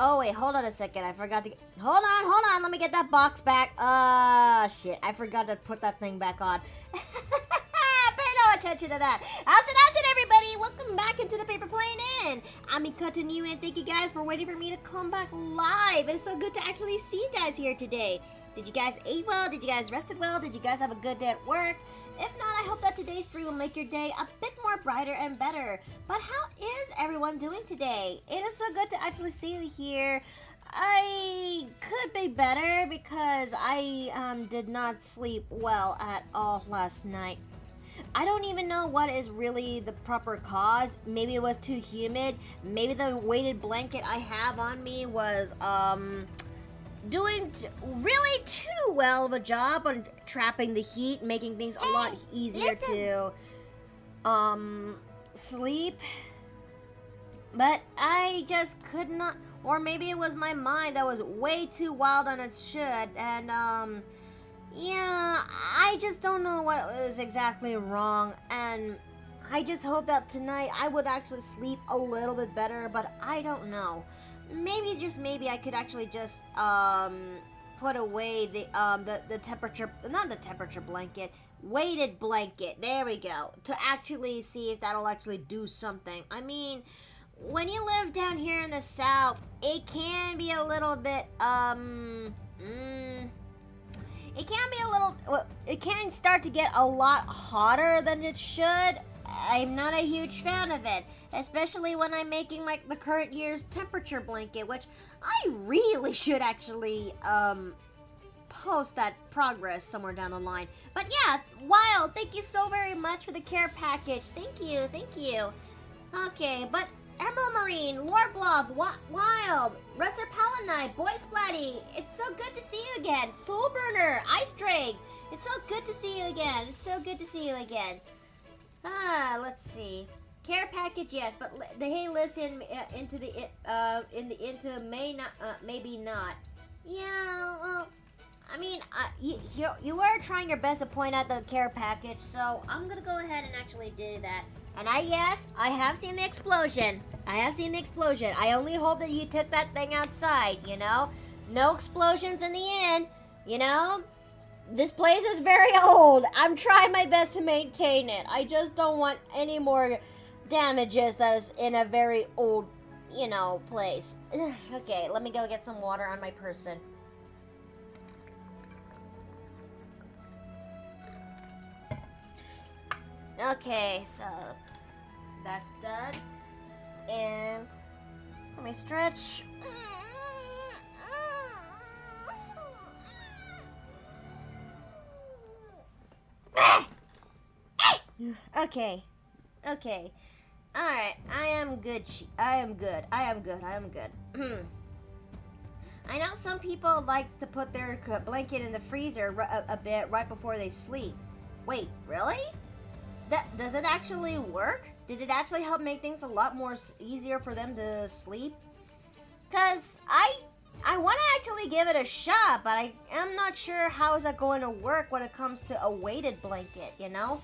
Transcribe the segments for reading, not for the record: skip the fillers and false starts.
Oh, wait, hold on a second. I forgot to... Hold on. Let me get that box back. Shit. I forgot to put that thing back on. Pay no attention to that. How's it, everybody? Welcome back into the Paper Plane Inn. I'm cutting you, and thank you guys for waiting for me to come back live. It is so good to actually see you guys here today. Did you guys eat well? Did you guys rested well? Did you guys have a good day at work? If not, I hope that today's stream will make your day a bit more brighter and better. But how is everyone doing today? It is so good to actually see you here. I could be better because I did not sleep well at all last night. I don't even know what is really the proper cause. Maybe it was too humid. Maybe the weighted blanket I have on me was doing really too well of a job on trapping the heat, making things a lot easier to sleep. But I just could not, or maybe it was my mind that was way too wild on it should, and yeah, I just don't know what was exactly wrong, and I just hope that tonight I would actually sleep a little bit better, but I don't know. Maybe, just maybe, I could actually just put away the temperature, not the temperature blanket, weighted blanket. There we go. To actually see if that'll actually do something. I mean, when you live down here in the south, it can be a little bit it can be a little, well, it can start to get a lot hotter than it should. I'm not a huge fan of it, especially when I'm making the current year's temperature blanket, which I really should actually post that progress somewhere down the line. But yeah, Wild, thank you so very much for the care package. Thank you. Okay, but Emerald Marine, Lorbloth, Wild, Russer Palanite, Boy Splatty, it's so good to see you again. Soul Burner, Ice Drake, it's so good to see you again. Let's see. Care package, yes, but the hey, listen, into may not, maybe not. Yeah, well, I mean, you are trying your best to point out the care package, so I'm gonna go ahead and actually do that. And I have seen the explosion. I only hope that you took that thing outside, you know? No explosions in the inn, you know? This place is very old. I'm trying my best to maintain it. I just don't want any more damages that is in a very old, you know, place. Okay, let me go get some water on my person. Okay, so that's done. And let me stretch. Okay. Alright, I am good. I am good. I know some people likes to put their blanket in the freezer a bit right before they sleep. Wait, really? Does it actually work? Did it actually help make things a lot more easier for them to sleep? Because I want to actually give it a shot, but I am not sure how is that going to work when it comes to a weighted blanket, you know?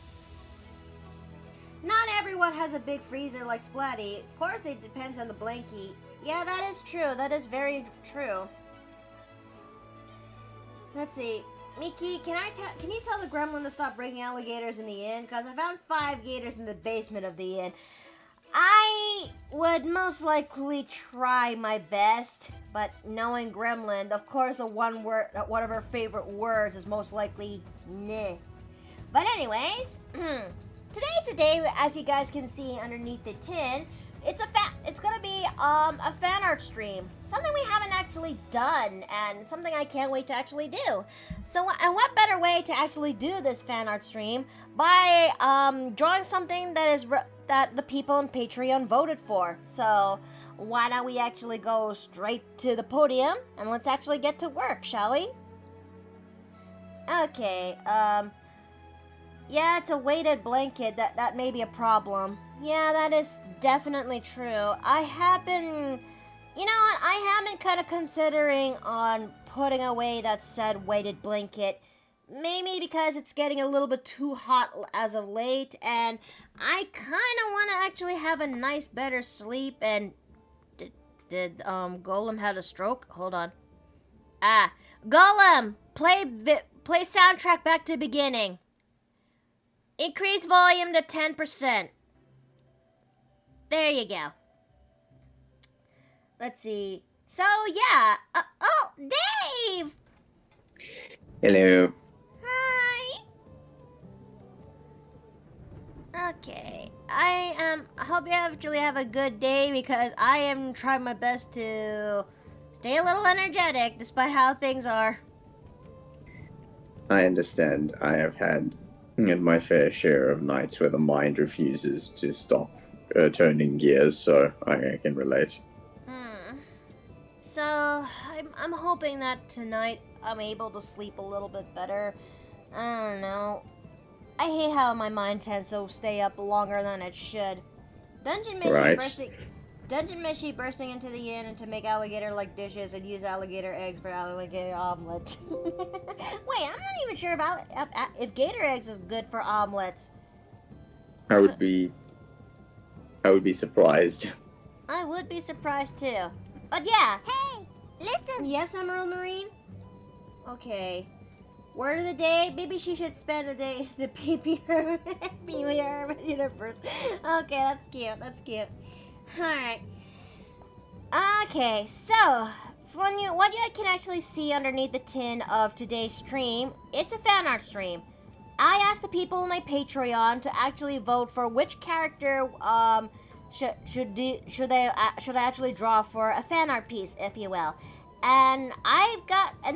Not everyone has a big freezer like Splatty. Of course, it depends on the blankie. Yeah, that is true. That is very true. Let's see. Miki, can you tell the gremlin to stop bringing alligators in the inn? Because I found 5 gators in the basement of the inn. I would most likely try my best, but knowing Gremlin, of course, one of her favorite words is most likely "neh." But anyways, today's the day, as you guys can see underneath the tin. It's gonna be a fan art stream, something we haven't actually done, and something I can't wait to actually do. So, and what better way to actually do this fan art stream by drawing something that the people on Patreon voted for. So why don't we actually go straight to the podium and let's actually get to work, shall we? Okay, yeah, it's a weighted blanket. That may be a problem. Yeah, that is definitely true. I have been kind of considering on putting away that said weighted blanket. Maybe because it's getting a little bit too hot as of late, and I kind of want to actually have a nice, better sleep and Did Golem had a stroke? Hold on. Ah, Golem, play soundtrack back to beginning. Increase volume to 10%. There you go. Let's see. So yeah. Oh, Dave. Hello. Hi. Okay. I hope you actually have a good day because I am trying my best to stay a little energetic despite how things are. I understand. I have had my fair share of nights where the mind refuses to stop turning gears, so I can relate. So I'm hoping that tonight I'm able to sleep a little bit better. I don't know. I hate how my mind tends to stay up longer than it should. Dungeon Mishy Right. bursting into the inn and to make alligator-like dishes and use alligator eggs for alligator omelet. Wait, I'm not even sure about if gator eggs is good for omelets. I would be surprised. I would be surprised too. But yeah. Hey, listen. Yes, Emerald Marine. Okay. Word of the day, maybe she should spend a day the PPR universe. Okay, that's cute. Alright. Okay, so what you can actually see underneath the tin of today's stream, it's a fan art stream. I asked the people on my Patreon to actually vote for which character should I actually draw for a fan art piece, if you will. And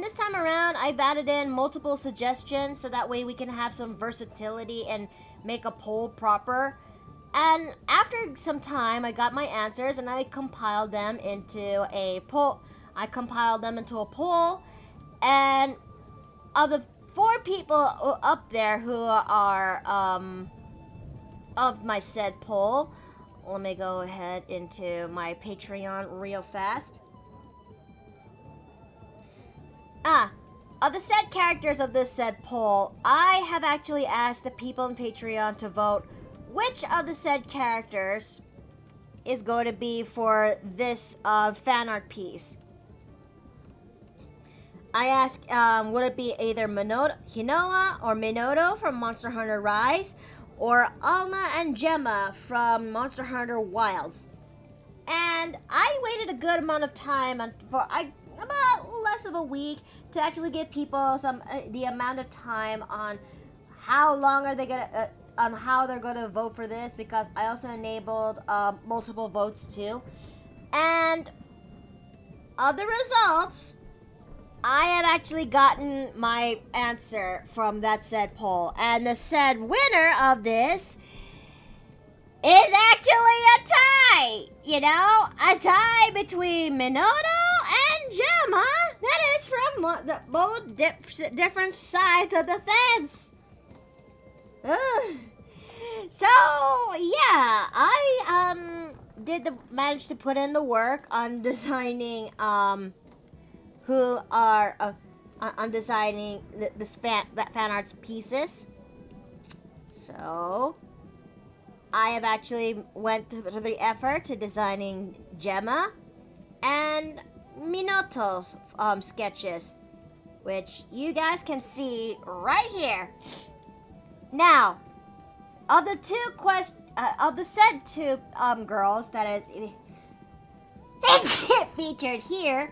this time around, I've added in multiple suggestions so that way we can have some versatility and make a poll proper. And after some time, I got my answers and I compiled them into a poll. And of the 4 people up there who are of my said poll, let me go ahead into my Patreon real fast. Of the said characters of this said poll, I have actually asked the people on Patreon to vote which of the said characters is going to be for this fan art piece. I asked, would it be either Hinoa or Minoto from Monster Hunter Rise, or Alma and Gemma from Monster Hunter Wilds? And I waited a good amount of time about less of a week to actually give people the amount of time on how long are they gonna on how they're gonna vote for this, because I also enabled multiple votes too. And of the results, I have actually gotten my answer from that said poll, and the said winner of this is actually a tie! You know, a tie between Minoto and Gemma. That is from both different sides of the fence. So yeah, I manage to put in the work on designing on designing this fan art's pieces. So I have actually went through the effort to designing Gemma and Minoto's sketches, which you guys can see right here. Now, of the said two girls that is featured here,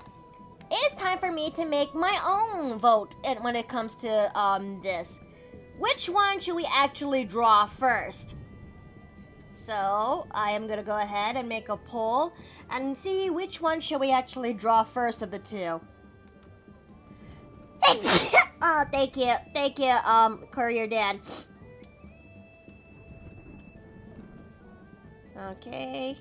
it's time for me to make my own vote when it comes to this. Which one should we actually draw first? So, I am going to go ahead and make a poll and see which one should we actually draw first of the two. Oh, thank you, Courier Dan. Okay.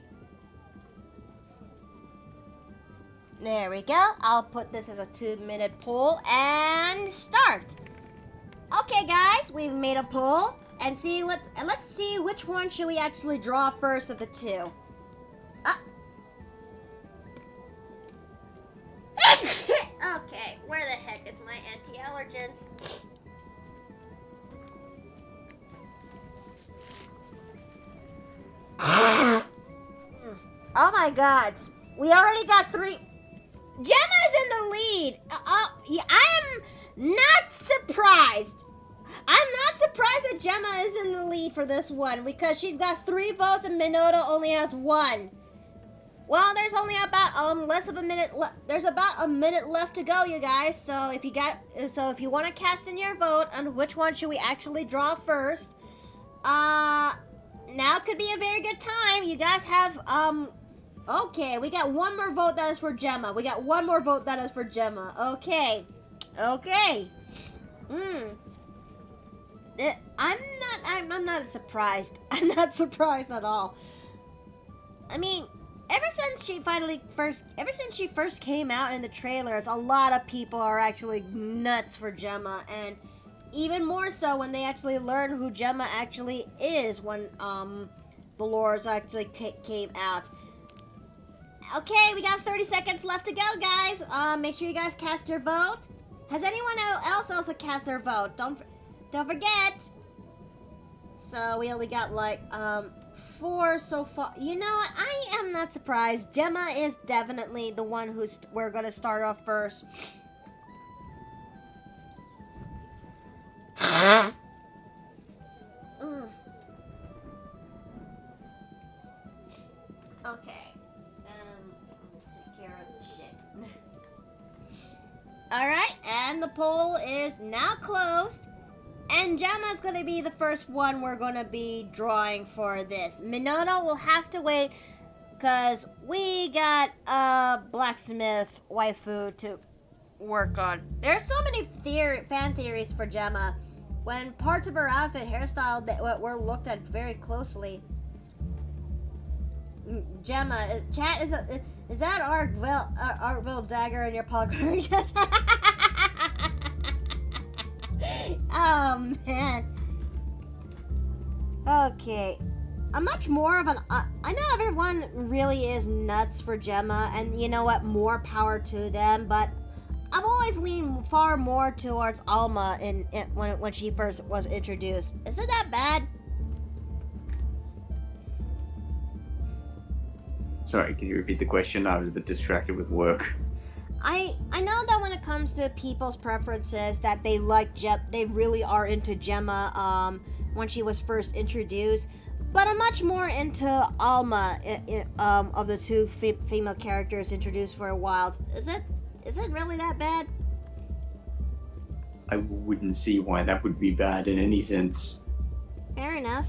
There we go. I'll put this as a 2-minute poll and start. Okay, guys, we've made a poll. And let's see which one should we actually draw first of the two. Okay, where the heck is my anti-allergens? Oh my god. We already got 3. Gemma's in the lead. Yeah, I am not surprised. I'm not surprised that Gemma is in the lead for this one because she's got 3 votes and Minota only has 1. Well, there's only about less of a minute. There's about a minute left to go, you guys. So if you want to cast in your vote on which one should we actually draw first, now could be a very good time. You guys have okay, we got one more vote that is for Gemma. We got one more vote that is for Gemma. Okay. I'm not surprised. I'm not surprised at all. I mean, ever since she first came out in the trailers, a lot of people are actually nuts for Gemma, and even more so when they actually learn who Gemma actually is when the lores actually came out. Okay, we got 30 seconds left to go, guys. Make sure you guys cast your vote. Has anyone else also cast their vote? Don't forget. So we only got like 4 so far. You know what? I am not surprised. Gemma is definitely the one we're gonna start off first. Okay. Take care of the shit. Alright, and the poll is now closed. And Gemma's gonna be the first one we're gonna be drawing for this. Minota will have to wait because we got a blacksmith waifu to work on. There's so many fan theories for Gemma. When parts of her outfit, hairstyle that were looked at very closely. Gemma, chat, is that Arkville dagger in your pocket? Oh man. Okay. I'm much more of an. I know everyone really is nuts for Gemma, and you know what? More power to them. But I've always leaned far more towards Alma when she first was introduced. Is it that bad? Sorry, can you repeat the question? I was a bit distracted with work. I know that when it comes to people's preferences, that they like they really are into Gemma when she was first introduced, but I'm much more into Alma of the 2 female characters introduced for a while. Is it really that bad? I wouldn't see why that would be bad in any sense. Fair enough.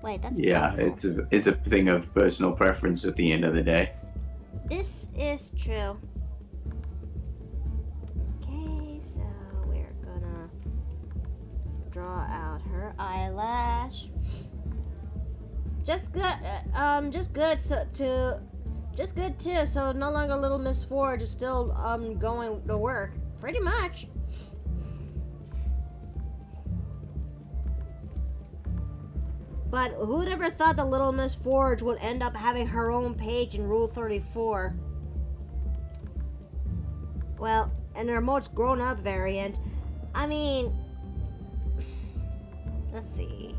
Wait, that's yeah, pencil. it's a thing of personal preference at the end of the day. This is true. Okay, so we're gonna draw out her eyelash. Just good too. So no longer Little Miss Forge is still going to work, pretty much. But who'd ever thought that Little Miss Forge would end up having her own page in Rule 34? Well, and her most grown-up variant. I mean, let's see.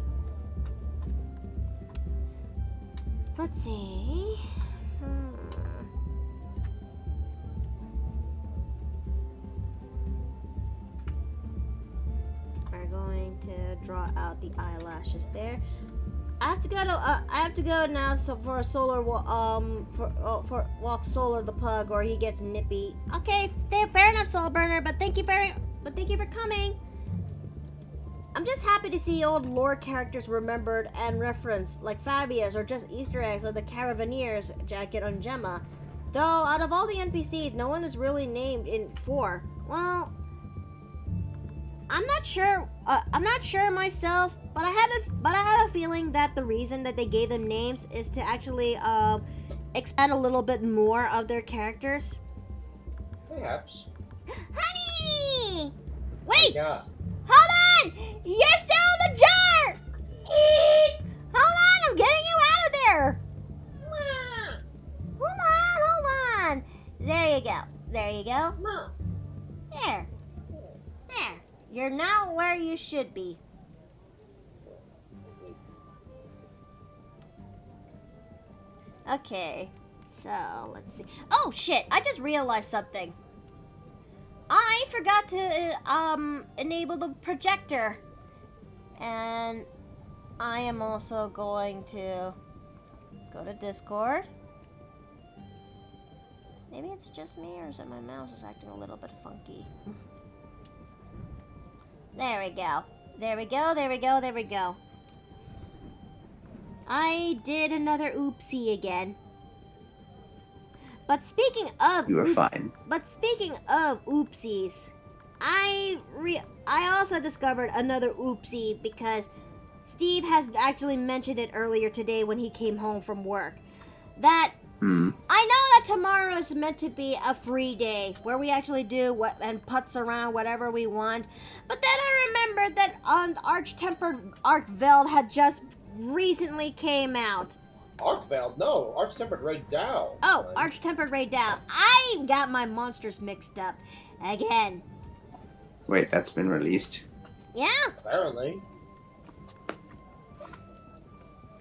We're going to draw out the eyelashes there. I have to go now. So for a solar for walk Solar the pug, or he gets nippy. Okay, fair enough, Soul Burner. But thank you for coming. I'm just happy to see old lore characters remembered and referenced, like Fabius, or just Easter eggs like the Caravanier's jacket on Gemma. Though out of all the NPCs, no one is really named in 4. Well, I'm not sure. I'm not sure myself, but I had a feeling that the reason that they gave them names is to actually expand a little bit more of their characters. Perhaps. Honey, wait. Yeah. Hold on! You're still in the jar! Hold on, I'm getting you out of there! Hold on! There you go. There. You're now where you should be. Okay. So, let's see. Oh, shit. I just realized something. I forgot to, enable the projector. And I am also going to go to Discord. Maybe it's just me, or is it my mouse is acting a little bit funky? There we go. There we go, there we go, there we go. I did another oopsie again. But speaking of You were fine. But speaking of oopsies, I also discovered another oopsie because Steve has actually mentioned it earlier today when he came home from work. That I know that tomorrow is meant to be a free day where we actually do what and putz around whatever we want. But then I remembered that Arch-Tempered Arkveld had just recently came out. Arkveld? No, Arch-Tempered Ray Dow. Oh, Arch-Tempered Ray Dow. I got my monsters mixed up again. Wait, that's been released? Yeah. Apparently.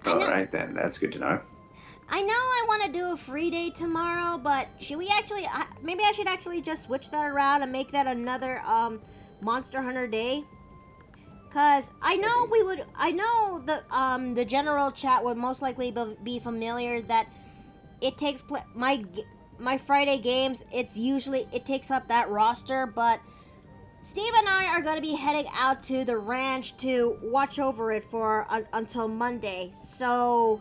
Alright then, that's good to know. I know I want to do a free day tomorrow, but should we actually, maybe I should actually just switch that around and make that another, Monster Hunter day? Cause I know the general chat would most likely be familiar that it takes, my Friday games, it takes up that roster, but Steve and I are going to be heading out to the ranch to watch over it for, until Monday, so...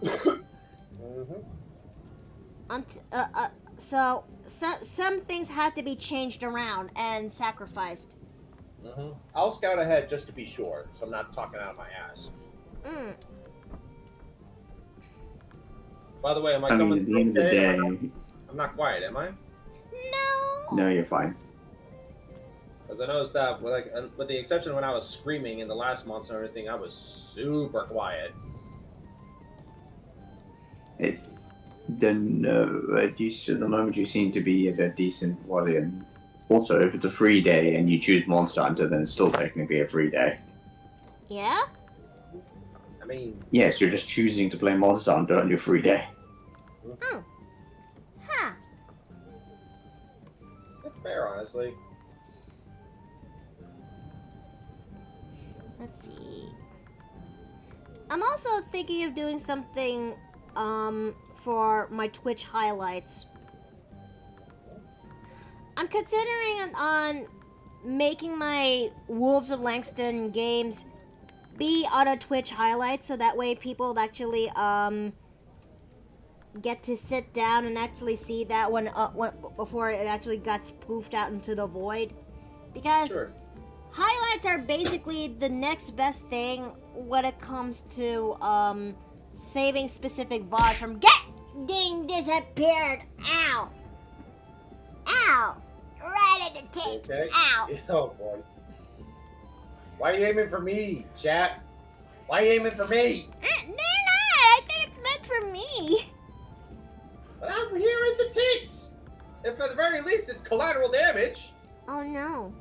So some things had to be changed around and sacrificed. I'll scout ahead just to be sure, so I'm not talking out of my ass. By the way, am I coming at the end of the day... I'm not quiet, am I? No. No, you're fine. Because I noticed that, with the exception when I was screaming in the last Monster Hunter thing, I was super quiet. At the moment you seem to be at a decent volume. Also, if it's a free day and you choose Monster Hunter, then it's still technically a free day. Yeah? I mean... Yes, you're just choosing to play Monster Hunter on your free day. Huh. That's fair, honestly. Let's see. I'm also thinking of doing something, for my Twitch highlights. I'm considering on making my Wolves of Langston games be on a Twitch highlight, so that way people actually get to sit down and actually see that when before it actually got poofed out into the void. Because highlights are basically the next best thing when it comes to saving specific VODs from getting disappeared. Ow! Ow! Right in the teeth. Okay. Ow! Oh boy. Why are you aiming for me, chat? Why are you aiming for me? They're not! I think it's meant for me. But I'm here in the tits! If at the very least it's collateral damage. Oh no.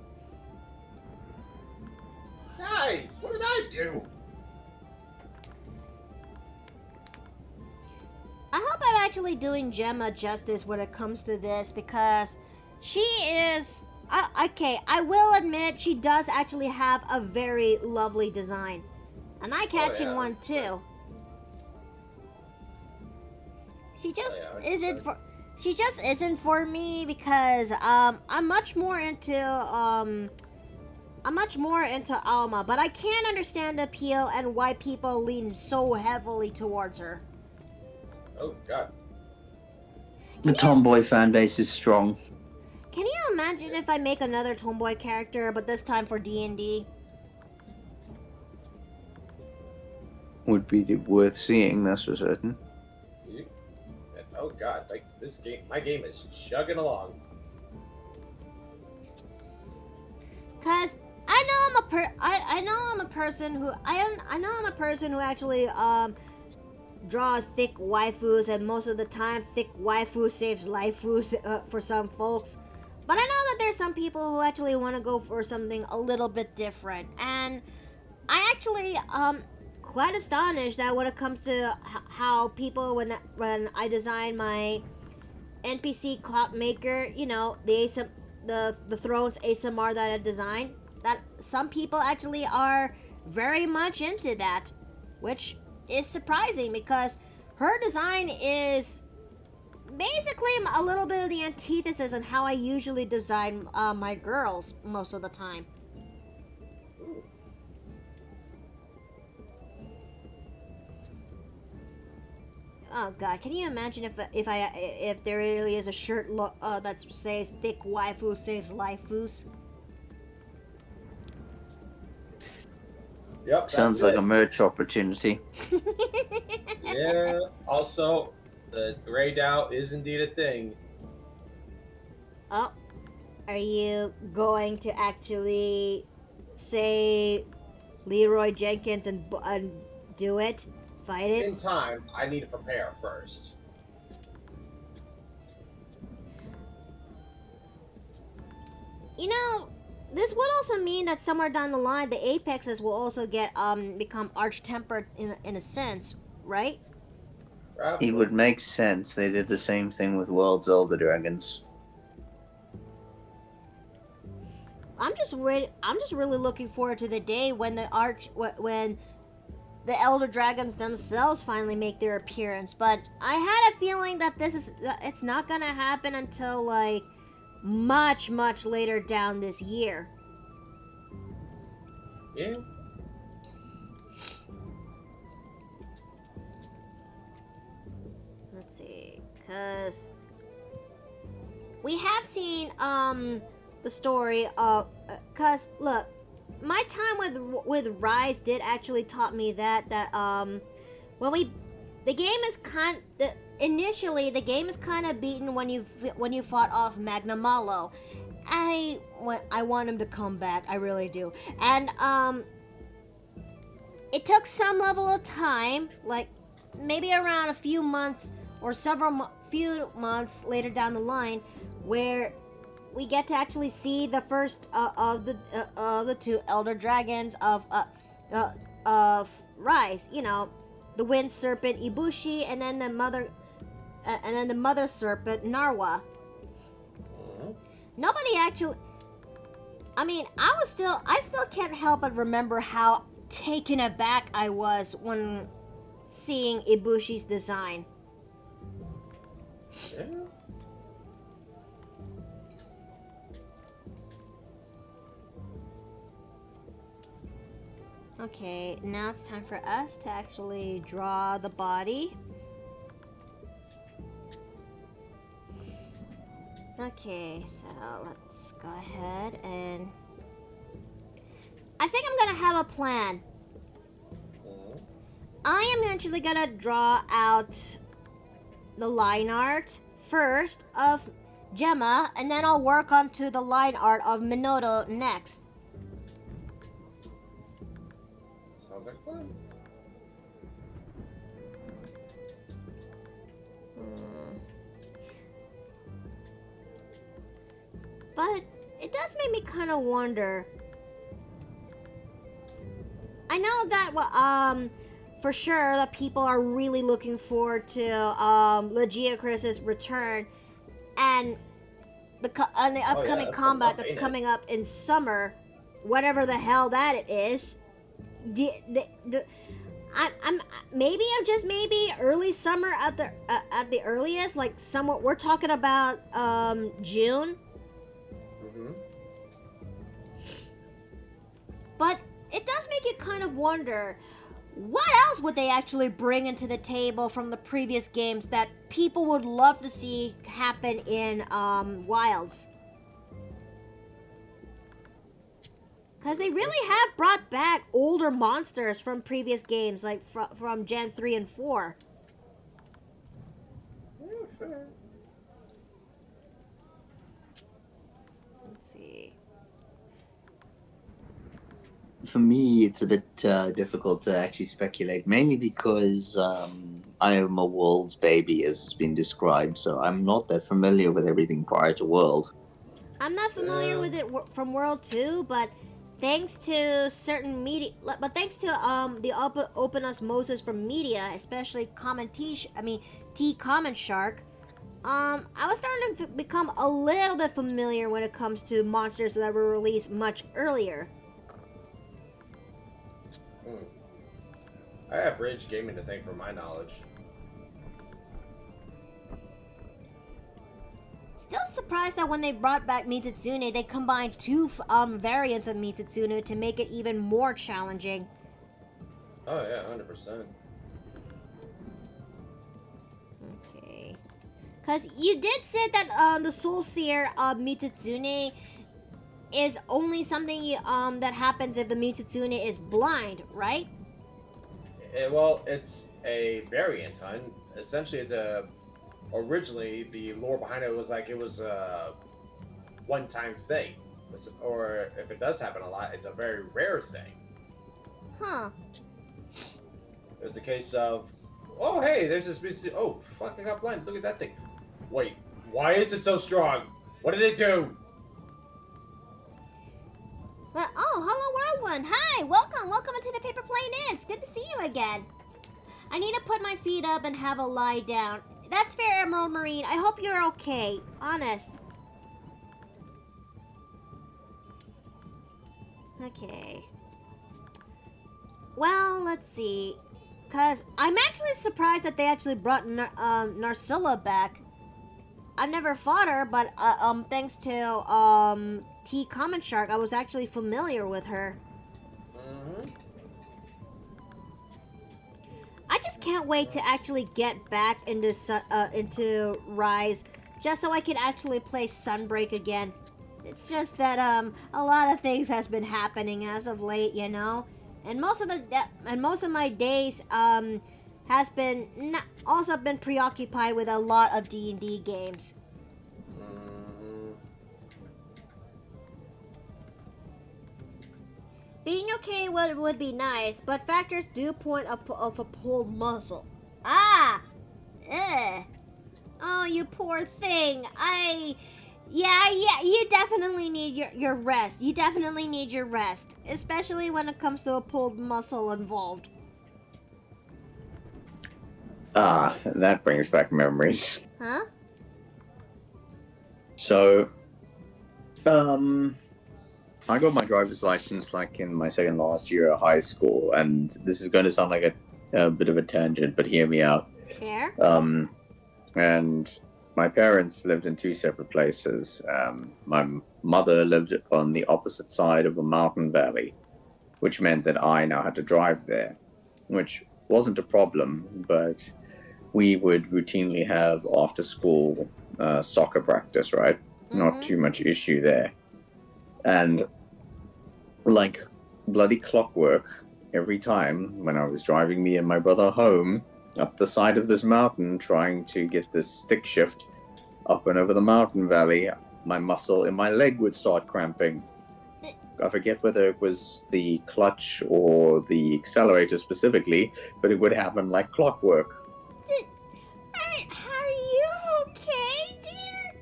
Guys, what did I do? I hope I'm actually doing Gemma justice when it comes to this, because she is... okay, I will admit she does actually have a very lovely design. An eye-catching one, too. She just isn't for... She just isn't for me because I'm much more into Alma, but I can't understand the appeal and why people lean so heavily towards her. Oh god. The tomboy fan base is strong. Can you imagine if I make another tomboy character, but this time for D&D? Would be worth seeing, that's for certain. Oh god, like this game, my game is chugging along. Cause I know I'm a person who actually draws thick waifus, and most of the time thick waifu saves laifus for some folks. But I know that there's some people who actually want to go for something a little bit different, and I actually quite astonished that when it comes to how people when I design my NPC clock maker, you know, the thrones ASMR that I designed, that some people actually are very much into that, which is surprising because her design is basically a little bit of the antithesis on how I usually design my girls most of the time. Oh god, can you imagine if there really is a shirt that says "Thick waifu saves laifus"? Yep. Sounds That's like it. a merch opportunity. Yeah. Also, the gray Dow is indeed a thing. Oh, are you going to actually say Leroy Jenkins and do it? Fight In it? time, I need to prepare first. You know, this would also mean that somewhere down the line, the apexes will also get become arch-tempered in a sense, right? It would make sense. They did the same thing with World's Elder Dragons. I'm just really looking forward to the day when when the Elder Dragons themselves finally make their appearance. But I had a feeling that it's not gonna happen until like much later down this year. Yeah. Let's see, cause we have seen the story of cause look, my time with Rise did actually taught me that when the game is initially the game is kind of beaten when you fought off Magna Malo. I want him to come back, I really do, and it took some level of time, like maybe around a few months or few months later down the line, where we get to actually see the first of the two Elder Dragons of Rise. You know, the Wind Serpent Ibushi, and then the Mother Serpent Narwa. Nobody actually. I mean, I still can't help but remember how taken aback I was when seeing Ibushi's design. Yeah. Okay, now it's time for us to actually draw the body. Okay, so let's go ahead and... I think I'm gonna have a plan. I am actually gonna draw out the line art first of Gemma, and then I'll work onto the line art of Minoto next. Sounds like fun. But it does make me kind of wonder. I know that for sure that people are really looking forward to Legia Chris's return and the upcoming combat that's coming up in summer, whatever the hell that it is. I'm maybe early summer at the earliest, like somewhat. We're talking about June. But it does make you kind of wonder, what else would they actually bring into the table from the previous games that people would love to see happen in Wilds? Because they really have brought back older monsters from previous games, like from Gen 3 and 4. Yeah, fair. Let's see. For me, it's a bit difficult to actually speculate, mainly because I am a World's baby, as has been described, so I'm not that familiar with everything prior to World. I'm not familiar with it from World 2, but thanks to certain media, but thanks to the open osmosis from media, especially T Comment Shark, I was starting to become a little bit familiar when it comes to monsters that were released much earlier. I have Rage Gaming to thank for my knowledge. Still surprised that when they brought back Mitsune, they combined two variants of Mitsune to make it even more challenging. Oh yeah, 100%. Okay. Because you did say that the Soul Seer of Mitsune is only something that happens if the Mitsune is blind, right? Well, it's a variant, hun. Essentially, it's a. Originally, the lore behind it was like it was a one-time thing, or if it does happen a lot, it's a very rare thing. Huh. It's a case of, oh hey, there's this species. Oh fuck, I got blind. Look at that thing. Wait, why is it so strong? What did it do? Well, oh, hello, World One. Hi, welcome into the Paper Plane Inn. It's good to see you again. I need to put my feet up and have a lie down. That's fair, Emerald Marine. I hope you're okay. Honest. Okay. Well, let's see. Because I'm actually surprised that they actually brought Narcilla back. I've never fought her, but thanks to T Common Shark, I was actually familiar with her. I just can't wait to actually get back into Rise, just so I can actually play Sunbreak again. It's just that a lot of things has been happening as of late, you know, and most of my days has been also been preoccupied with a lot of D&D games. Being okay would be nice, but factors do point of a pulled muscle. Ah! Ugh. Oh, you poor thing. Yeah, you definitely need your rest. You definitely need your rest, especially when it comes to a pulled muscle involved. Ah, that brings back memories. Huh? So, I got my driver's license like in my second last year of high school, and this is going to sound like a bit of a tangent, but hear me out. Fair. And my parents lived in two separate places. My mother lived on the opposite side of a mountain valley, which meant that I now had to drive there, which wasn't a problem, but we would routinely have after-school soccer practice, right? Mm-hmm. Not too much issue there. And like bloody clockwork, every time when I was driving me and my brother home up the side of this mountain trying to get this stick shift up and over the mountain valley, my muscle in my leg would start cramping. I forget whether it was the clutch or the accelerator specifically, but it would happen like clockwork. Are you okay, dear?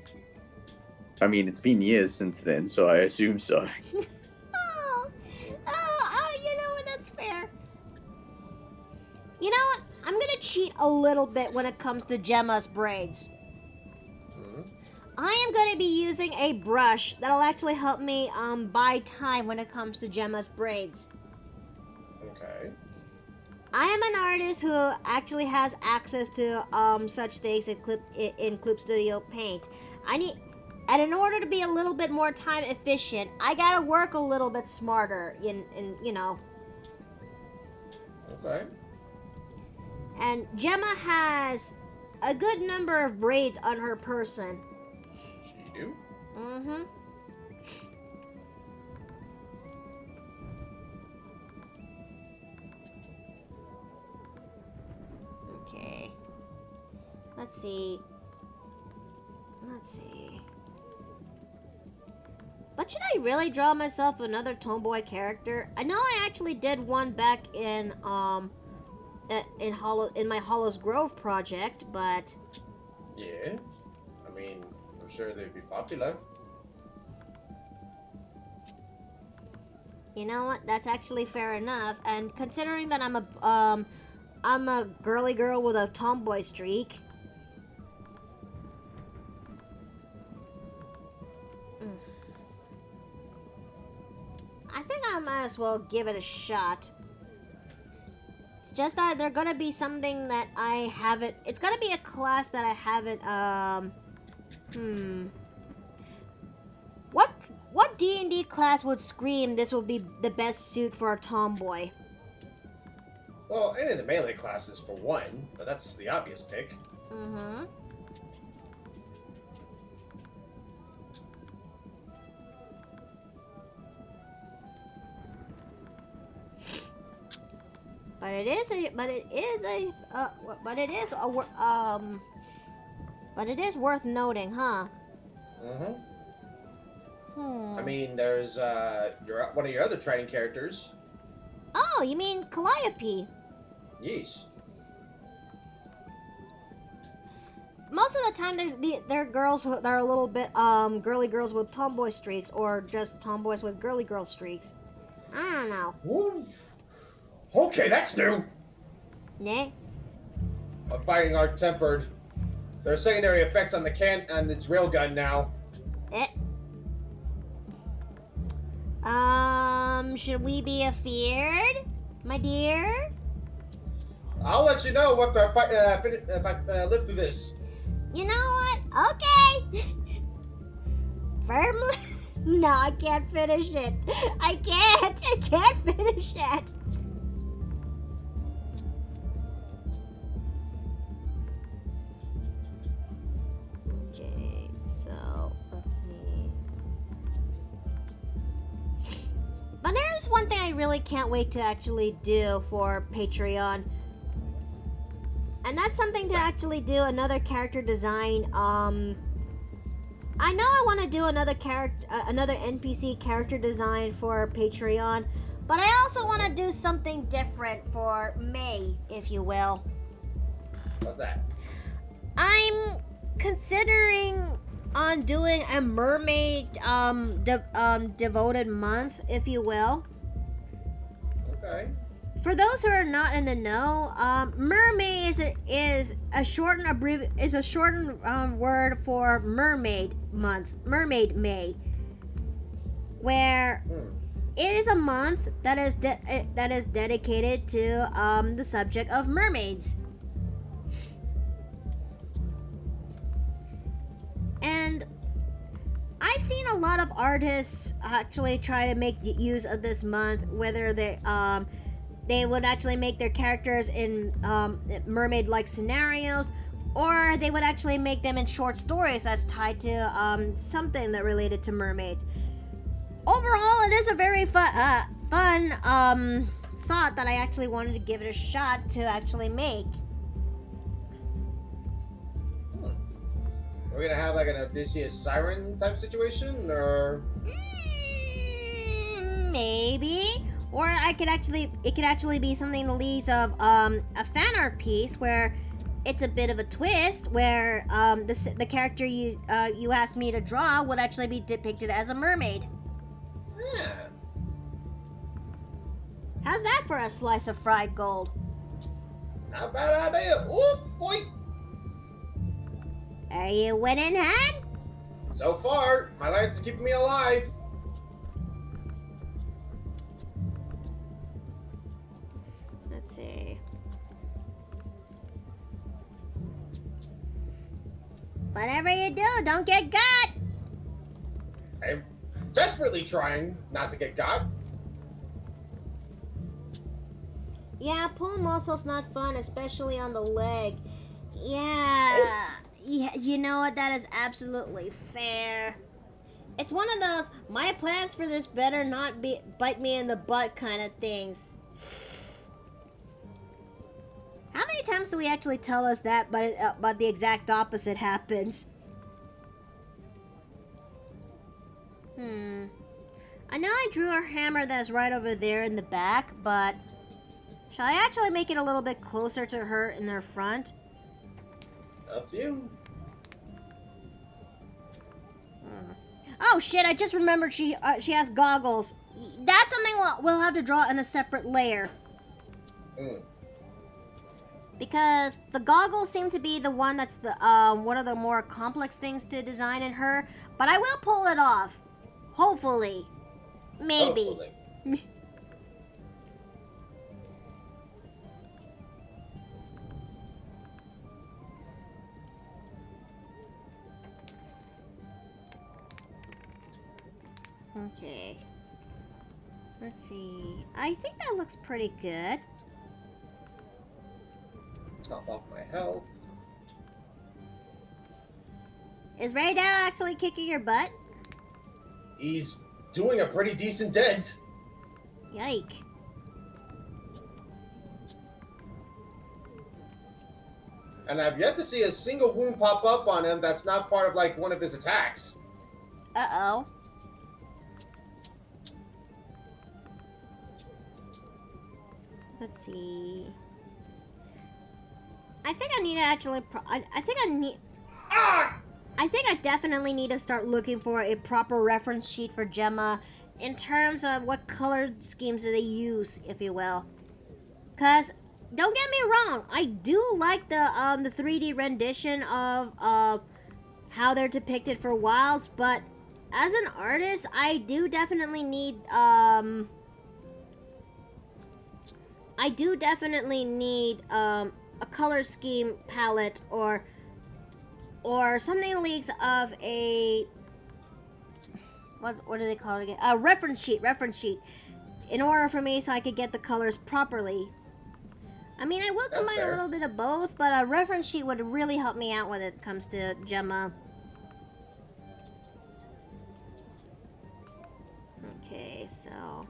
I mean, it's been years since then, so I assume so. You know what? That's fair. You know what? I'm gonna cheat a little bit when it comes to Gemma's braids. I am going to be using a brush that'll actually help me buy time when it comes to Gemma's braids. Okay. I am an artist who actually has access to such things in Clip Studio Paint. And in order to be a little bit more time efficient, I gotta work a little bit smarter. You know. Okay. And Gemma has a good number of braids on her person. She do? Mm-hmm. Okay. Let's see. But should I really draw myself another tomboy character? I know I actually did one back in my Hollow's Grove project, but Yeah. I mean, I'm sure they'd be popular. you know what? That's actually fair enough. And considering that I'm a girly girl with a tomboy streak. I think I might as well give it a shot. It's just that they're gonna be something that I haven't. It's gonna be a class that I haven't. What D&D class would scream this will be the best suit for a tomboy? Well, any of the melee classes for one, but that's the obvious pick. Mm-hmm. But it is worth noting, huh? Mm-hmm. Hmm. I mean, there's one of your other training characters. Oh, you mean Calliope? Yeesh. Most of the time, there are girls that are a little bit girly girls with tomboy streaks, or just tomboys with girly girl streaks. I don't know. Ooh. Okay, that's new. Nay. I'm fighting art-tempered. There are secondary effects on its railgun now. Should we be afeared, my dear? I'll let you know after I fight, if I live through this. You know what? Okay. Firmly. No, I can't finish it. I can't finish it. Okay, so let's see. But there's one thing I really can't wait to actually do for Patreon. And that's something to actually do another character design. I know I want to do another NPC character design for Patreon, but I also want to do something different for May, if you will. What's that? I'm considering on doing a mermaid devoted month, if you will. Okay. For those who are not in the know, mermaid is a shortened word for mermaid month, mermaid May, where it is a month that is dedicated to the subject of mermaids. And I've seen a lot of artists actually try to make use of this month, whether they would actually make their characters in mermaid-like scenarios, or they would actually make them in short stories that's tied to something that related to mermaids. Overall, it is a very fun thought that I actually wanted to give it a shot to actually make. We're gonna have like an Odysseus Siren type situation, or maybe. Or it could actually be something the leads of a fan art piece where it's a bit of a twist, where the character you asked me to draw would actually be depicted as a mermaid. yeah. How's that for a slice of fried gold? Not a bad idea. Ooh, boy. Are you winning, Han? So far, my lance is keeping me alive. Let's see. Whatever you do, don't get got. I'm desperately trying not to get got. Yeah, pulling muscle's not fun, especially on the leg. Yeah. Yeah, you know what? That is absolutely fair. It's one of those, my plans for this better not bite me in the butt kind of things. How many times do we actually tell us that, but the exact opposite happens? I know I drew a hammer that's right over there in the back, but shall I actually make it a little bit closer to her in her front? Up to you. Oh shit, I just remembered she has goggles. That's something we'll have to draw in a separate layer. Because the goggles seem to be the one that's the one of the more complex things to design in her. But I will pull it off. Hopefully. Maybe. Hopefully. Okay. Let's see. I think that looks pretty good. Top off my health. Is Ray Dow actually kicking your butt? He's doing a pretty decent dent. Yike. And I've yet to see a single wound pop up on him that's not part of, like, one of his attacks. Uh-oh. Let's see. I think I need to actually... I think I need... Ah! I think I definitely need to start looking for a proper reference sheet for Gemma in terms of what color schemes do they use, if you will. Because, don't get me wrong, I do like the 3D rendition of how they're depicted for Wilds, but as an artist, I do definitely need a color scheme palette or something leaks of a what do they call it again? A reference sheet, in order for me so I could get the colors properly. I mean, I will That's combine fair. a little bit of both, but a reference sheet would really help me out when it comes to Gemma. Okay, so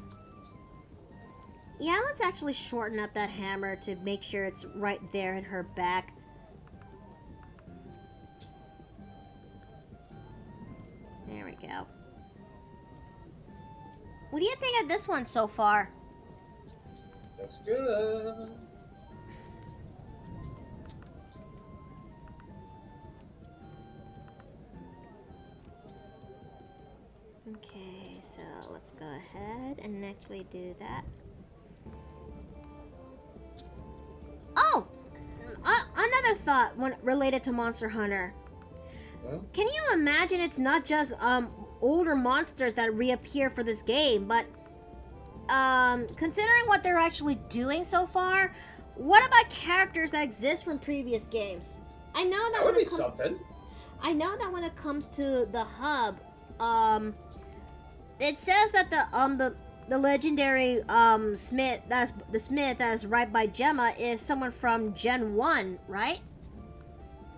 yeah, let's actually shorten up that hammer to make sure it's right there in her back. There we go. What do you think of this one so far? Looks good. Okay, so let's go ahead and actually do that. Oh! Another thought related to Monster Hunter. Hmm? Can you imagine it's not just older monsters that reappear for this game, but considering what they're actually doing so far, what about characters that exist from previous games? I know that That would be something. I know that when it comes to the hub, it says that the legendary smith that's right by Gemma is someone from Gen 1, right?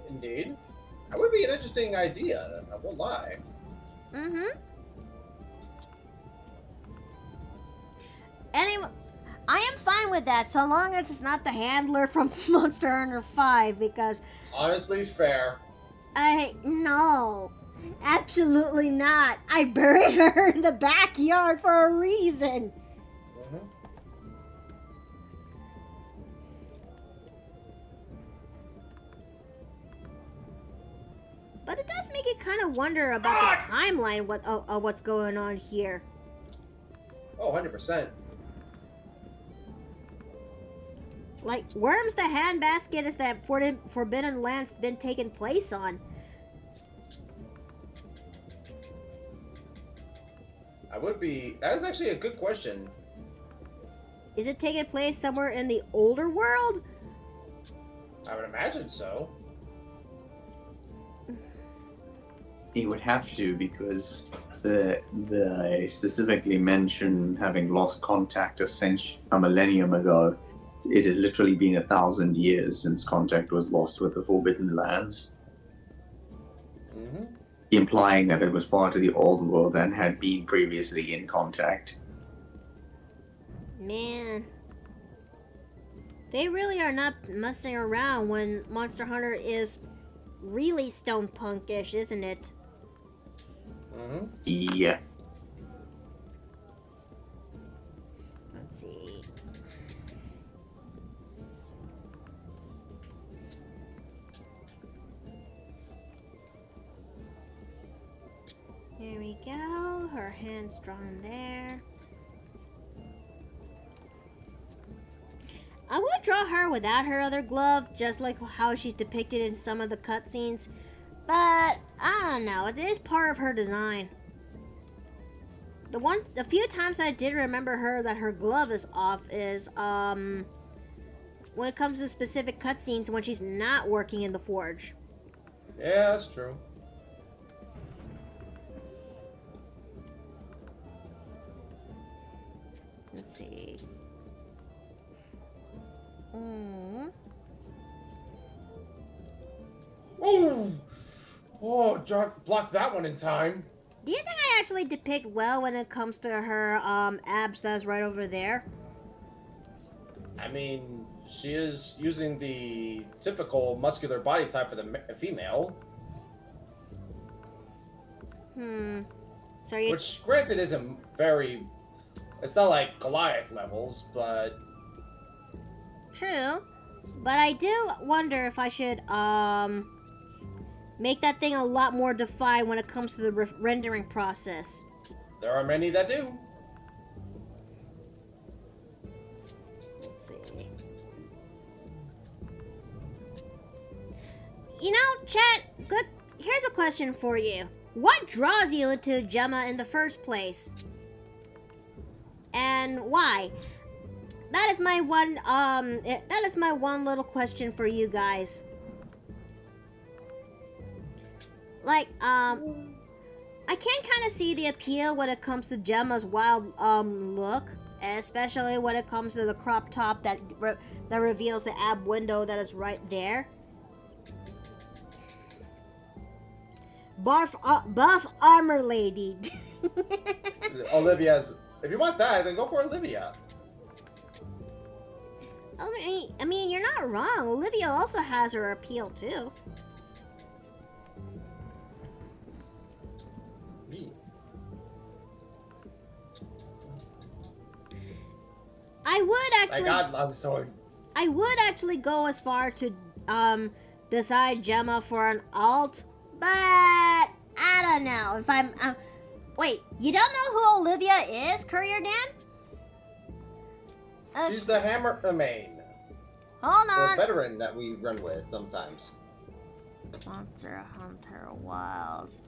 Indeed. That would be an interesting idea, I won't lie. Mm-hmm. Anyway, I am fine with that so long as it's not the handler from Monster Hunter 5 because Honestly, fair. no, absolutely not. I buried her in the backyard for a reason. Mm-hmm. But it does make you kind of wonder about the timeline what's going on here. Oh, 100%. Like, Worms the Handbasket is that Forbidden Land's been taking place on. That is actually a good question. Is it taking place somewhere in the older world? I would imagine so. He would have to, because they specifically mention having lost contact a millennium ago. It has literally been 1,000 years since contact was lost with the Forbidden Lands, Mm-hmm. implying that it was part of the old world and had been previously in contact. Man. They really are not messing around when Monster Hunter is really stone punkish, isn't it? Mm-hmm. Yeah. Let's see. There we go. Her hand's drawn there. I would draw her without her other glove, just like how she's depicted in some of the cutscenes. But I don't know. It is part of her design. The few times I did remember her that her glove is off is when it comes to specific cutscenes when she's not working in the forge. Yeah, that's true. Let's see. Ooh! Oh, blocked that one in time. Do you think I actually depict well when it comes to her abs that's right over there? I mean, she is using the typical muscular body type for the female. So you... Which, granted, isn't very... It's not like Goliath levels, but... True. But I do wonder if I should, make that thing a lot more defined when it comes to the rendering process. There are many that do. Let's see. You know, chat, good. Here's a question for you. What draws you into Gemma in the first place? And why? That is my one, that is my one little question for you guys. Like, I can kind of see the appeal when it comes to Gemma's wild, look. Especially when it comes to the crop top that reveals the ab window that is right there. Buff armor lady. Olivia's... If you want that, then go for Olivia. I mean, you're not wrong. Olivia also has her appeal, too. I would actually... My god, long sword. I would actually go as far to, decide Gemma for an alt, but I don't know if I'm... wait, you don't know who Olivia is, Courier Dan? She's the hammer main. Hold on. The veteran that we run with sometimes. Monster Hunter Wilds.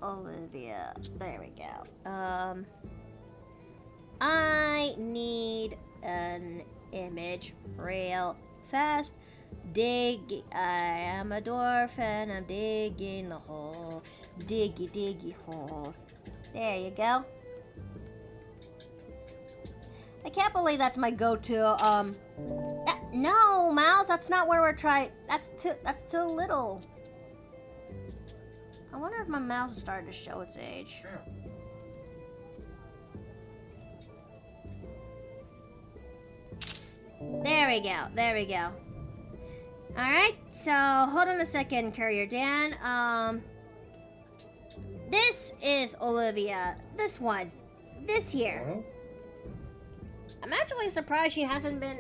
Olivia. There we go. I need an image real fast. I am a dwarf and I'm digging the hole. Diggy, diggy hole. There you go. I can't believe that's my go-to, no, Mouse, that's not where we're trying. That's too little. I wonder if my mouse is starting to show its age. There we go. There we go. Alright, so hold on a second, Courier Dan. This is Olivia. This one. This here. I'm actually surprised she hasn't been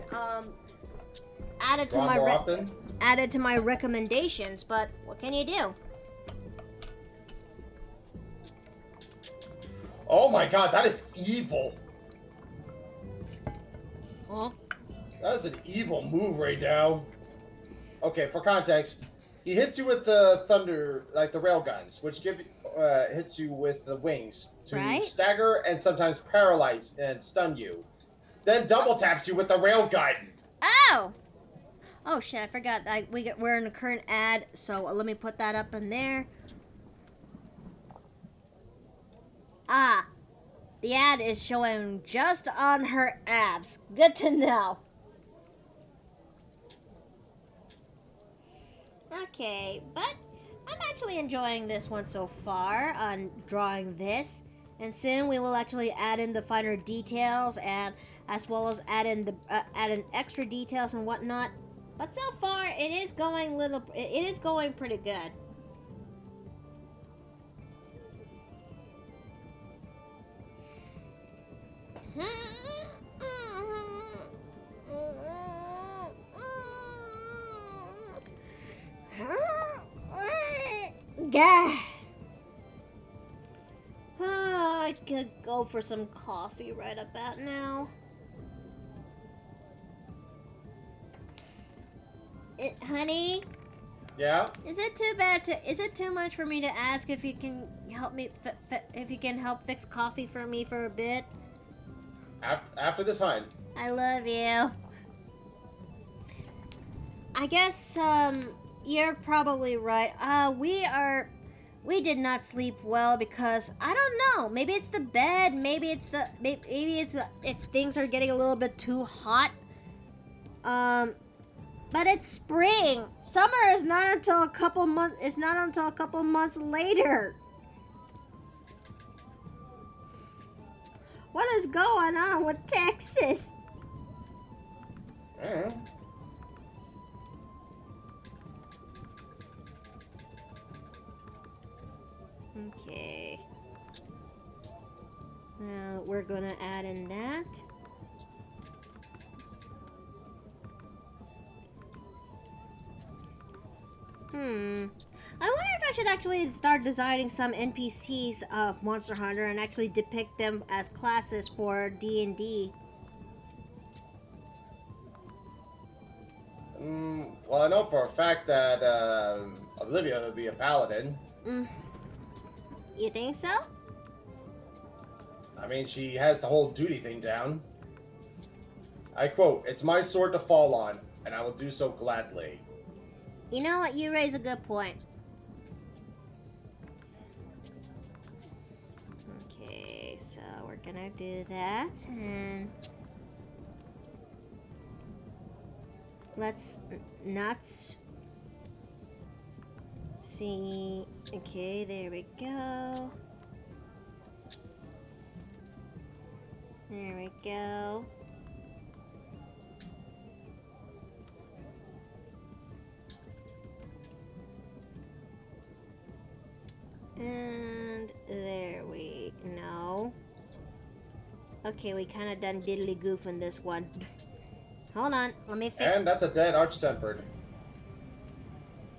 added to my recommendations, but what can you do? Oh my god, that is evil. Huh? That is an evil move right now. Okay, for context, he hits you with the thunder, like the rail guns, which hits you with the wings to stagger and sometimes paralyze and stun you. Then double taps you with the rail gun. Oh! Oh shit, I forgot. We're in a current ad, so let me put that up in there. Ah, the ad is showing just on her abs. Good to know. Okay, but I'm actually enjoying this one so far on drawing this. And soon we will actually add in the finer details and as well as add in extra details and whatnot. But so far it is going pretty good. Gah. I could go for some coffee right about now. Honey, Yeah. is it too bad to? Is it too much for me to ask if you can help me? If you can help fix coffee for me for a bit? After this, hun. I love you. I guess you're probably right. We did not sleep well because I don't know. Maybe it's the bed. Maybe it's things are getting a little bit too hot. But it's spring. Summer is not until a couple months. It's not until a couple months later. What is going on with Texas? Okay. Now we're gonna add in that. I wonder if I should actually start designing some NPCs of Monster Hunter and actually depict them as classes for D&D. Well, I know for a fact that Olivia would be a paladin. You think so? I mean, she has the whole duty thing down. I quote, "It's my sword to fall on, and I will do so gladly." You know what? You raise a good point. Okay, so we're gonna do that, and let's not see. Okay, there we go. There we go. And there we no. Okay, we kind of done diddly goof in this one. Hold on, let me fix. And that's a dead arch-tempered.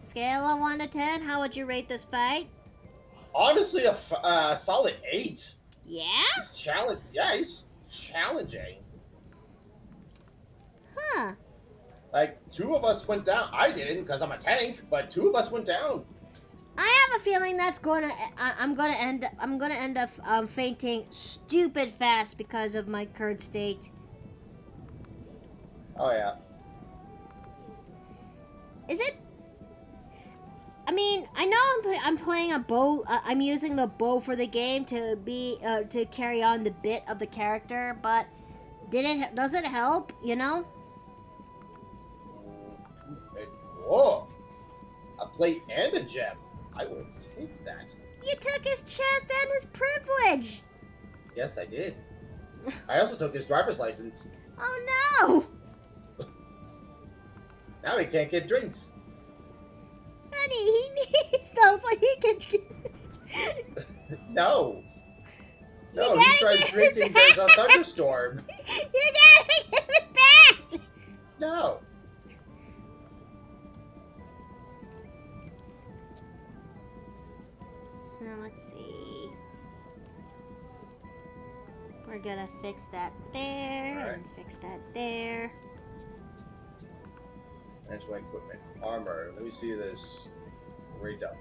Scale of 1 to 10, how would you rate this fight? Honestly, a solid 8. Yeah? He's challenging. Huh. Like, 2 of us went down. I didn't because I'm a tank, but 2 of us went down. I have a feeling that's I'm gonna end up fainting stupid fast because of my current state. Oh yeah. Is it? I mean, I know I'm playing a bow. I'm using the bow for the game to carry on the bit of the character, but does it help? You know? Whoa! A plate and a gem. I will take that. You took his chest and his privilege. Yes, I did. I also took his driver's license. Oh no! Now he can't get drinks. Honey, he needs those so he can. No. No, You he gotta tries give drinking. it There's a back. thunderstorm. You gotta give it back. No. Now let's see. We're gonna fix that there Alright. and fix that there. That's my equipment. Armor. Let me see this. Right up.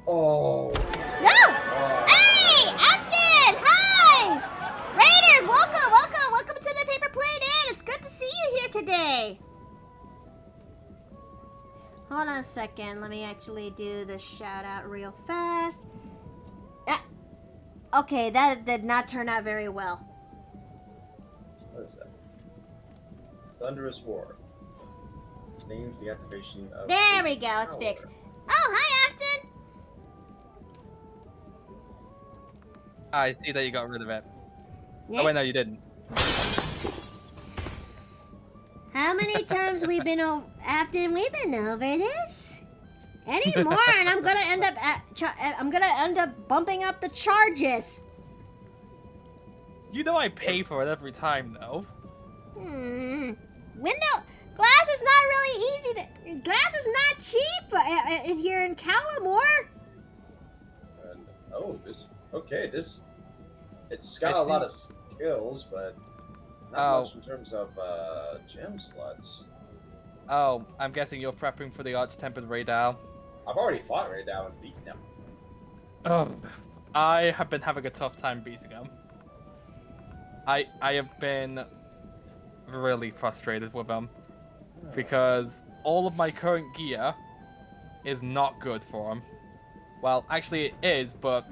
Oh. No! Oh. Hey, Ashton! Hi! Raiders, welcome to the Paper Plane Inn. It's good to see you here today. Hold on a second. Let me actually do the shout out real fast. Okay, that did not turn out very well. What is that? Thunderous War. This names the activation of. There we go. It's power. fixed. Oh, hi, Afton. I see that you got rid of it. Yeah. Oh wait, no, you didn't. How many times we've been over, Afton? We've been over this. Any more, and I'm gonna end up bumping up the charges. You know I pay for it every time, though. Window glass is not really easy. Glass is not cheap in here in Calamore. And, oh, this. Okay, this. It's got a lot of skills, but not much in terms of gem slots. Oh, I'm guessing you're prepping for the Arch-Tempered Raydal. I've already fought right now and beaten him. Oh, I have been having a tough time beating him. I have been really frustrated with him because all of my current gear is not good for him. Well, actually it is, but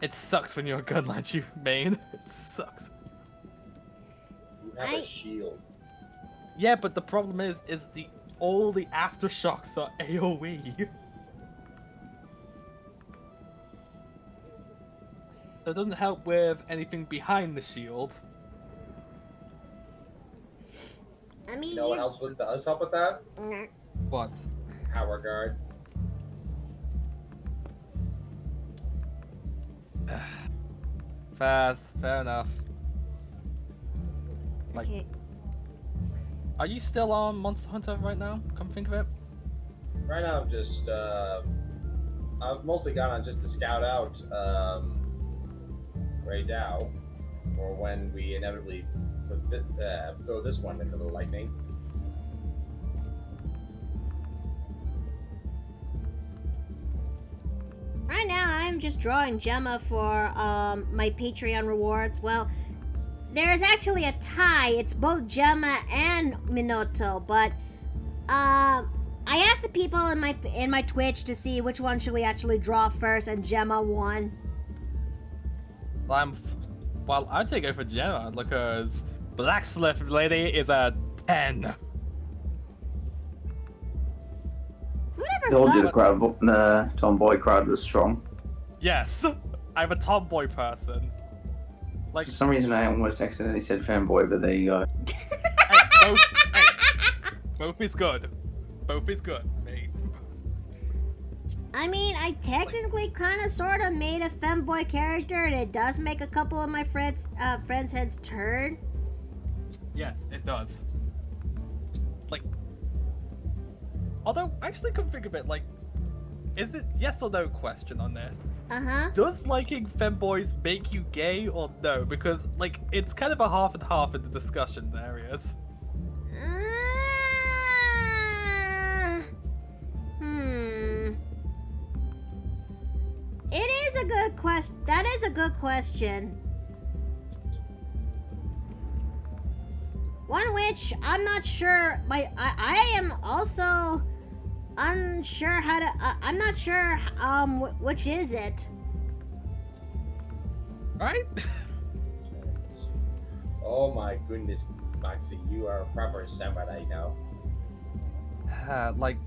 it sucks when you're a Gunland you main. It sucks. You have a shield. Yeah, but the problem is all the aftershocks are AoE. So it doesn't help with anything behind the shield. I mean, You know what helps with does help with that? What? Power guard. Fair enough. Like, okay. are you still on Monster Hunter right now? Come think of it. Right now, I'm just I've mostly gone on just to scout out Ray Dow, or when we inevitably throw this one into the lightning. Right now, I'm just drawing Gemma for my Patreon rewards. Well, there is actually a tie. It's both Gemma and Minato, but I asked the people in my Twitch to see which one should we actually draw first, and Gemma won. Well, I'd take it for Gemma because Blacksmith Lady is a 10. Whatever. Told you the tomboy crowd was strong. Yes, I'm a tomboy person. Like, For some reason, I almost accidentally said fanboy, but there you go. both is good. Both is good, mate. I mean, I technically kind of sort of made a femboy character, and it does make a couple of my friends' heads turn. Yes, it does. Like, although, actually, come think of it, like, is it yes or no question on this? Uh-huh. Does liking femboys make you gay or no? Because, like, it's kind of a half and half in the discussion areas. It is a good question. That is a good question. One which I'm not sure. I am also unsure how to. I'm not sure. Which is it? Right? Oh my goodness, Maxie, you are a proper samurai now. Like,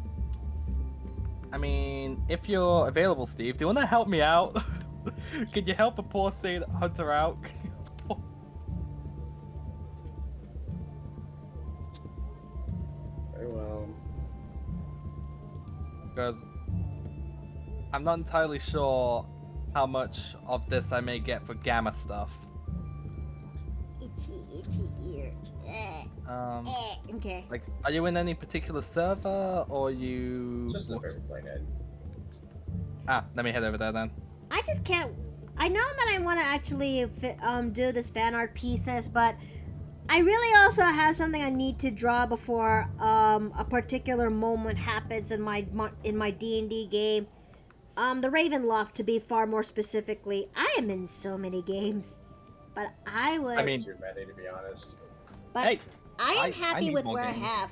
I mean, if you're available, Steve, do you want to help me out? Can you help a poor Saint Hunter out? Very well. Because I'm not entirely sure how much of this I may get for Gamma stuff. Itchy ear. Okay. Like, are you in any particular server, or you? Just the favorite play Ned. Let me head over there then. I just can't. I know that I want to actually do this fan art pieces, but I really also have something I need to draw before a particular moment happens in my D&D game. The Ravenloft, to be far more specifically. I am in so many games, but I would. I mean, Too many, to be honest. but hey, I am I happy need with more where games. I have.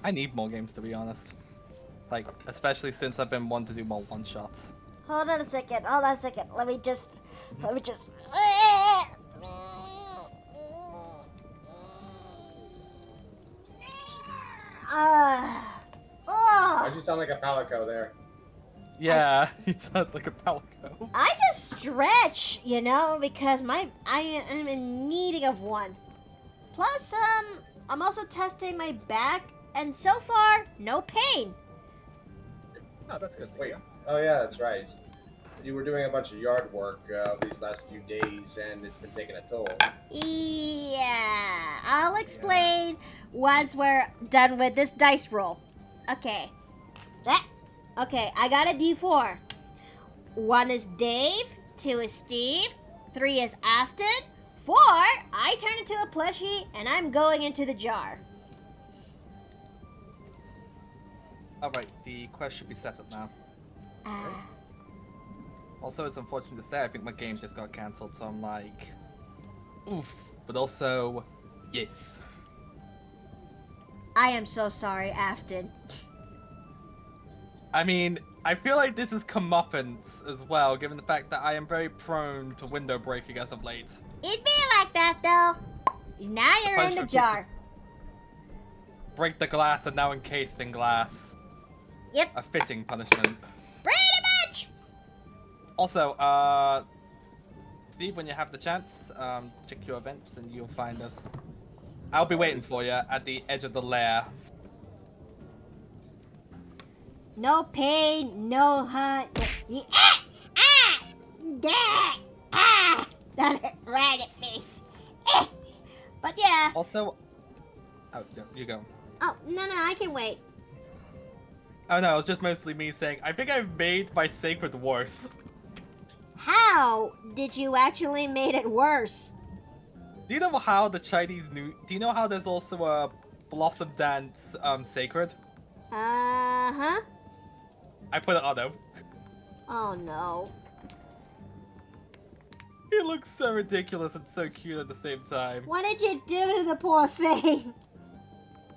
I need more games, to be honest. Like, especially since I've been wanting to do more one-shots. Hold on a second. Let me just. Why'd you sound like a palico there? Yeah, you sound like a palico. I just stretch, because I am in need of one. Plus, I'm also testing my back, and so far, no pain. Oh, that's good. Wait. Oh yeah, that's right. You were doing a bunch of yard work these last few days, and it's been taking a toll. Yeah, I'll explain once we're done with this dice roll. Okay. Okay, I got a D4. 1 is Dave, 2 is Steve, 3 is Afton, 4, I turn into a plushie, and I'm going into the jar. Alright, the quest should be set up now. Ah. Also, it's unfortunate to say, I think my game just got cancelled, so I'm like, oof. But also, yes. I am so sorry, Afton. I mean, I feel like this is comeuppance as well, given the fact that I am very prone to window breaking as of late. It'd be like that, though. Now you're in the punishment jar. Break the glass and now encased in glass. Yep. A fitting punishment. Pretty much! Also, Steve, when you have the chance, check your events and you'll find us. I'll be waiting for you at the edge of the lair. No pain, no hunt. That hurt right at face. But yeah. Also, oh, no, you go. Oh, no, I can wait. Oh no, it was just mostly me saying, I think I made my sacred worse. How did you actually made it worse? Do you know how the Chinese New... Do you know how there's also a Blossom Dance, sacred? Uh-huh. I put it auto. Oh, no. It looks so ridiculous and so cute at the same time. What did you do to the poor thing?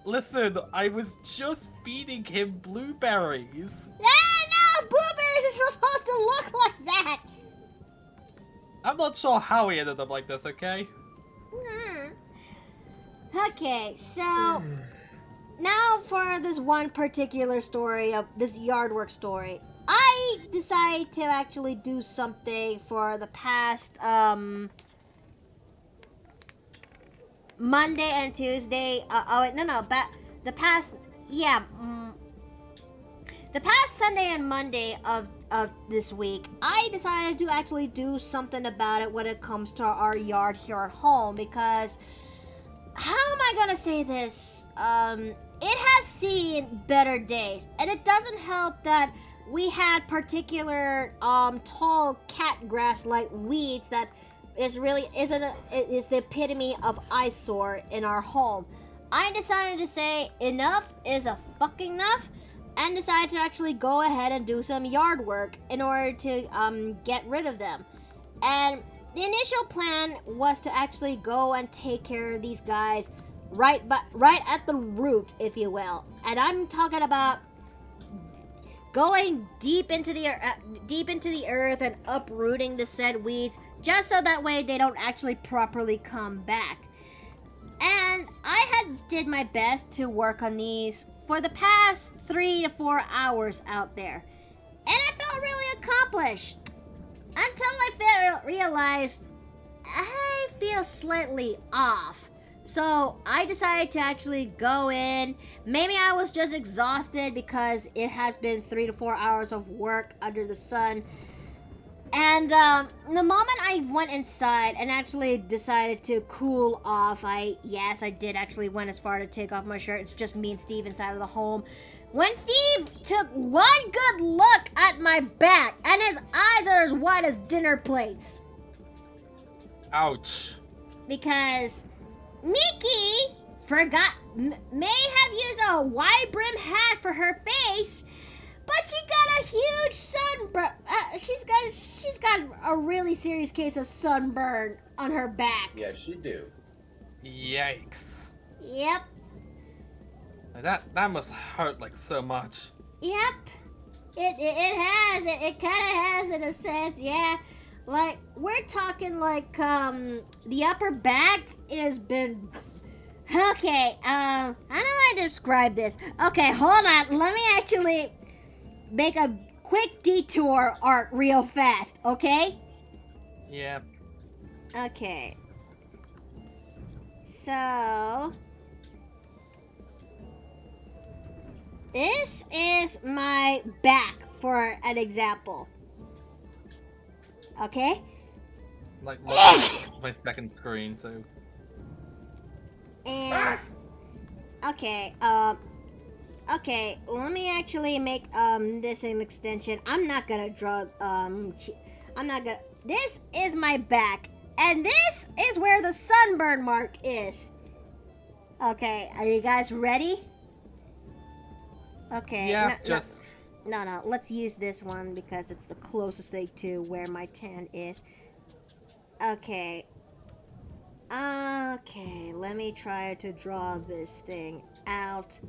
Listen, I was just feeding him blueberries. No, blueberries are supposed to look like that. I'm not sure how he ended up like this, okay? Okay, so now for this one particular story of this yard work story. I decided to actually do something for the past Monday and Tuesday. The past Sunday and Monday of this week, I decided to actually do something about it when it comes to our yard here at home, because how am I gonna say this? It has seen better days, and it doesn't help that we had particular tall cat grass like weeds that is the epitome of eyesore in our home. I decided to say enough is a fucking enough, and decided to actually go ahead and do some yard work in order to get rid of them. And the initial plan was to actually go and take care of these guys right at the root, if you will. And I'm talking about going deep into the earth and uprooting the said weeds, just so that way they don't actually properly come back. And I did my best to work on these for the past 3 to 4 hours out there, and I felt really accomplished until I realized I feel slightly off. So I decided to actually go in. Maybe I was just exhausted because it has been 3 to 4 hours of work under the sun. And the moment I went inside and actually decided to cool off, I did actually went as far to take off my shirt. It's just me and Steve inside of the home. When Steve took one good look at my back, and his eyes are as wide as dinner plates. Ouch. Because Mickey may have used a wide brim hat for her face, but she got a huge sunburn. She's got a really serious case of sunburn on her back. Yeah, she do. Yikes. Yep. That must hurt like so much. Yep. It has. It kind of has in a sense. Yeah. Like we're talking like the upper back has been. Okay. I don't know how to describe this. Okay, hold on. Let me actually make a quick detour art real fast, okay? Yeah. Okay. So this is my back for an example. Okay? Like my second screen too. And okay, okay, let me actually make this an extension. I'm not gonna draw this is my back, and this is where the sunburn mark is. Okay, are you guys ready? Okay. Yeah, no, just no. Let's use this one because it's the closest thing to where my tan is. Okay. Okay, let me try to draw this thing out.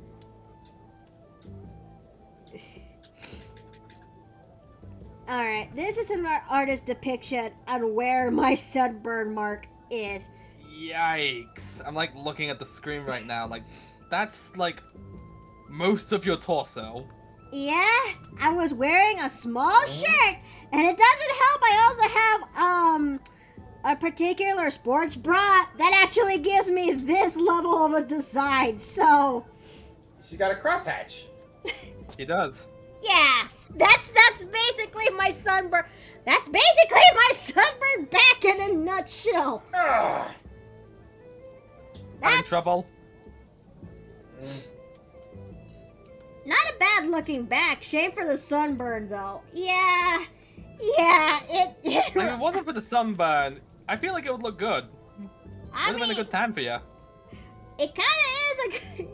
Alright, this is an artist's depiction on where my sunburn mark is. yikes. I'm like looking at the screen right now. Like, that's like most of your torso. Yeah, I was wearing a small shirt, and it doesn't help. I also have a particular sports bra that actually gives me this level of a design. So She's got a crosshatch. He does. yeah, that's basically my sunburn. That's basically my sunburn back in a nutshell. Ah. Having trouble? Not a bad looking back. Shame for the sunburn though. Yeah, it Like, if it wasn't for the sunburn, I feel like it would look good. Would I have been a mean, good time for you. it kind of is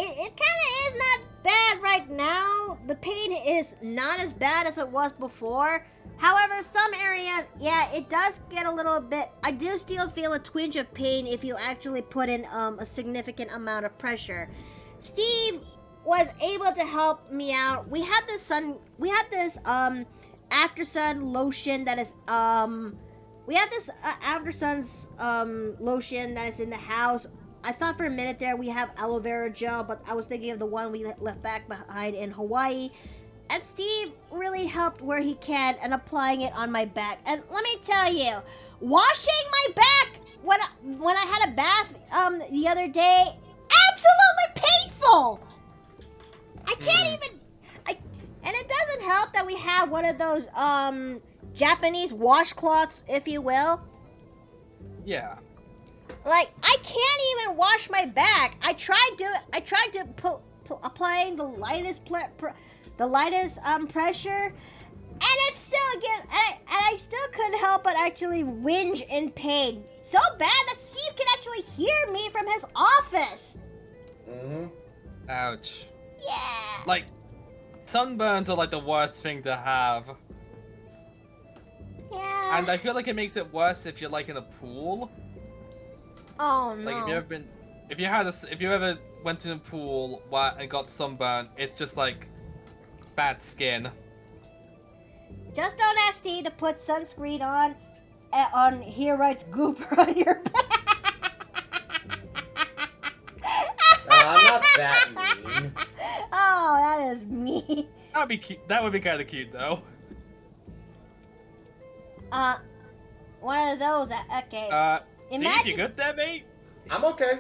it kind of is not bad right now. The pain is not as bad as it was before. However, some areas, yeah, it does get a little bit. I do still feel a twinge of pain if you actually put in a significant amount of pressure. Steve was able to help me out. We had this after sun lotion that is we have this after sun's lotion that is in the house. I thought for a minute there we have aloe vera gel, but I was thinking of the one we left back behind in Hawaii. And Steve really helped where he can and applying it on my back. And let me tell you, washing my back when I had a bath the other day, absolutely painful. I can't even. And it doesn't help that we have one of those Japanese washcloths, if you will. Yeah. Like, I can't even wash my back. I tried to applying the lightest pressure, and it still I still couldn't help but actually whinge in pain. So bad that Steve can actually hear me from his office. Ouch. Yeah. Like, sunburns are like the worst thing to have. Yeah. And I feel like it makes it worse if you're like in a pool. Oh no. Like if you ever went to a pool and got sunburn, it's just like bad skin. Just don't ask Steve to put sunscreen on Here Writes Gooper on your back. I'm not that mean. Oh, that is mean. That would be cute. That would be kind of cute though. One of those. Okay. Steve, you good there, mate? I'm okay.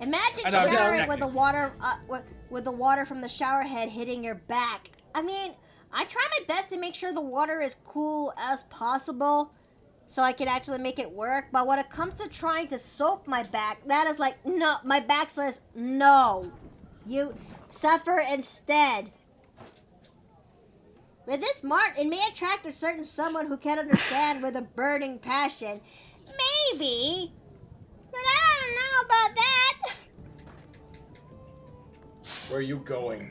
Imagine I know, I'm just showering checking. with the water, with the water from the shower head hitting your back. I mean, I try my best to make sure the water is cool as possible, so I can actually make it work. But when it comes to trying to soap my back, that is like, no, my back says, no. You suffer instead. With this mark, it may attract a certain someone who can understand with a burning passion. Maybe. But I don't know about that. Where are you going?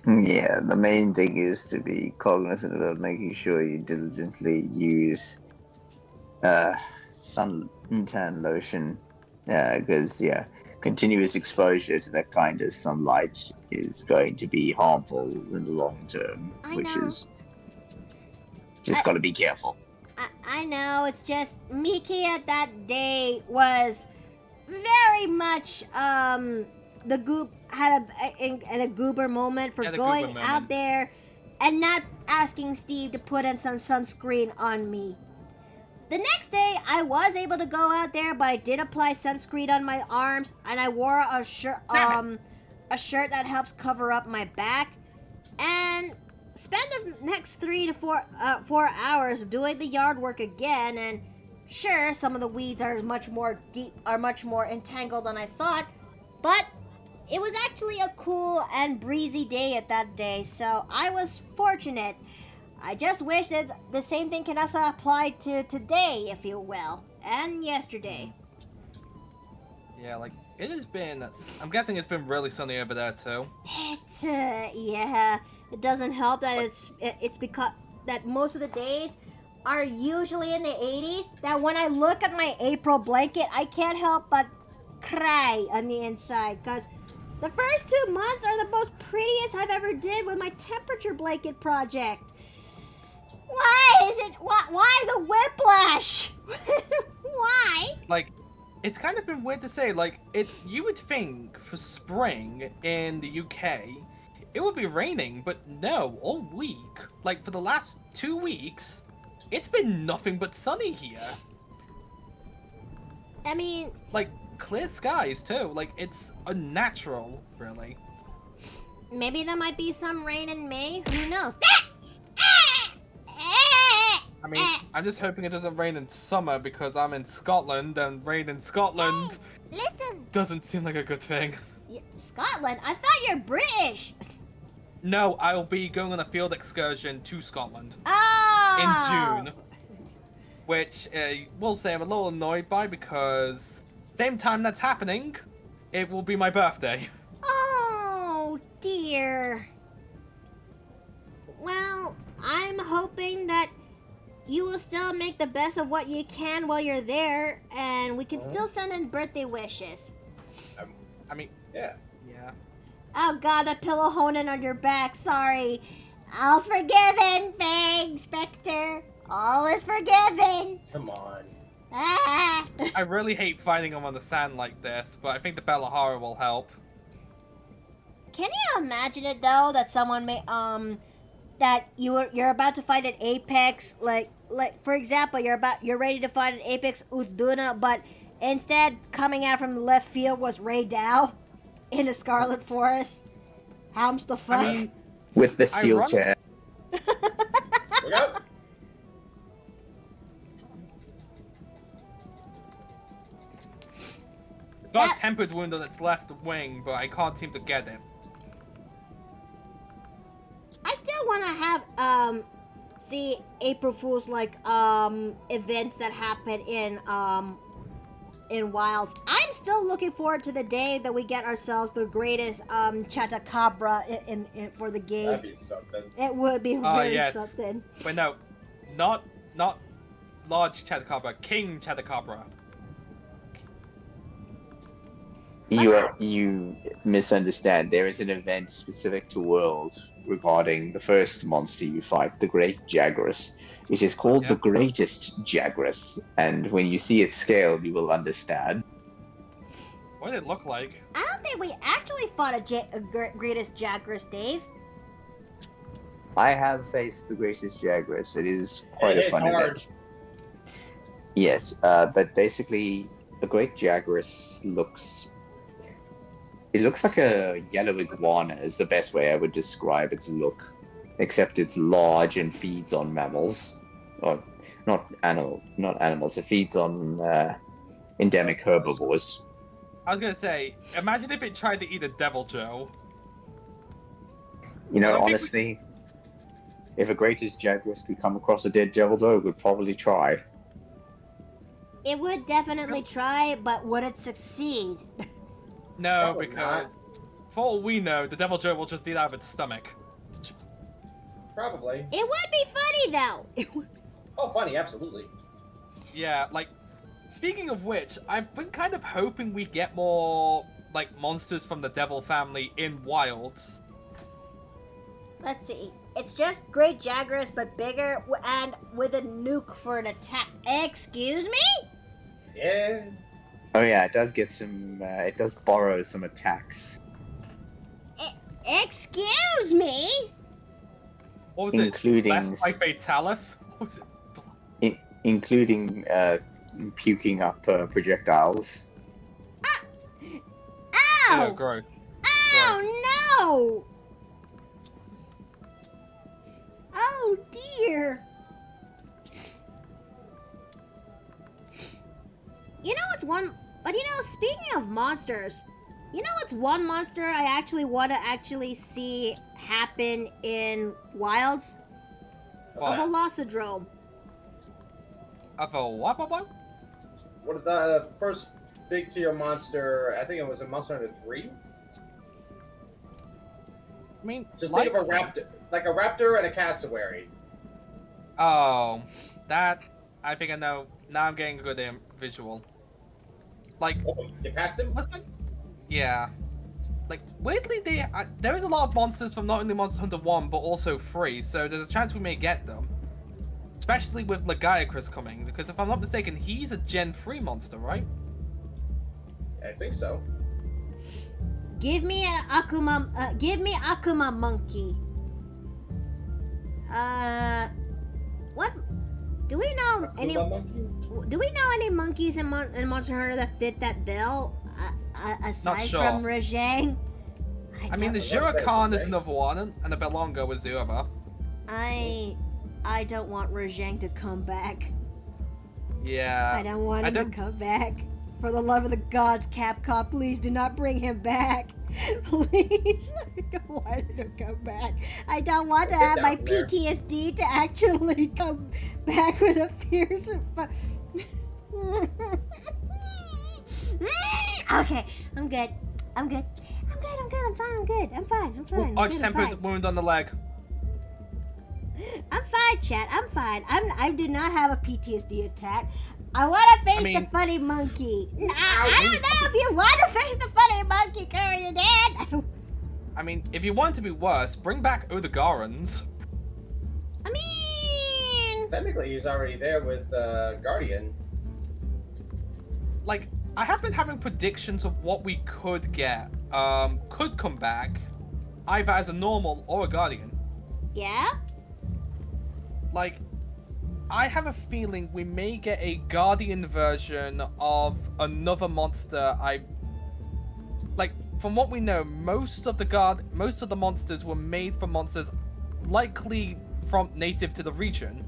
Yeah, the main thing is to be cognizant about making sure you diligently use suntan lotion, because continuous exposure to that kind of sunlight is going to be harmful in the long term, is just got to be careful. I know, it's just Miki at that day was very much the goop had a goober moment for going out there and not asking Steve to put in some sunscreen on me. The next day I was able to go out there, but I did apply sunscreen on my arms and I wore a shirt that helps cover up my back and spend the next 3 to 4 hours doing the yard work again. And sure, some of the weeds are much more entangled than I thought, but it was actually a cool and breezy day at that day, so I was fortunate. I just wish that the same thing can also apply to today, if you will, and yesterday. Yeah, like it has been. I'm guessing it's been really sunny over there too. Yeah. It doesn't help that it's because that most of the days are usually in the 80s. That when I look at my April blanket, I can't help but cry on the inside because the first 2 months are the most prettiest I've ever did with my temperature blanket project. Why is it? Why the whiplash? Why? Like, it's kind of been weird to say. Like, you would think for spring in the UK, it would be raining, but no, all week, like for the last 2 weeks, it's been nothing but sunny here. I mean, Like, clear skies too. Like, it's unnatural, really. maybe there might be some rain in May. Who knows? I mean, I'm just hoping it doesn't rain in summer because I'm in Scotland, and rain in Scotland Listen. doesn't seem like a good thing. Scotland? I thought you're British. No, I'll be going on a field excursion to Scotland Oh. in June, which we'll say I'm a little annoyed by because same time that's happening, it will be my birthday. Oh dear. Well, I'm hoping that you will still make the best of what you can while you're there, and we can still send in birthday wishes. I mean, Yeah. yeah. Oh god, that pillow honing on your back. Sorry. All's forgiven, Fang Spectre. All is forgiven. Come on. Ah. I really hate finding them on the sand like this, but I think the Bellahara will help. Can you imagine it though that someone may that you're about to fight an apex like for example you're ready to fight an apex Uthduna, but instead coming out from the left field was Ray Dow in the Scarlet Forest. How's the fuck? I mean, With the steel Ironic- chair. Look out! got a tempered wound on its left wing, but I can't seem to get it. I still want to have see April Fools like events that happen in Wilds. I'm still looking forward to the day that we get ourselves the greatest Chatacabra in for the game. That'd be something. It would be Ah, very yes. something. Wait, no, not large Chatacabra, King Chatacabra. You misunderstand. There is an event specific to World regarding the first monster you fight, the Great Jagras. It is called the Greatest Jagras, and when you see its scale, you will understand. What did it look like? I don't think we actually fought a greatest Jagras, Dave. I have faced the Greatest Jagras. It is quite It a is fun hard. event. Yes, but basically, the Great Jagras looks like a yellow iguana is the best way I would describe its look. Except it's large and feeds on mammals. Or not animals, it feeds on endemic herbivores. I was gonna say, imagine if it tried to eat a Devil Joe. You know, I think we- honestly, if a Greatest Jagras could come across a dead devil dog, it would probably try. It would definitely try, but would it succeed? No, Probably because for all we know, the Devil Joe will just eat out of its stomach. Probably. It would be funny though. It would. Oh, funny, absolutely. Yeah, like, speaking of which, I've been kind of hoping we get more, like, monsters from the Devil family in Wilds. Let's see. It's just Great Jagras, but bigger and with a nuke for an attack. Excuse me? Yeah. Oh yeah, it does get some. It does borrow some attacks, Excuse me? What was including it? Last by Fatalis? What was it? including puking up projectiles. Ow! Oh, gross. Oh no! Oh dear! You know what's one? But you know, speaking of monsters, you know what's one monster I actually want to see happen in Wilds? A What's that? Velocidrome. Of a what? What did the first big tier monster. I think it was a Monster Hunter 3. I mean, Just think of a raptor, like a raptor and a cassowary. Oh, that I think I know. Now I'm getting a good visual. Like, Oh, you passed him? yeah. Like, weirdly, there is a lot of monsters from not only Monster Hunter 1, but also 3, so there's a chance we may get them. Especially with Lagiacrus coming, because if I'm not mistaken, he's a Gen 3 monster, right? I think so. Give me an Akuma. Give me Akuma monkey. What? Do we know any? Monkey? Do we know any monkeys in Monster Hunter that fit that bill? Aside sure. from Rajang? I mean, the Jirakan is another one, and the Belonga was the other. I don't want Rajang to come back. Yeah. I don't want him to come back. For the love of the gods, Capcom, please do not bring him back. Please. I don't want him to come back. I don't want to have my PTSD to actually come back with a fearsome... Okay, I'm good. I'm fine. Arch-tempered wound on the leg. I'm fine, chat. I'm fine. I did not have a PTSD attack. I want to face the funny monkey. I don't know if you want to face the funny monkey, Courier Dad. I mean, if you want it to be worse, bring back Odegarans. I mean... Technically, he's already there with Guardian. Like, I have been having predictions of what we could get. Could come back, either as a normal or a Guardian. Yeah? Like, I have a feeling we may get a Guardian version of another monster. Like, from what we know, most of the monsters were made from monsters likely from native to the region.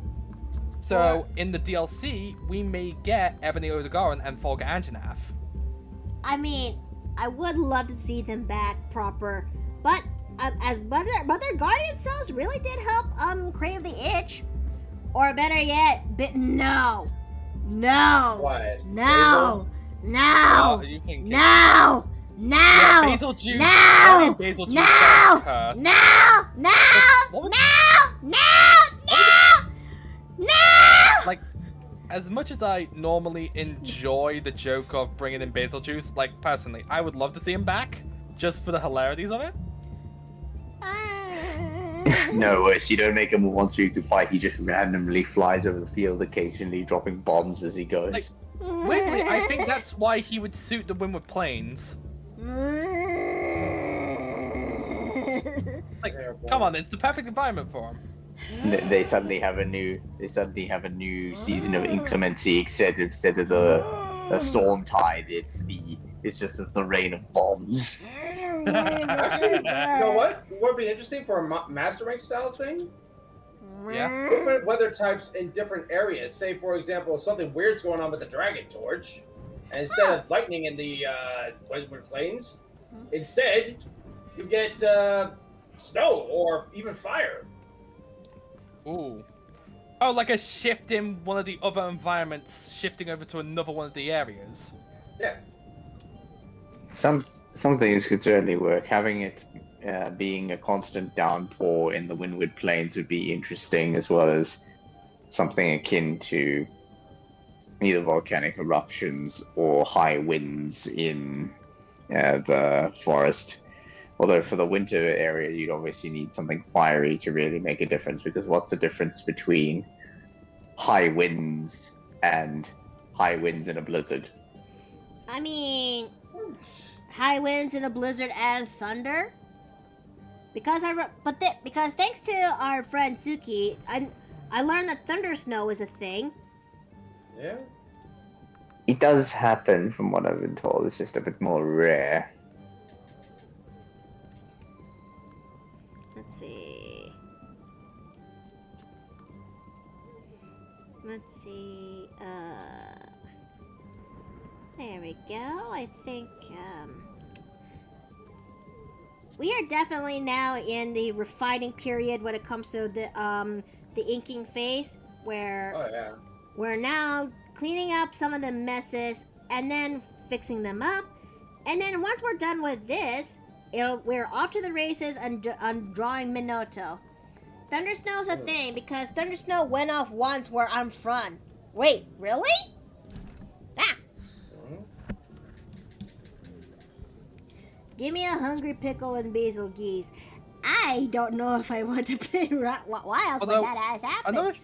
So in the DLC, we may get Ebony Odegaran and Folga Anjanath. I mean, I would love to see them back proper, but as Mother Guardian cells really did help crave the itch. Or better yet, no. What? No. Yeah, basil juice. Basil juice. Like, as much as I normally enjoy the joke of bringing in basil juice, like, personally, I would love to see him back, just for the hilarities of it. No, worse, you don't make him a monster to fight, he just randomly flies over the field, occasionally dropping bombs as he goes. Like, weirdly, I think that's why he would suit the Windward Plains. Like, come on, it's the perfect environment for him. They suddenly have a new season of inclemency, instead of the storm tide. It's just the rain of bombs. Actually, you know what? What would be interesting for a Master Rank style thing? Yeah. Different weather types in different areas. Say, for example, something weird's going on with the Dragon Torch, and instead of lightning in the Windward Plains, instead you get snow or even fire. Ooh. Oh, like a shift in one of the other environments, shifting over to another one of the areas. Yeah. Some things could certainly work. Having it being a constant downpour in the Windward Plains would be interesting, as well as something akin to either volcanic eruptions or high winds in the forest. Although for the winter area, you'd obviously need something fiery to really make a difference, because what's the difference between high winds and high winds in a blizzard? I mean, high winds in a blizzard and thunder. Because because thanks to our friend Suki, I learned that thunder snow is a thing. Yeah. It does happen, from what I've been told. It's just a bit more rare. Let's see. There we go. I think, we are definitely now in the refining period when it comes to the inking phase, where Oh yeah. we're now cleaning up some of the messes and then fixing them up. And then once we're done with this, we're off to the races and drawing Minoto. Thunder Snow's a thing because Thunder Snow went off once where I'm from. Wait, really? Ah! Give me a hungry pickle and basil geese. I don't know if I want to play Wild when that has happened.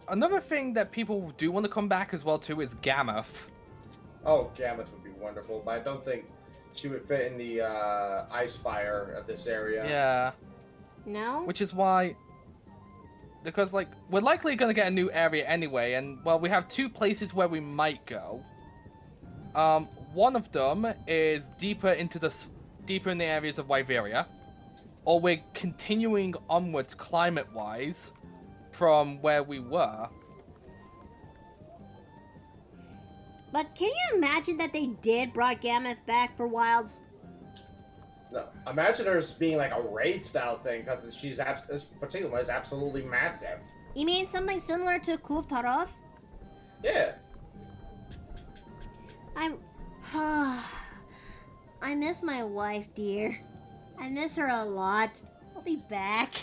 Another thing that people do want to come back as well too is Gammoth. Oh, Gammoth would be wonderful, but I don't think she would fit in the ice spire of this area. Yeah. No? Which is why, because like we're likely gonna get a new area anyway, and well, we have two places where we might go. One of them is deeper in the areas of Wyveria, or we're continuing onwards climate-wise from where we were. But can you imagine that they did brought Gammoth back for Wilds? No, imagine her as being like a raid style thing, because this particular one is absolutely massive. You mean something similar to Kulv Tarov? Yeah. I miss my wife, dear. I miss her a lot. I'll be back.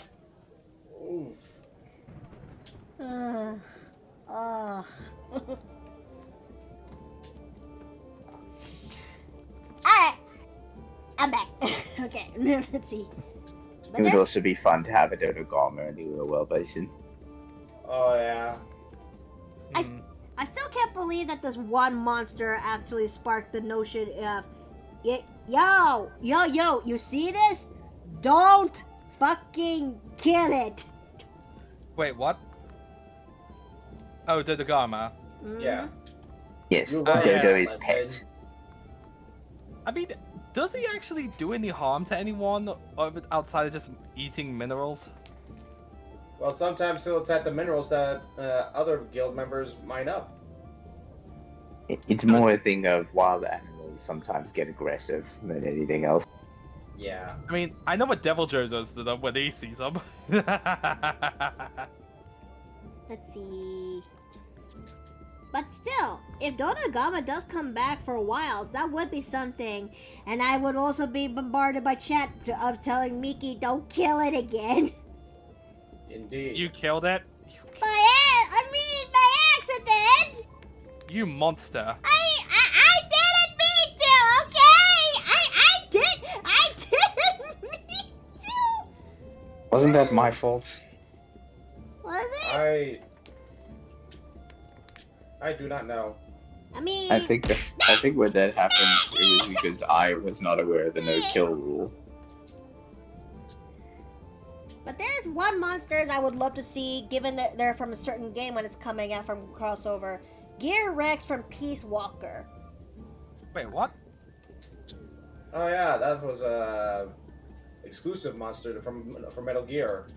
Oof. Alright. I'm back. Okay, let's see. It would also be fun to have a Dodogama in the real world basin. Oh, yeah. I still can't believe that this one monster actually sparked the notion of, yo, you see this? Don't fucking kill it. Wait, what? Oh, Dodogama. Yeah. Yes, You're right. Dodo Yeah. is pet. I mean, does he actually do any harm to anyone outside of just eating minerals? Well, sometimes he'll attack the minerals that other guild members mine up. It's more a thing of wild animals sometimes get aggressive than anything else. Yeah. I mean, I know what Devil Joe does to them when he sees them. Let's see. But still, if Dodogama does come back for a while, that would be something. And I would also be bombarded by chat of telling Miki, don't kill it again. Indeed. You killed it? By accident! You monster. I didn't mean to, okay? I didn't mean to! Wasn't that my fault? Was it? I do not know. I mean... I think when that happened, it was because I was not aware of the no-kill rule. But there's one monsters I would love to see, given that they're from a certain game when it's coming out from crossover. Gear Rex from Peace Walker. Wait, what? Oh yeah, that was a exclusive monster from Metal Gear.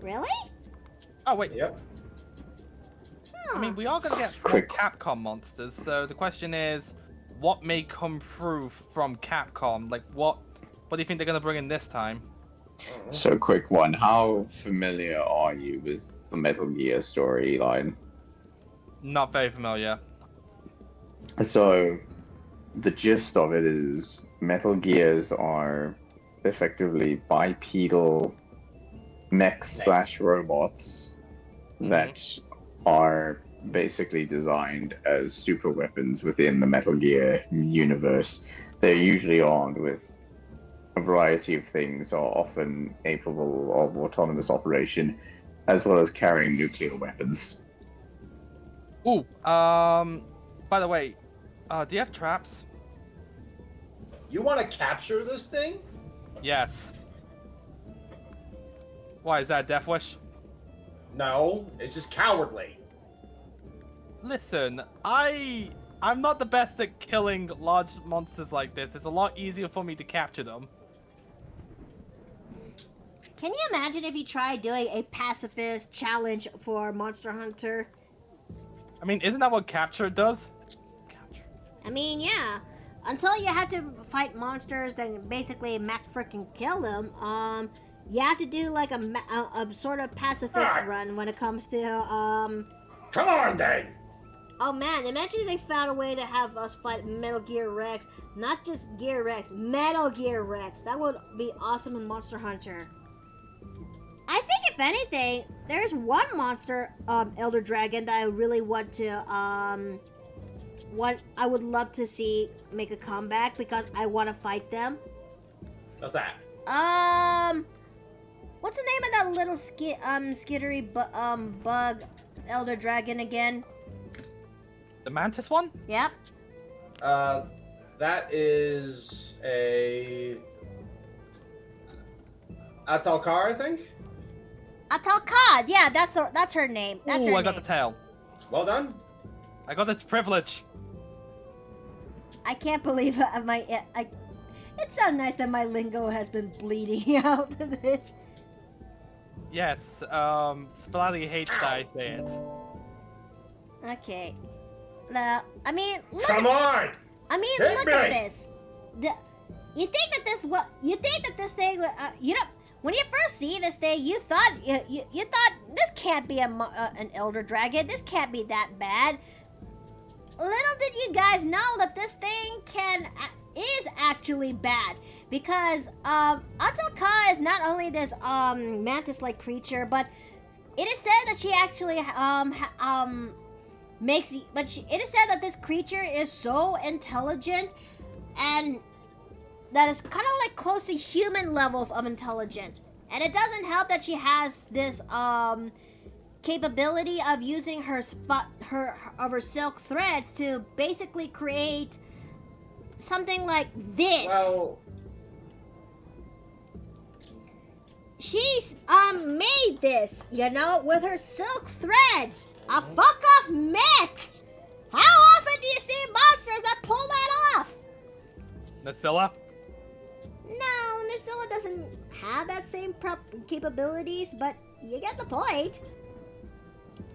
Really? Oh, wait. Yep. I mean, we are going to get more Capcom monsters, so the question is, what may come through from Capcom? Like, what do you think they're going to bring in this time? So, quick one. How familiar are you with the Metal Gear storyline? Not very familiar. So, the gist of it is Metal Gears are effectively bipedal mechs / robots that are basically designed as super weapons within the Metal Gear universe. They're usually armed with a variety of things, are often capable of autonomous operation, as well as carrying nuclear weapons. Ooh, by the way, do you have traps? You want to capture this thing? Yes. Why, is that a death wish? No, it's just cowardly. Listen, I'm not the best at killing large monsters like this. It's a lot easier for me to capture them. Can you imagine if you tried doing a pacifist challenge for Monster Hunter? I mean, isn't that what capture does? Capture. I mean, yeah. Until you have to fight monsters, then basically Mac frickin' kill them. You have to do like a sort of pacifist run when it comes to Come on then. Oh man, imagine if they found a way to have us fight Metal Gear Rex. Not just Gear Rex, Metal Gear Rex. That would be awesome in Monster Hunter. I think if anything, there's one monster, Elder Dragon, that I really want to, I would love to see make a comeback because I want to fight them. What's that? What's the name of that little skittery bug Elder Dragon again? The mantis one? Yep. That is a Atalcar, I think. Atalcad, yeah, that's her name. That's her Ooh, I name. got the tail. Well done. I got its privilege. I can't believe it's so nice that my lingo has been bleeding out to this. Yes, Splatty hates that I say it. Okay. Now, I mean, Come on! I mean, Hit look me! at this. You think that this thing? You know, when you first see this thing, you thought this can't be an elder dragon. This can't be that bad. Little did you guys know that this thing is actually bad because Atalka is not only this mantis-like creature, but it is said that she actually it is said that this creature is so intelligent and that is kind of like close to human levels of intelligent. And it doesn't help that she has this capability of using her silk threads to basically create something like this. Well, she's made this, you know, with her silk threads. A fuck off mech. How often do you see monsters that pull that off? Nacilla? No, Nursilla doesn't have that same capabilities, but you get the point.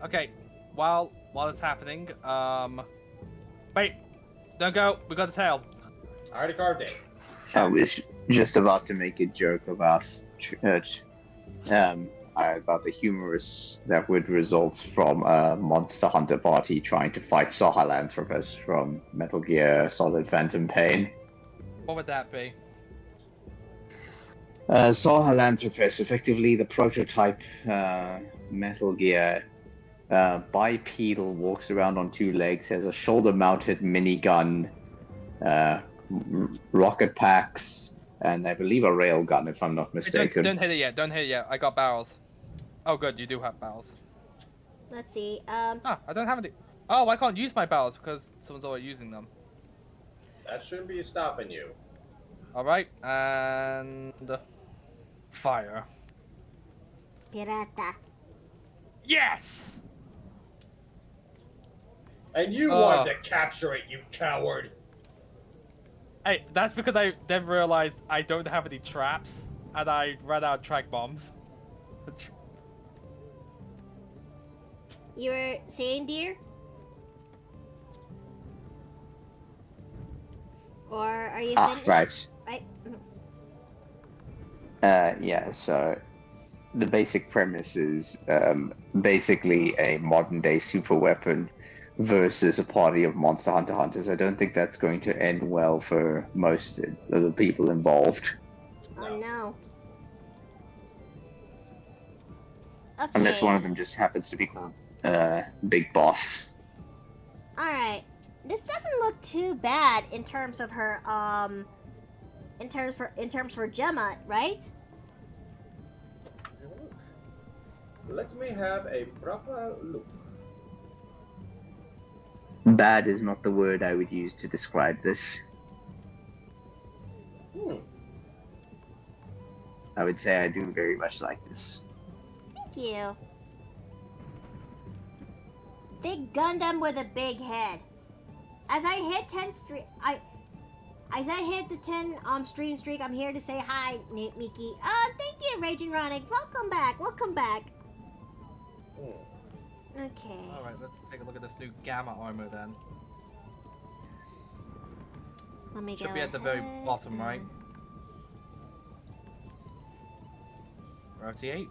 Okay, while it's happening, wait, don't go. We got the tail. I already carved it. I was just about to make a joke about about the humorous that would result from a Monster Hunter party trying to fight Sahelanthropus from Metal Gear Solid Phantom Pain. What would that be? Sahelanthropus, effectively the prototype Metal Gear bipedal, walks around on two legs, has a shoulder-mounted minigun, rocket packs, and I believe a railgun, if I'm not mistaken. Don't hit it yet. Don't hit it yet. I got barrels. Oh, good. You do have barrels. Let's see. Ah, I don't have any. Oh, I can't use my barrels because someone's already using them. That shouldn't be stopping you. All right, and fire. Pirata. Yes. And you wanted to capture it, you coward! Hey, that's because I then realized I don't have any traps, and I ran out of track bombs. You were saying, dear? Or are you finished? Right. Right. Yeah, so the basic premise is basically a modern day super weapon versus a party of Monster Hunter hunters. I don't think that's going to end well for most of the people involved. Oh no. Okay. Unless one of them just happens to be called Big Boss. Alright. This doesn't look too bad in terms of her in terms for Gemma, right? Let me have a proper look. Bad is not the word I would use to describe this. I would say I do very much like this. Thank you. Big Gundam with a big head. As I hit 10 streak, as I hit the 10 streak, I'm here to say hi, Miki. Thank you, Raging Ronic. Welcome back. Welcome back. Okay. All right, let's take a look at this new Gamma armor then. Let me go. Should be at the very bottom, right? Rotate.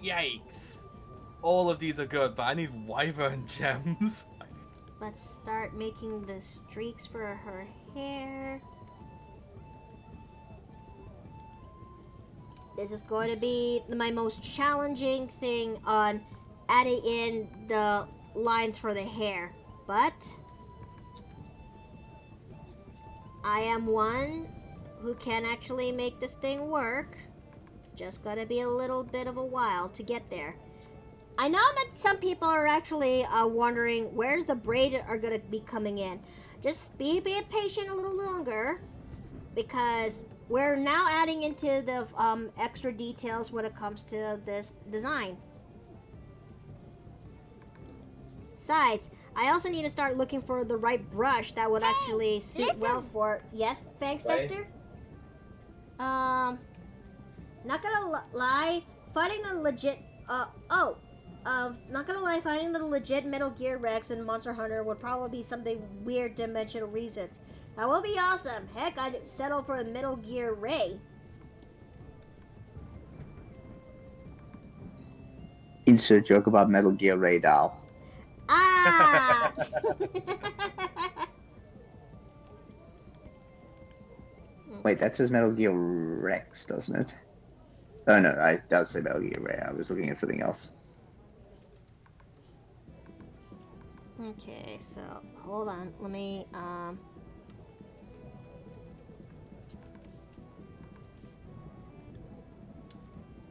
Yikes. all of these are good, but I need wyvern gems. Let's start making the streaks for her hair. This is going to be my most challenging thing on adding in the lines for the hair. But I am one who can actually make this thing work. It's just going to be a little bit of a while to get there. I know that some people are actually wondering where the braid are going to be coming in. Just be patient a little longer, because we're now adding into the extra details when it comes to this design. Besides, I also need to start looking for the right brush that would actually suit well for... Yes, thanks, Vector? Not gonna lie, finding the legit... not gonna lie, finding the legit Metal Gear Rex and Monster Hunter would probably be something weird dimensional reasons. That will be awesome. Heck, I'd settle for a Metal Gear Ray. Insert joke about Metal Gear Ray Doll. Ah! Wait, that says Metal Gear Rex, doesn't it? Oh no, it does say Metal Gear Ray. I was looking at something else. Okay, so hold on. Let me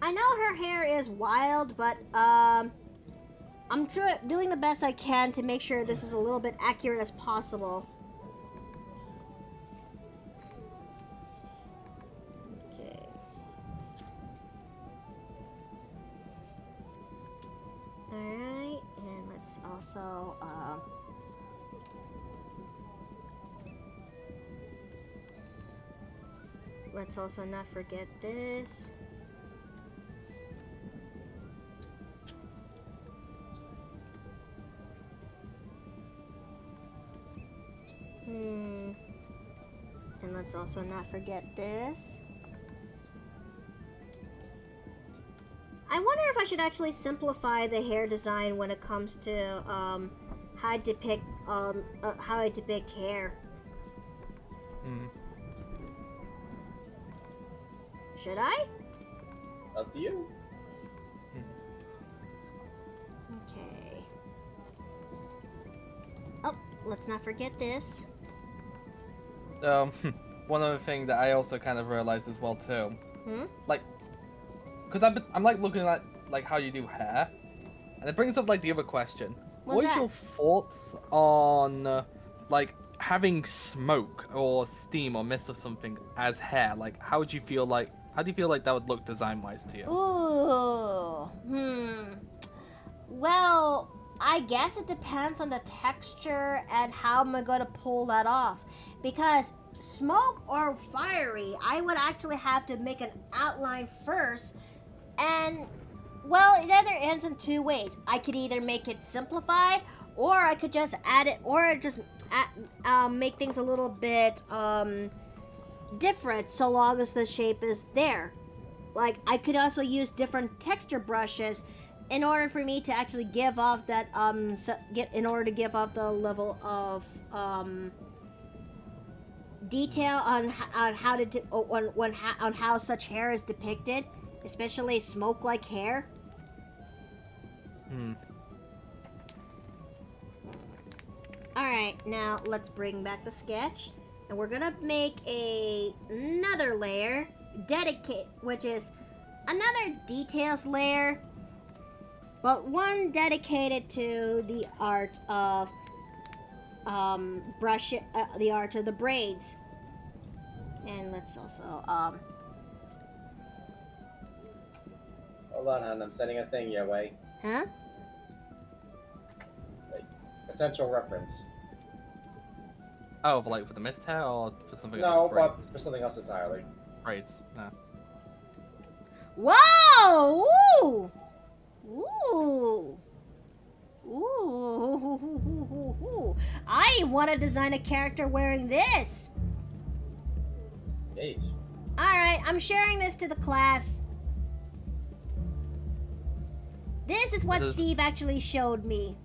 I know her hair is wild, but I'm doing the best I can to make sure this is a little bit accurate as possible. Okay. Alright, and let's also let's also not forget this. And let's also not forget this. I wonder if I should actually simplify the hair design when it comes to how I depict hair. Should I? Up to you. Okay. Oh, let's not forget this. One other thing that I also kind of realized as well too, Hmm? like, because I'm like looking at like how you do hair, and it brings up like the other question. What's What is that? your thoughts on like having smoke or steam or mist or something as hair? Like, how do you feel like that would look design-wise to you? Ooh. Well, I guess it depends on the texture and how am I going to pull that off. Because smoke or fiery, I would actually have to make an outline first. And, well, it either ends in two ways. I could either make it simplified, or I could just add it, or just make things a little bit different so long as the shape is there. Like, I could also use different texture brushes in order for me to actually give off that in order to give off the level of detail on how such hair is depicted, especially smoke-like hair. All right, now let's bring back the sketch, and we're gonna make another layer which is another details layer, but one dedicated to the art of the art of the braids. And let's also Hold on, hon. I'm sending a thing your way. huh? Potential reference. Oh, like for the mist hair or for something No, else? but for something else entirely. Braids. No. Whoa! Ooh! Ooh! Ooh! I want to design a character wearing this. Age. All right, I'm sharing this to the class. This is what It is- Steve actually showed me.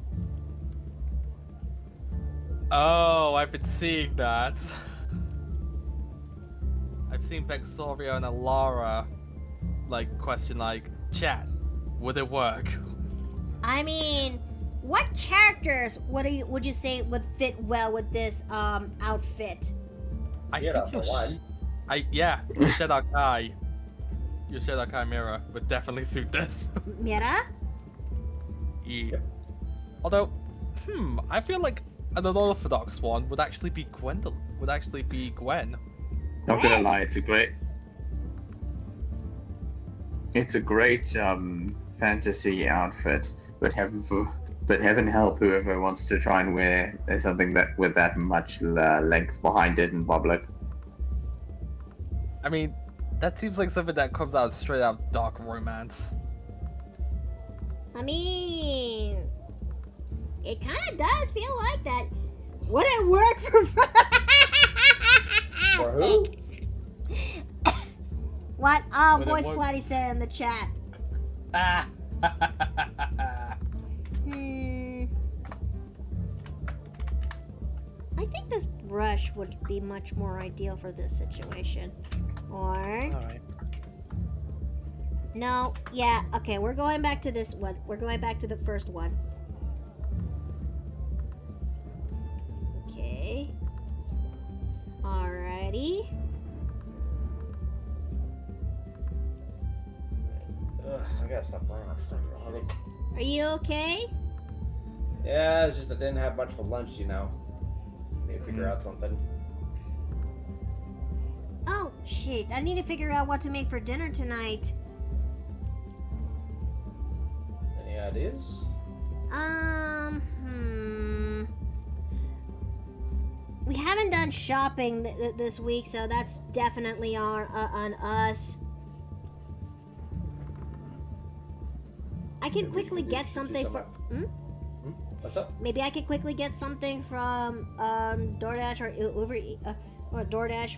Oh, I've been seeing that. I've seen Vexoria and Alara, like, question, like, chat, would it work? I mean, what characters would you say would fit well with this outfit? I Mira, think for one. your Shadok-Kai. Your Shadok-Kai Mira would definitely suit this. Mira? Yeah. Although, I feel like an unorthodox one would actually be Gwen. Not gonna lie, it's a great. It's a great fantasy outfit, but heaven help whoever wants to try and wear something that with that much length behind it in public. I mean, that seems like something that comes out straight out of dark romance. I mean, it kind of does feel like that. Would it work for? For who? What Would it Boy work? Splatty said in the chat. Ah. I think this brush would be much more ideal for this situation. Or Alright. no, yeah, okay, we're going back to this one. We're going back to the first one. Okay. Alrighty. Ugh, I gotta stop playing. I'm starting to get a headache. Are you okay? Yeah, it's just I didn't have much for lunch, you know. Need to figure out something. Oh, shit. I need to figure out what to make for dinner tonight. Any ideas? We haven't done shopping this week, so that's definitely on us. I can Maybe we quickly should get do something for. What's up? Maybe I could quickly get something from DoorDash or Uber or DoorDash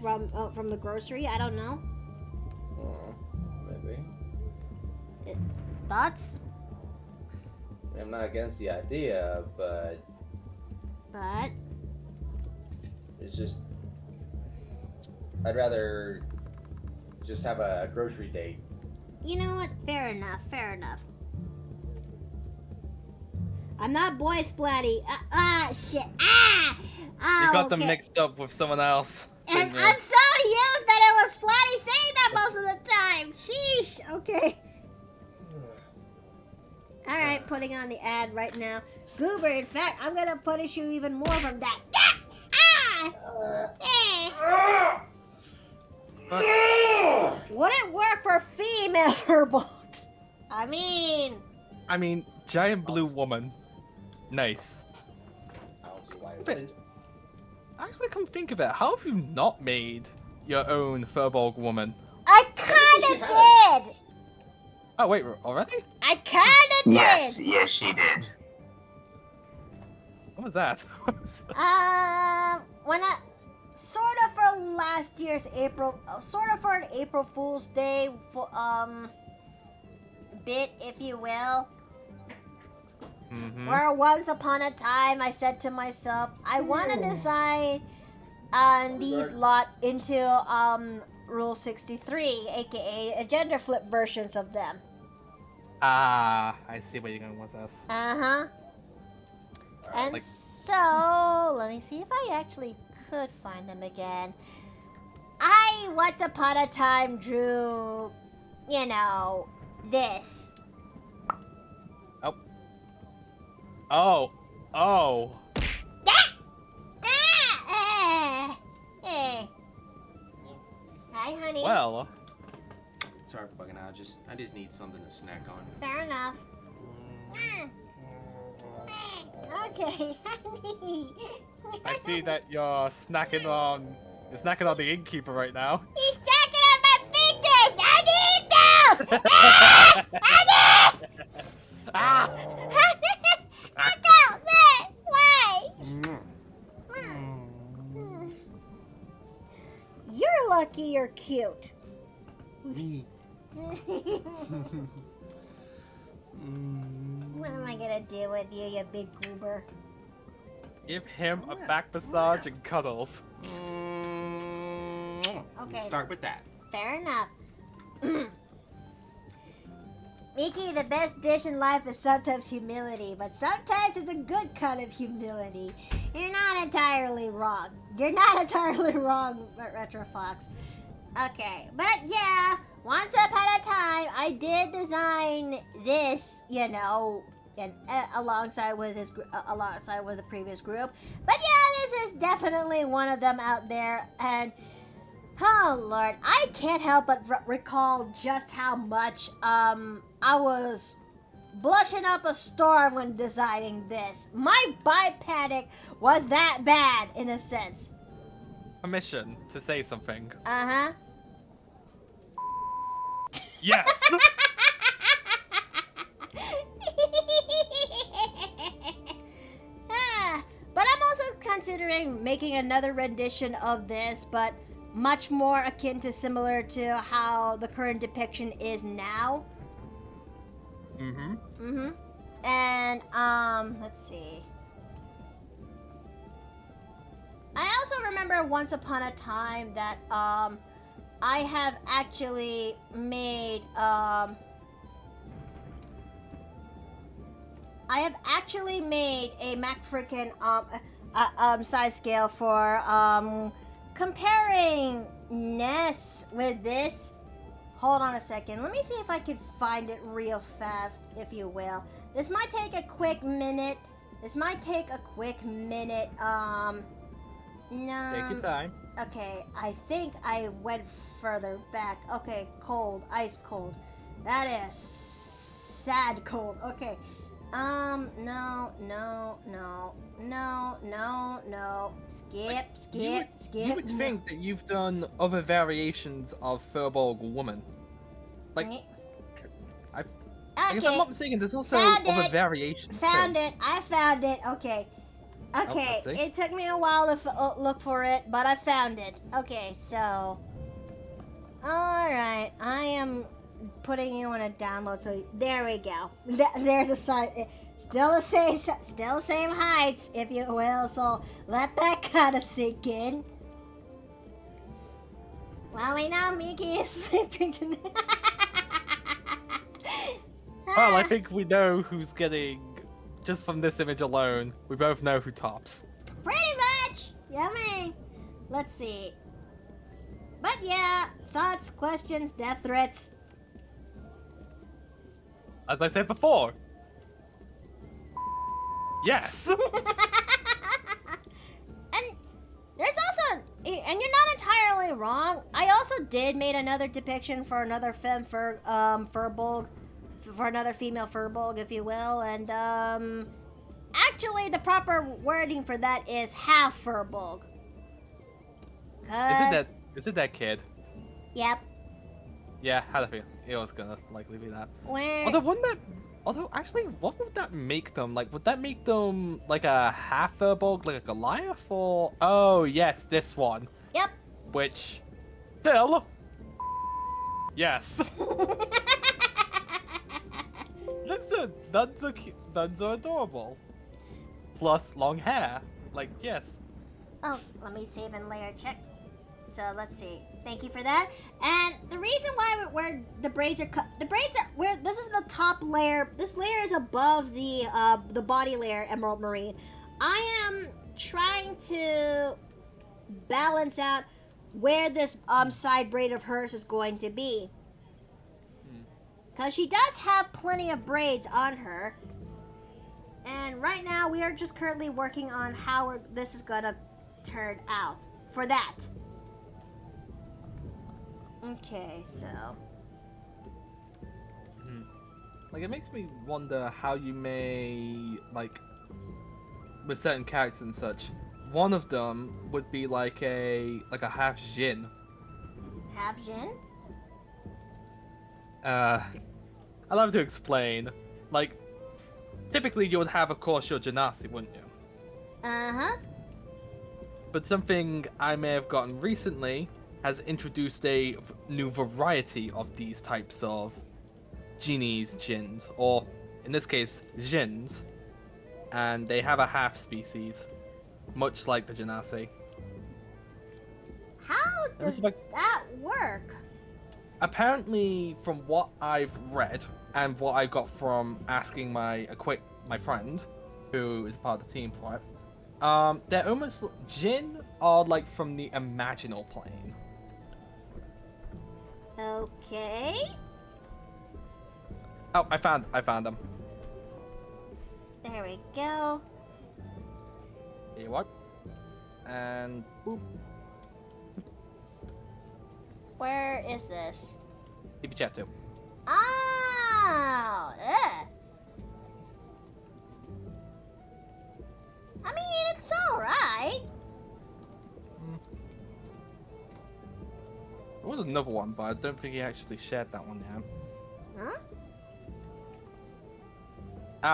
from the grocery. I don't know. Maybe. Thoughts? I'm not against the idea, but it's just I'd rather just have a grocery date. you know what? Fair enough. Fair enough. I'm not Boy Splatty. Shit. You got them okay. mixed up with someone else. And didn't you? I'm so used that it was Splatty saying that most of the time. Sheesh. Okay. All right, putting on the ad right now. Goober, in fact, I'm gonna punish you even more from that. Would it work for female Herbots? I mean, giant blue woman. Nice. I don't see why it But- wouldn't. Actually, come think of it, how have you not made your own Furbolg woman? I think kinda she has. did. Oh wait, already? I kinda did. Yes, she did. What was that? When I sort of for last year's April, sort of for an April Fool's Day, bit, if you will. Mhm. Where once upon a time I said to myself, I want to design these lot into Rule 63, aka gender flip versions of them. Ah, I see where you're going with this. Uh-huh. And Like- so, let me see if I actually could find them again. I once upon a time drew, you know, this. Oh. Hi, honey. Well, Sorry for bugging out. I just need something to snack on. Fair enough. Okay, honey. I see that you're snacking on the innkeeper right now. He's stacking on my fingers. I need those. Ah! Go there. Wait. You're lucky you're cute. Me. do with you, you big goober. Give him a back massage and cuddles. Okay. Start with that. Fair enough. Mickey, the best dish in life is sometimes humility, but sometimes it's a good kind of humility. You're not entirely wrong. You're not entirely wrong, Retrofox. Okay, but yeah, once upon a time, I did design this, you know, and alongside with the previous group. But yeah, this is definitely one of them out there, and oh lord, I can't help but recall just how much I was blushing up a storm when designing this. My panic was that bad in a sense. Permission to say something. Uh-huh. Yes! But I'm also considering making another rendition of this, but much more akin to similar to how the current depiction is now. And let's see. I also remember once upon a time that I have actually made a MacFrickin size scale for comparing Ness with this. Hold on a second. Let me see if I can find it real fast, if you will. This might take a quick minute. No. Take your time. Okay, I think I went further back. Okay, cold, ice cold. That is sad cold. Okay. No. Skip. You would think that you've done other variations of Furbolg woman. Like, if I'm not mistaken, there's also other variations. Found it. I found it. Okay. Okay, it took me a while to look for it, but I found it. Okay, so... Alright, I am putting you in a download, so there we go. There's a side... Still the same heights, if you will, so let that kind of sink in. Well, we know Miki is sleeping tonight. Well, I think we know who's getting... Just from this image alone, we both know who tops. Pretty much! Yummy! Let's see. But yeah, thoughts, questions, death threats. As I said before. Yes! And there's also... And you're not entirely wrong. I also did make another depiction for another Furbolg. For another female Furbolg, if you will, and actually the proper wording for that is half Furbolg. Is it that kid? Yep. Yeah, how do I feel? It was gonna likely be that. Where? Although actually, what would that make them? Like, would that make them like a half Furbolg, like a Goliath, or oh yes, this one. Yep. Which, still, yes. That's adorable. Plus long hair. Like, yes. Oh, let me save and layer check. So let's see. Thank you for that. And the reason why where the braids are cut, where this is the top layer. This layer is above the body layer, Emerald Marine. I am trying to balance out where this side braid of hers is going to be. Because she does have plenty of braids on her. And right now, we are just currently working on how this is going to turn out for that. Okay, so... Like, it makes me wonder how you may, like, with certain characters and such, one of them would be like a half Jin. Half Jin? I'll have to explain. Like, typically you would have, of course, your Genasi, wouldn't you? Uh-huh. But something I may have gotten recently has introduced a new variety of these types of genies, jins, or in this case, Jins, and they have a half species, much like the Genasi. How does that work? Apparently, from what I've read and what I got from asking my friend, who is part of the team for it, they're almost Jin are like from the imaginal plane. Okay. Oh, I found them. There we go. Here you are. And boop. Where is this? Keep chat too. Oh, ugh. I mean, it's alright. There was another one, but I don't think he actually shared that one yet. Huh?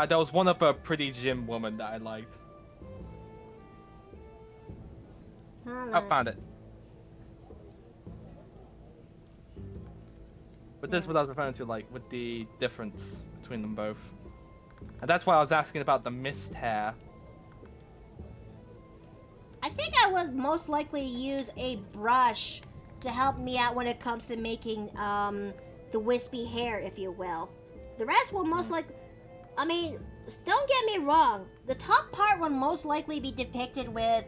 There was one of a pretty gym woman that I liked. Oh, found it. But this is what I was referring to, like, with the difference between them both. And that's why I was asking about the mist hair. I think I would most likely use a brush to help me out when it comes to making the wispy hair, if you will. The rest will most likely... I mean, don't get me wrong. The top part will most likely be depicted with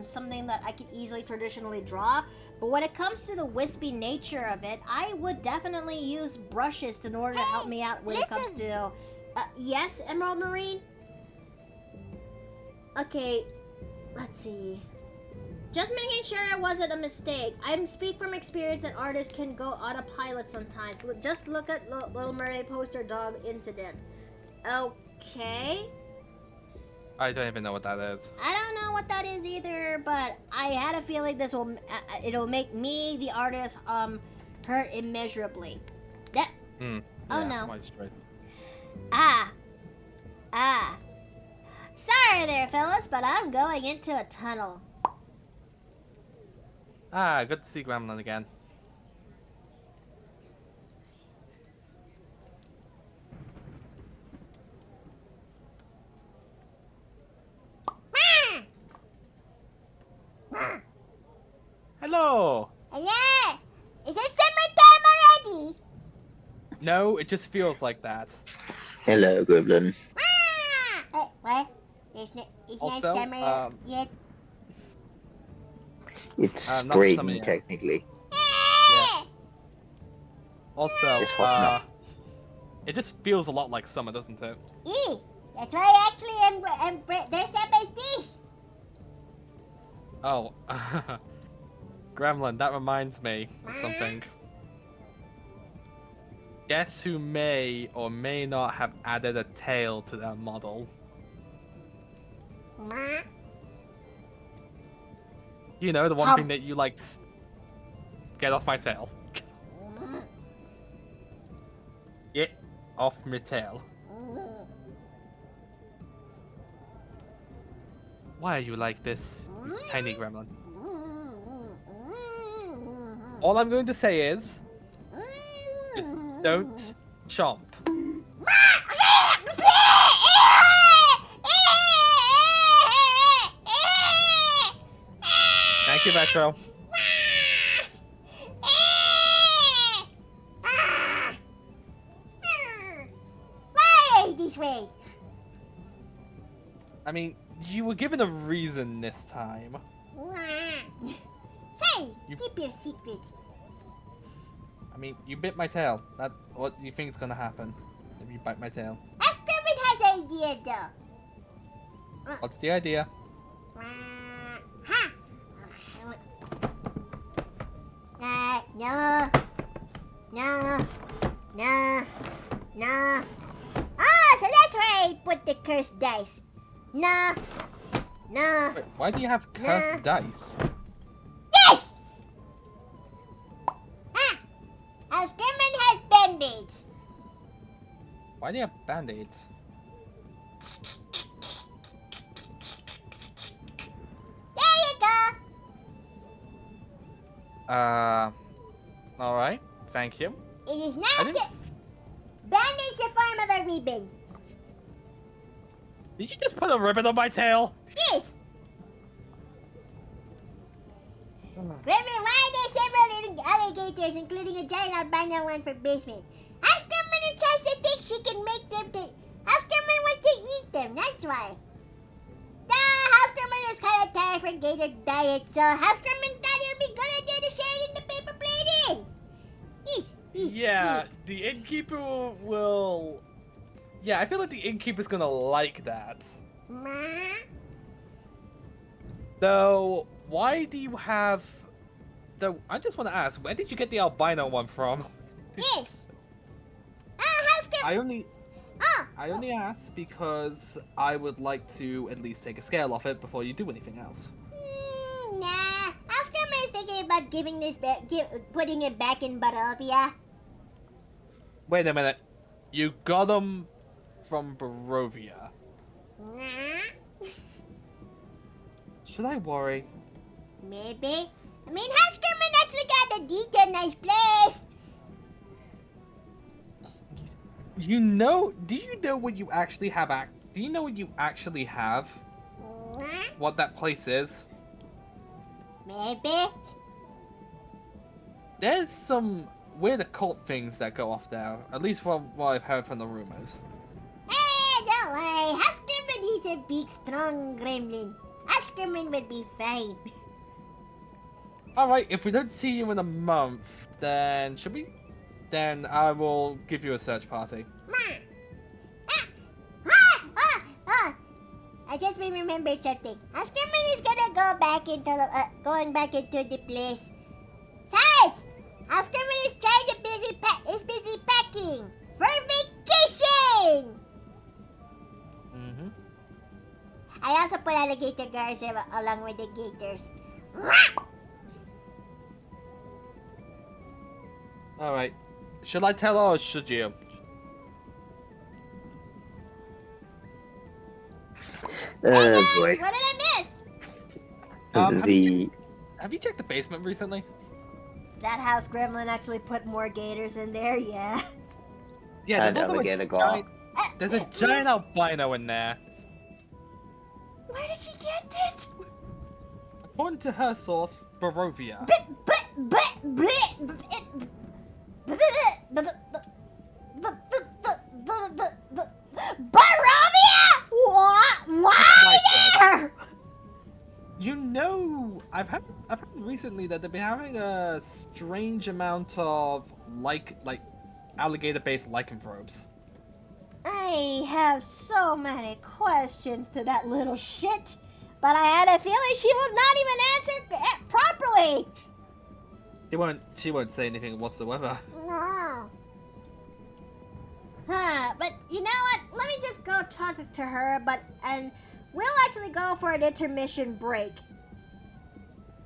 something that I could easily traditionally draw. But when it comes to the wispy nature of it, I would definitely use brushes in order to help me out when it comes to... yes, Emerald Marine? Okay, let's see. Just making sure it wasn't a mistake. I speak from experience that artists can go autopilot sometimes. Just look at Little Mermaid poster dog incident. Okay. I don't even know what that is. I don't know what that is either, but I had a feeling this will it'll make me, the artist, hurt immeasurably. That. Oh Yeah, no. quite straight. Ah. Sorry there, fellas, but I'm going into a tunnel. Good to see Gremlin again. Hello! Yeah! Is it summertime already? No, it just feels like that. Hello, Gremlin. What? It's not Also, summer yet. It's not spring, summer yet. technically. Yeah. Also, It's hot it just feels a lot like summer, doesn't it? That's why I actually am dressed up as this. Oh, Gremlin, that reminds me of something. Guess who may or may not have added a tail to their model? You know, the one thing that you like. Get off my tail. Get off my tail. Why are you like this, you tiny gremlin? All I'm going to say is, just don't chomp. Thank you, Retro. Why this way? I mean, you were given a reason this time. Hey, keep your secrets. I mean, you bit my tail. What do you think is gonna happen if you bite my tail? Askerman has an idea though. What's the idea? No. Ah, so that's where I put the cursed dice. No. Wait, why do you have cursed dice? Yes! Askerman has band-aids. Why do you have band-aids? There you go. Alright. Thank you. It is not the... Band-aids a form of a ribbon. Did you just put a ribbon on my tail? Yes! Gremlin, why are there several little alligators, including a giant albino one for basement? Askerman tries to think she can make them to... Askerman wants to eat them, that's why. Askerman is kind of tired from gator diet, so Askerman thought it would be a good idea to share it in the paper plate in. Yeah, the innkeeper will... Yeah, I feel like the innkeeper's gonna like that. Though, why do you have... Though, I just want to ask, where did you get the albino one from? Yes. Askerman... I only ask because I would like to at least take a scale off it before you do anything else. Nah. Askerman is thinking about giving this putting it back in Barovia. Wait a minute. You got them from Barovia. Should I worry? Maybe. I mean, Askerman actually got a decent nice place. Do you know what you actually have do you know what you actually have? What that place is? Maybe. There's some weird occult things that go off there, at least from what I've heard from the rumors. Hey, don't worry. Askerman is a big, strong gremlin. Askerman will be fine. Alright, if we don't see you in a month, then then I will give you a search party. I just remembered something. Askerman is gonna go back into going back into the place. Besides, Askerman is busy packing for vacation. I also put alligator guards along with the gators. Alright. Should I tell her or should you? Hey guys, Boy. what did I miss? Have you checked the basement recently? That house gremlin actually put more gators in there, yeah. Yeah, there's also there's a giant albino in there. Where did she get it? According to her source, Barovia. Barovia? What? Why there? You know, I've heard recently that they've been having a strange amount of like alligator-based lycanthropes. I have so many questions to that little shit, but I had a feeling she would not even answer properly. She won't say anything whatsoever. No. But you know what? Let me just go talk to her, and we'll actually go for an intermission break.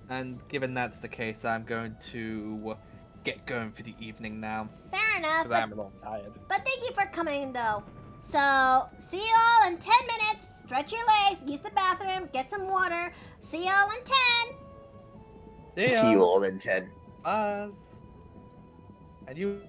And given that's the case, I'm going to get going for the evening now. Fair enough. Because I'm a little tired. But thank you for coming, though. So, see you all in 10 minutes. Stretch your legs, use the bathroom, get some water. See you all in 10. See you all in 10. Buzz. And you...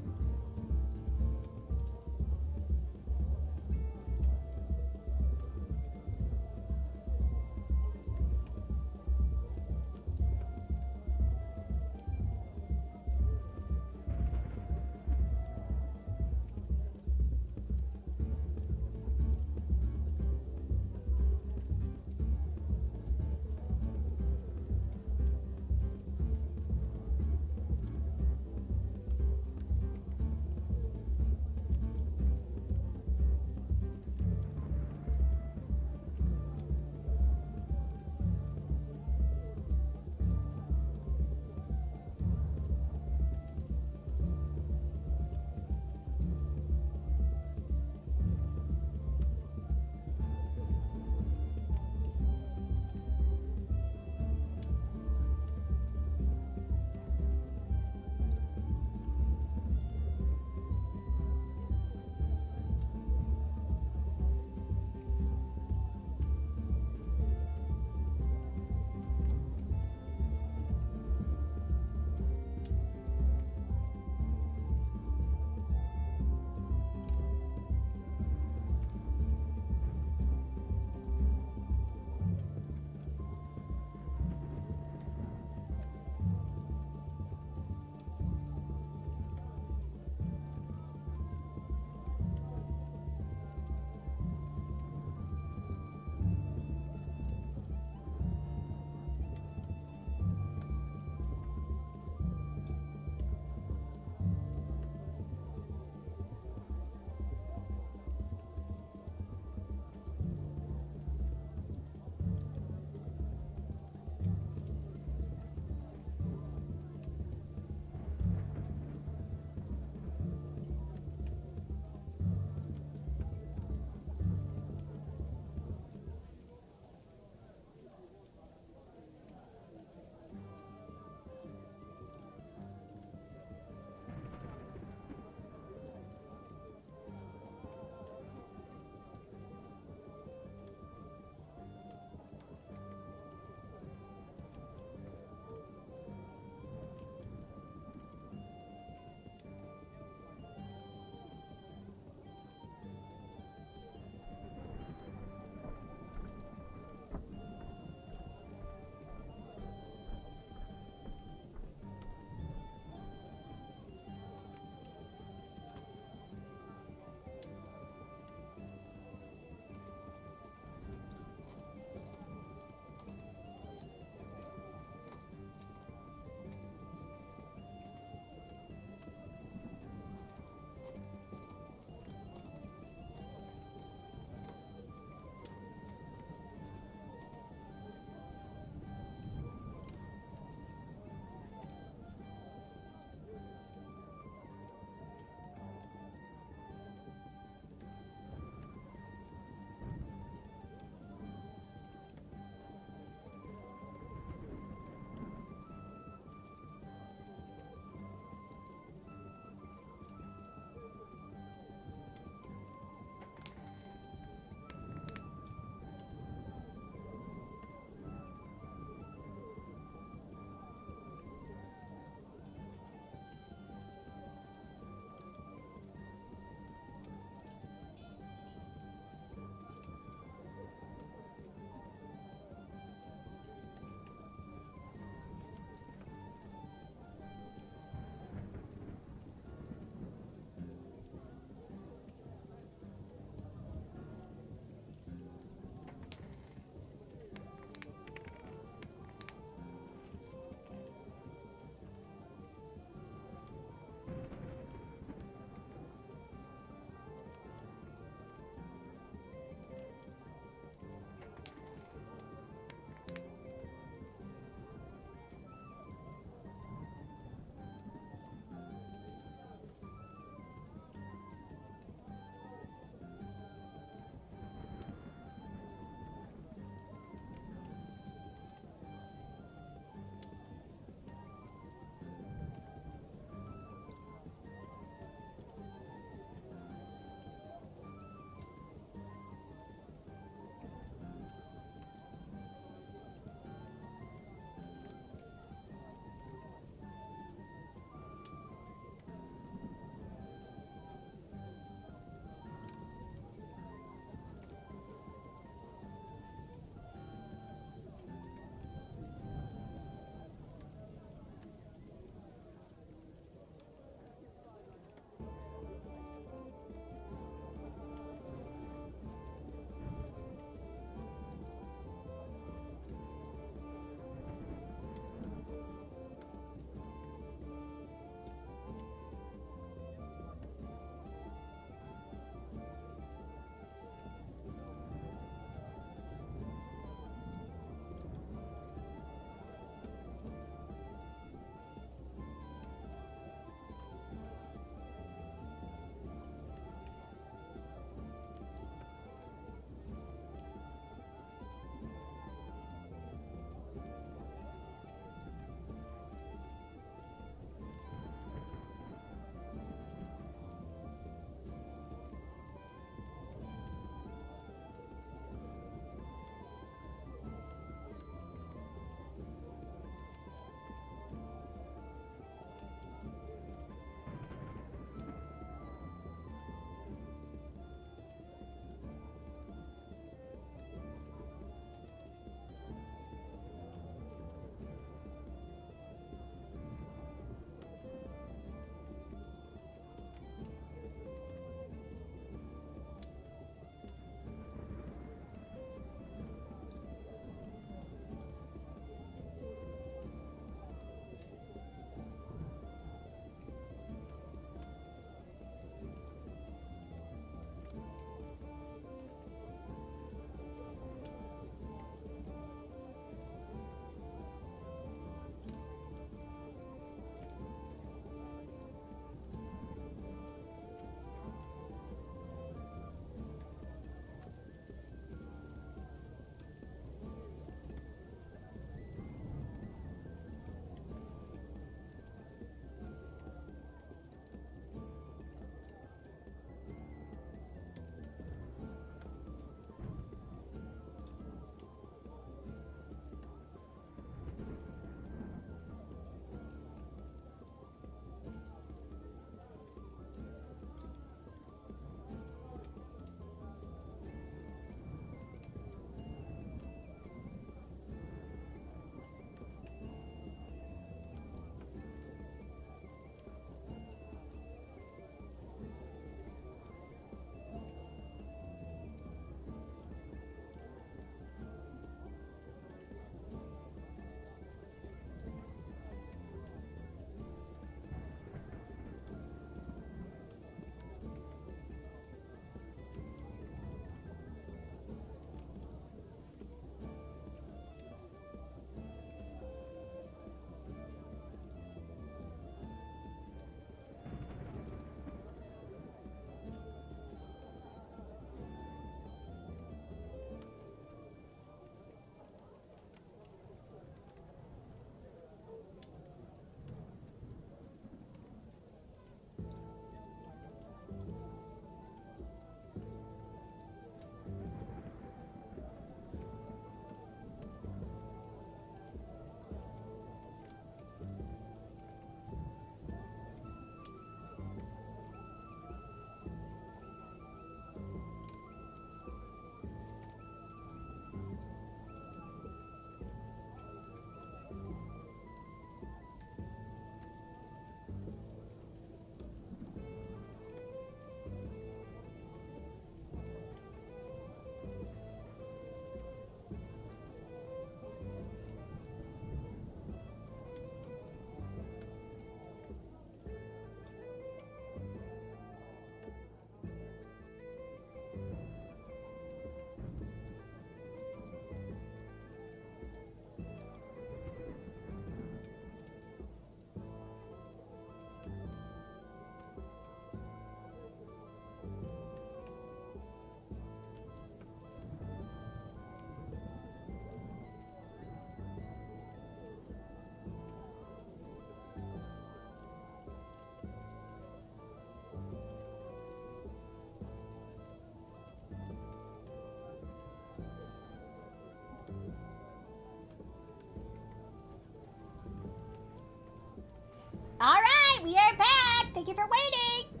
All right, we are back. Thank you for waiting.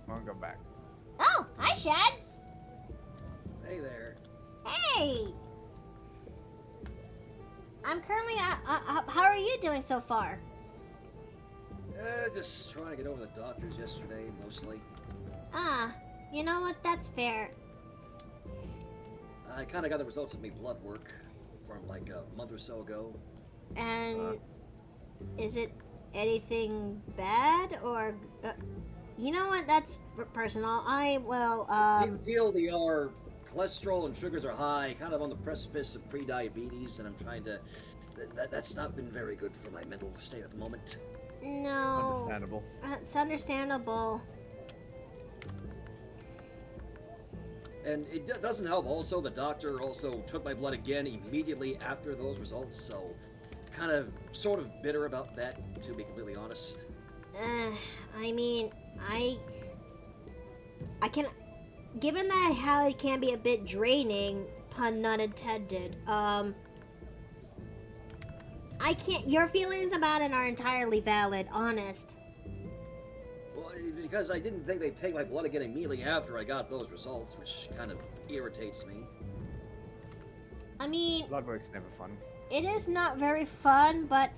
I'll go back. Oh, hi, Shads. Hey there. Hey. I'm currently. How are you doing so far? Just trying to get over the doctors yesterday, mostly. Ah, you know what? That's fair. I kind of got the results of my blood work from like a month or so ago. And is it anything bad or? You know what? That's personal. I will. TLDR, cholesterol and sugars are high, kind of on the precipice of pre-diabetes, and I'm trying to. That's not been very good for my mental state at the moment. No. Understandable. It's understandable. And it doesn't help. Also, the doctor also took my blood again immediately after those results, so kind of sort of bitter about that, to be completely honest. I mean, I can, given that how it can be a bit draining, pun not intended, I can't, your feelings about it are entirely valid, honest. Well, because I didn't think they'd take my blood again immediately after I got those results, which kind of irritates me. I mean, Blood work's never fun. it is not very fun, but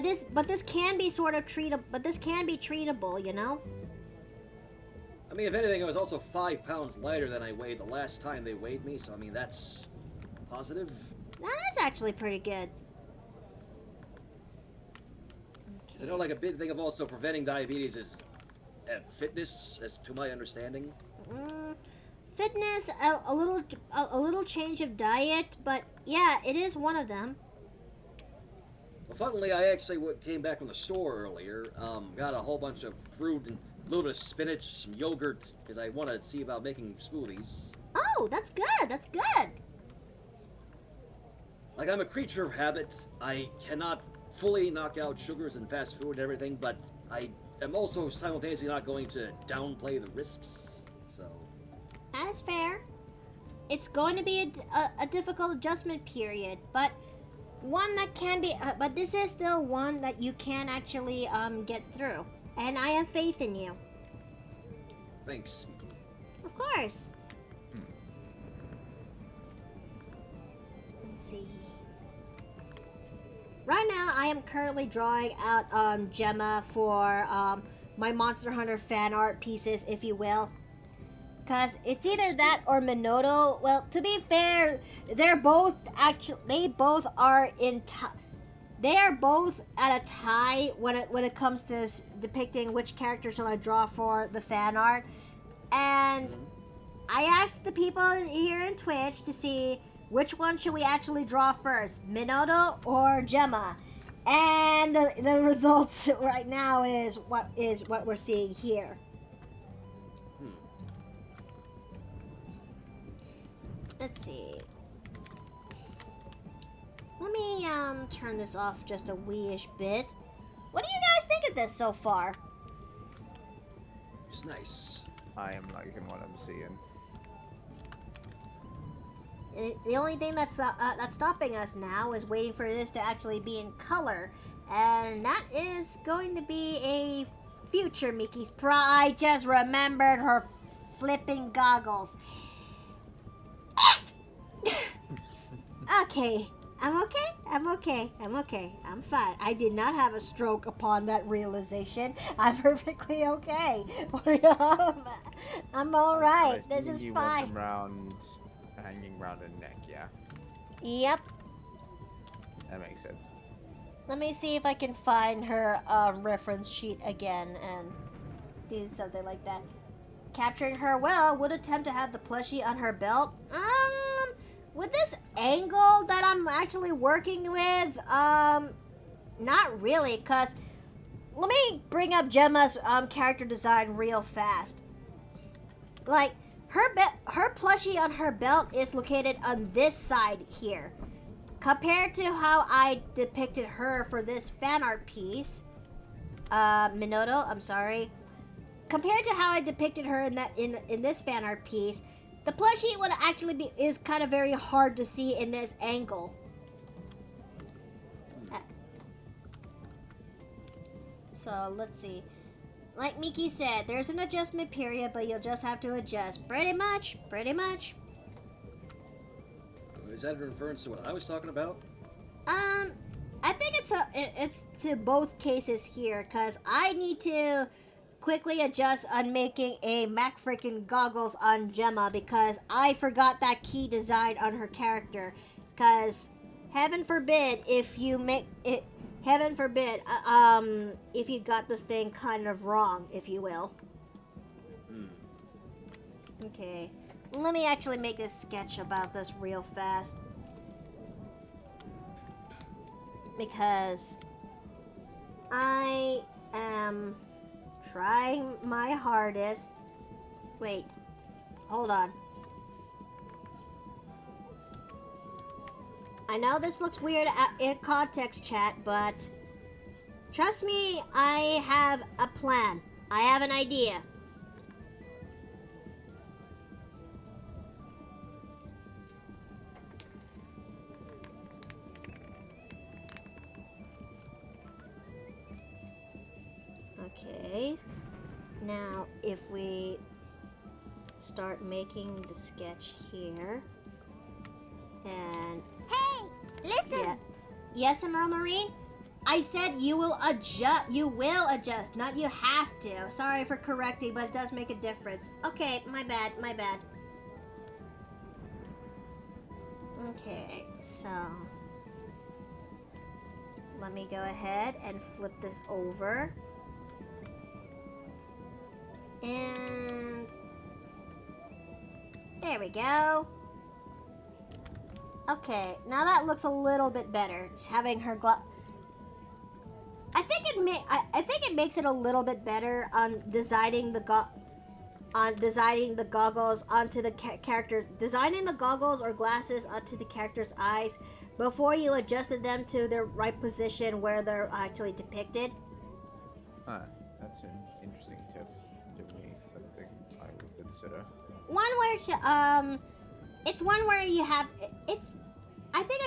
this can be sort of treatable, but this can be treatable, you know? I mean, if anything, I was also 5 pounds lighter than I weighed the last time they weighed me, so I mean, that's positive. That is actually pretty good. I know, like, a big thing of also preventing diabetes is fitness, as to my understanding. Fitness, a little change of diet, but yeah, it is one of them. Well, funnily, I actually came back from the store earlier, got a whole bunch of fruit and a little bit of spinach, some yogurt, because I want to see about making smoothies. Oh, that's good, that's good. Like, I'm a creature of habit. I cannot fully knock out sugars and fast food and everything, but I am also simultaneously not going to downplay the risks, so... That is fair. It's going to be a difficult adjustment period, but one that can be, but this is still one that you can actually get through, and I have faith in you. Thanks. Of course. Let's see. Right now, I am currently drawing out Gemma for my Monster Hunter fan art pieces, if you will. Because it's either that or Minoto. Well, to be fair, they're both actually, they both are they are both at a tie when it comes to depicting which character shall I draw for the fan art. And I asked the people here in Twitch to see which one should we actually draw first, Minoto or Gemma. And the results right now is what we're seeing here. Let's see. Let me turn this off just a wee-ish bit. What do you guys think of this so far? It's nice. I am liking what I'm seeing. The only thing that's stopping us now is waiting for this to actually be in color, and that is going to be a future Mickey's Pro. I just remembered her flipping goggles. Okay, I'm okay. I'm fine. I did not have a stroke upon that realization. I'm perfectly okay. I'm all right. This is you fine. Want them hanging round her neck, yeah. Yep. That makes sense. Let me see if I can find her reference sheet again and do something like that. Capturing her well would attempt to have the plushie on her belt. With this angle that I'm actually working with, not really, cause let me bring up Gemma's character design real fast. Like her plushie on her belt is located on this side here, compared to how I depicted her for this fan art piece. Minoto, I'm sorry. Compared to how I depicted her in this fan art piece. The plushie would actually is kind of very hard to see in this angle. So let's see. Like Miki said, there's an adjustment period, but you'll just have to adjust. Pretty much. Is that in reference to what I was talking about? I think it's to both cases here, cause I need to quickly adjust on making a Mac freaking goggles on Gemma because I forgot that key design on her character. Cause heaven forbid if you make it. Heaven forbid, if you got this thing kind of wrong, if you will. Okay, let me actually make a sketch about this real fast. Because I am trying my hardest. Wait, hold on. I know this looks weird in context, chat, but trust me, I have a plan. I have an idea. Okay. Now, if we start making the sketch here, and Hey, listen. yeah. Yes, Emerald Marine? I said you will adjust. You will adjust, not you have to. Sorry for correcting, but it does make a difference. Okay, my bad. Okay, so let me go ahead and flip this over. And there we go. Okay, now that looks a little bit better. Just having her I think it makes it a little bit better on designing the goggles onto the characters, designing the goggles or glasses onto the character's eyes before you adjusted them to their right position where they're actually depicted. That's an interesting tip. Definitely something I would consider. It's one where you have it's. I think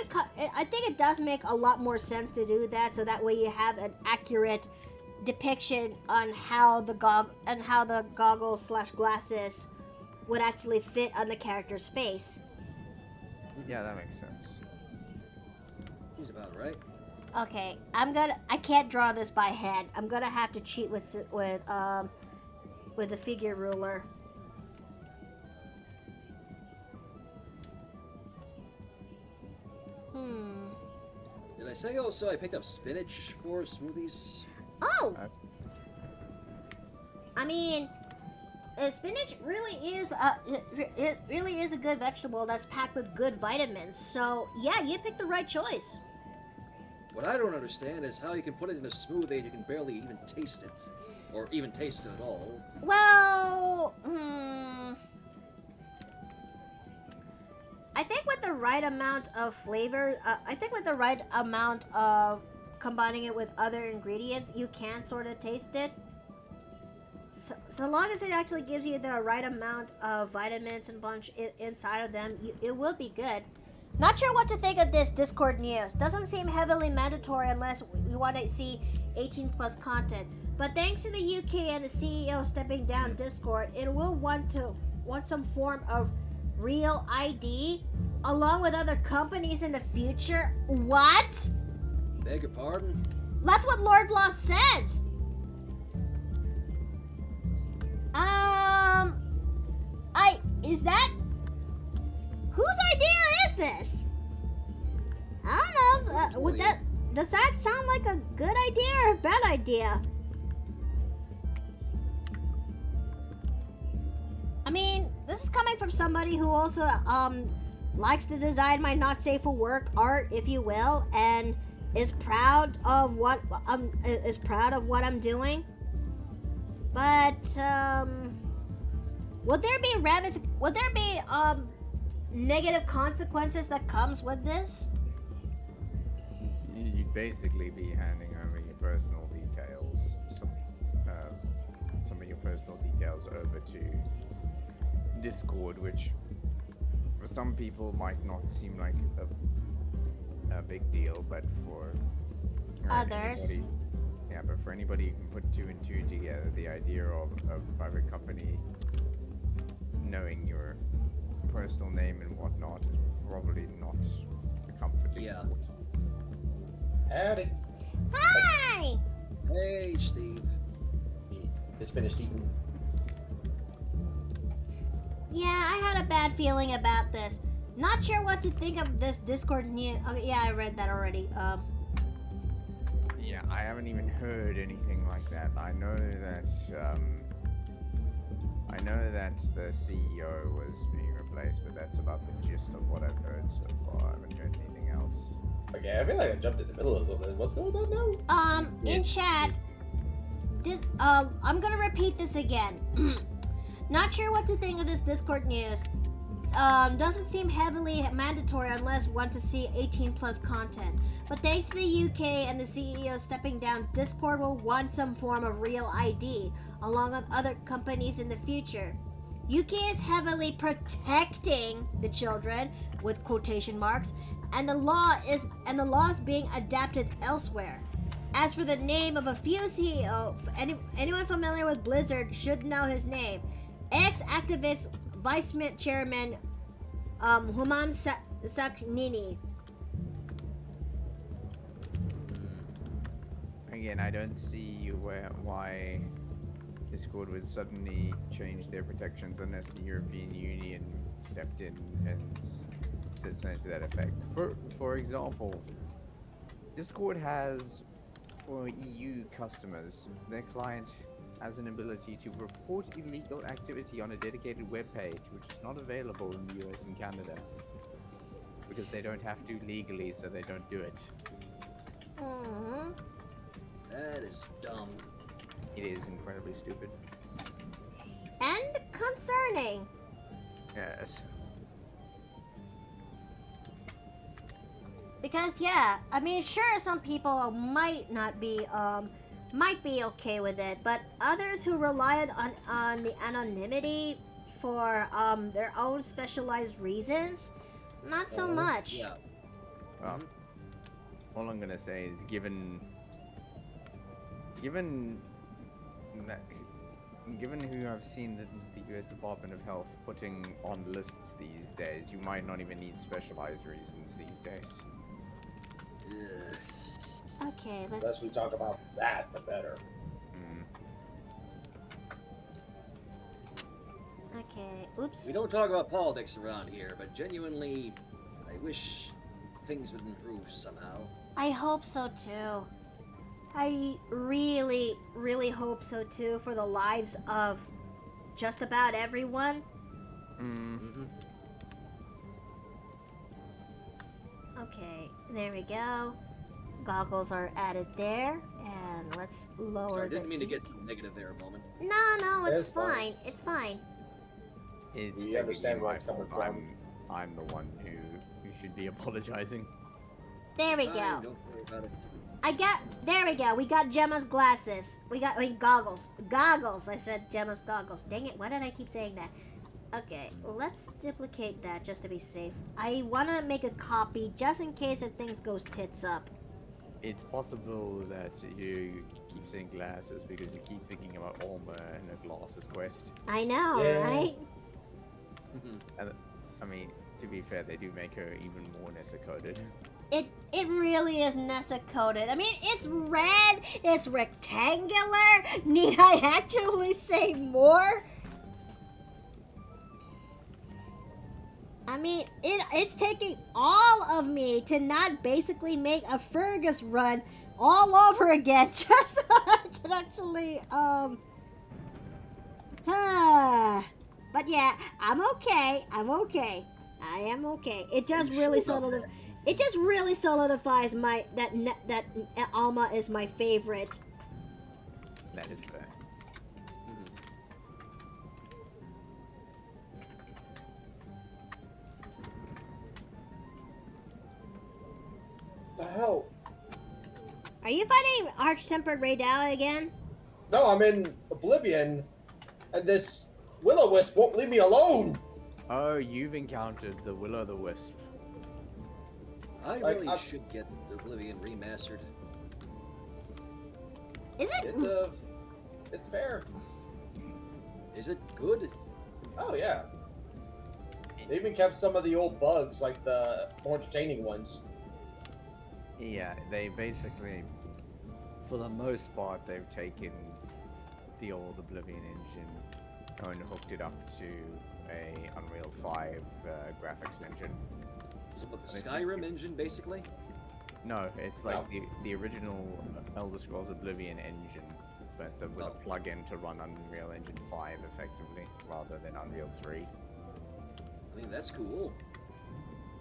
it does make a lot more sense to do that, so that way you have an accurate depiction on how the goggles / glasses would actually fit on the character's face. Yeah, that makes sense. He's about right. Okay, I can't draw this by hand. I'm gonna have to cheat with the figure ruler. Did I say also I picked up spinach for smoothies? Oh! I mean, spinach really is it really is a good vegetable that's packed with good vitamins. So yeah, you picked the right choice. What I don't understand is how you can put it in a smoothie and you can barely even taste it. Or even taste it at all. Well, I think with the right amount of flavor, with the right amount of combining it with other ingredients, you can sort of taste it. So long as it actually gives you the right amount of vitamins and bunch inside of them, it will be good. Not sure what to think of this Discord news. Doesn't seem heavily mandatory unless we want to see 18 plus content. But thanks to the UK and the CEO stepping down Discord, it will want some form of real ID along with other companies in the future. What? Beg your pardon? That's what Lord Bloth says. Is that whose idea is this? I don't know. Does that sound like a good idea or a bad idea? I mean, this is coming from somebody who also likes to design my not safe for work art, if you will, and is proud of what I'm doing. But would there be negative consequences that comes with this? You'd basically be handing over your personal details, some of your personal details over to Discord, which for some people might not seem like a big deal, but for Others. Yeah, but for anybody who can put two and two together, the idea of a private company knowing your personal name and whatnot is probably not a comforting Yeah. thought. Howdy. Hi! Hey, Steve. Just finished eating. Yeah, I had a bad feeling about this. Not sure what to think of this Discord news. Oh, yeah, I read that already. Yeah, I haven't even heard anything like that. I know that the CEO was being replaced, but that's about the gist of what I've heard so far. I haven't heard anything else. Okay, I feel like I jumped in the middle of something. What's going on now? In chat, I'm gonna repeat this again. Not sure what to think of this Discord news. Doesn't seem heavily mandatory unless want to see 18 plus content. But thanks to the UK and the CEO stepping down, Discord will want some form of real ID, along with other companies in the future. UK is heavily protecting the children, with quotation marks, and the law is being adapted elsewhere. As for the name of a few CEO, anyone familiar with Blizzard should know his name. Ex-activist Vice Chairman Human Saknini. Again, I don't see why Discord would suddenly change their protections unless the European Union stepped in and said something to that effect. For example, Discord has, for EU customers, their client has an ability to report illegal activity on a dedicated web page, which is not available in the US and Canada. Because they don't have to legally, so they don't do it. Mm-hmm. That is dumb. It is incredibly stupid. And concerning. Yes. Because yeah, I mean, sure, some people might be okay with it, but others who relied on the anonymity for their own specialized reasons, not so much. Yeah. Well, all I'm gonna say is given who I've seen the US Department of Health putting on lists these days, you might not even need specialized reasons these days. Ugh. Okay, The less let's. we talk about that, the better. Okay, oops. We don't talk about politics around here, but genuinely, I wish things would improve somehow. I hope so too. I really, really hope so too for the lives of just about everyone. Mm-hmm. Okay, there we go. Goggles are added there, and let's lower Sorry, the. didn't mean to get so negative there a moment. No, it's It's fine. fine. It's fine. It's We understand technically where my it's coming fault. from. I'm the one who should be apologizing. There we Fine, go. don't worry about it. There we go. We got Gemma's glasses. Goggles. Goggles. I said Gemma's goggles. Dang it. Why did I keep saying that? Okay, let's duplicate that just to be safe. I want to make a copy just in case if things goes tits up. It's possible that you keep saying glasses because you keep thinking about Alma and her glasses quest. I know, Yeah. right? And, I mean, to be fair, they do make her even more Nessa coded. It really is Nessa coded. I mean, it's red, it's rectangular. Need I actually say more? I mean, it's taking all of me to not basically make a Fergus run all over again just so I can actually, But yeah, I'm okay. I am okay. It just really solidifies that Alma is my favorite. That is fair. The hell? Are you fighting Arch-Tempered Raydal again? No, I'm in Oblivion, and this Will-O-Wisp won't leave me alone. Oh, you've encountered the Will-O-the-Wisp. I Like, really I- should get Oblivion remastered. Is it? It's fair. Is it good? Oh yeah. They even kept some of the old bugs, like the more entertaining ones. Yeah, they basically, for the most part, they've taken the old Oblivion engine and hooked it up to a Unreal 5 graphics engine. So what, the Skyrim engine, basically? No, it's like the original Elder Scrolls Oblivion engine, but with a plug-in to run Unreal Engine 5 effectively, rather than Unreal 3. I mean, that's cool.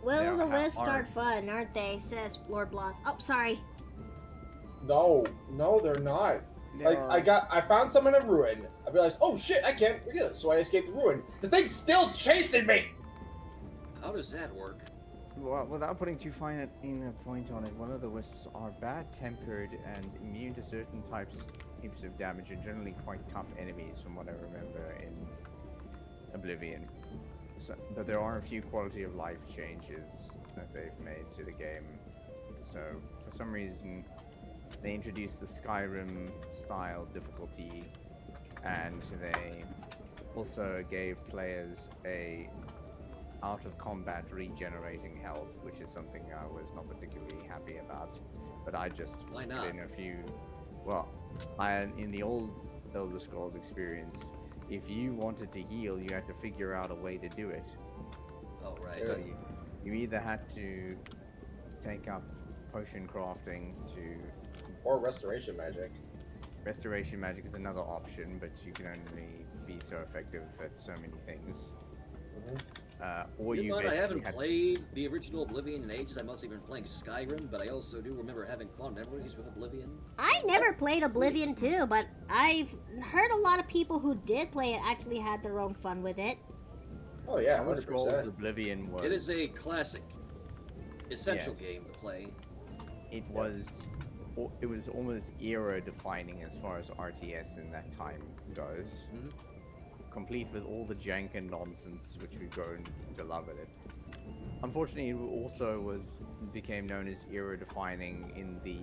Will the Now, Wisps are fun, aren't they? Says Lord Bloth. Oh, sorry. No, they're not. Like I found some in a ruin. I realized, oh shit, I can't get it. So I escaped the ruin. The thing's still chasing me. How does that work? Well, without putting too fine a point on it, one of the wisps are bad-tempered and immune to certain types of damage, and generally quite tough enemies, from what I remember in Oblivion. So, but there are a few quality of life changes that they've made to the game. So, for some reason, they introduced the Skyrim-style difficulty, and they also gave players a out-of-combat regenerating health, which is something I was not particularly happy about. But I just Why put not? in a few. Well, in the old Elder Scrolls experience, if you wanted to heal, you had to figure out a way to do it. Oh, right. So you either had to take up potion crafting to... Or restoration magic. Restoration magic is another option, but you can only be so effective at so many things. Or Keep in you mind, I haven't had... played the original Oblivion in ages. I mostly been playing Skyrim, but I also do remember having fond memories with Oblivion. I never played Oblivion 2, but I've heard a lot of people who did play it actually had their own fun with it. Oh yeah, Elder Scrolls 100%. Oblivion was... It is a classic, essential Yes. game to play. It was almost era-defining as far as RTS in that time goes. Mhm. Complete with all the jank and nonsense which we've grown to love at it. Unfortunately, it also became known as era-defining in the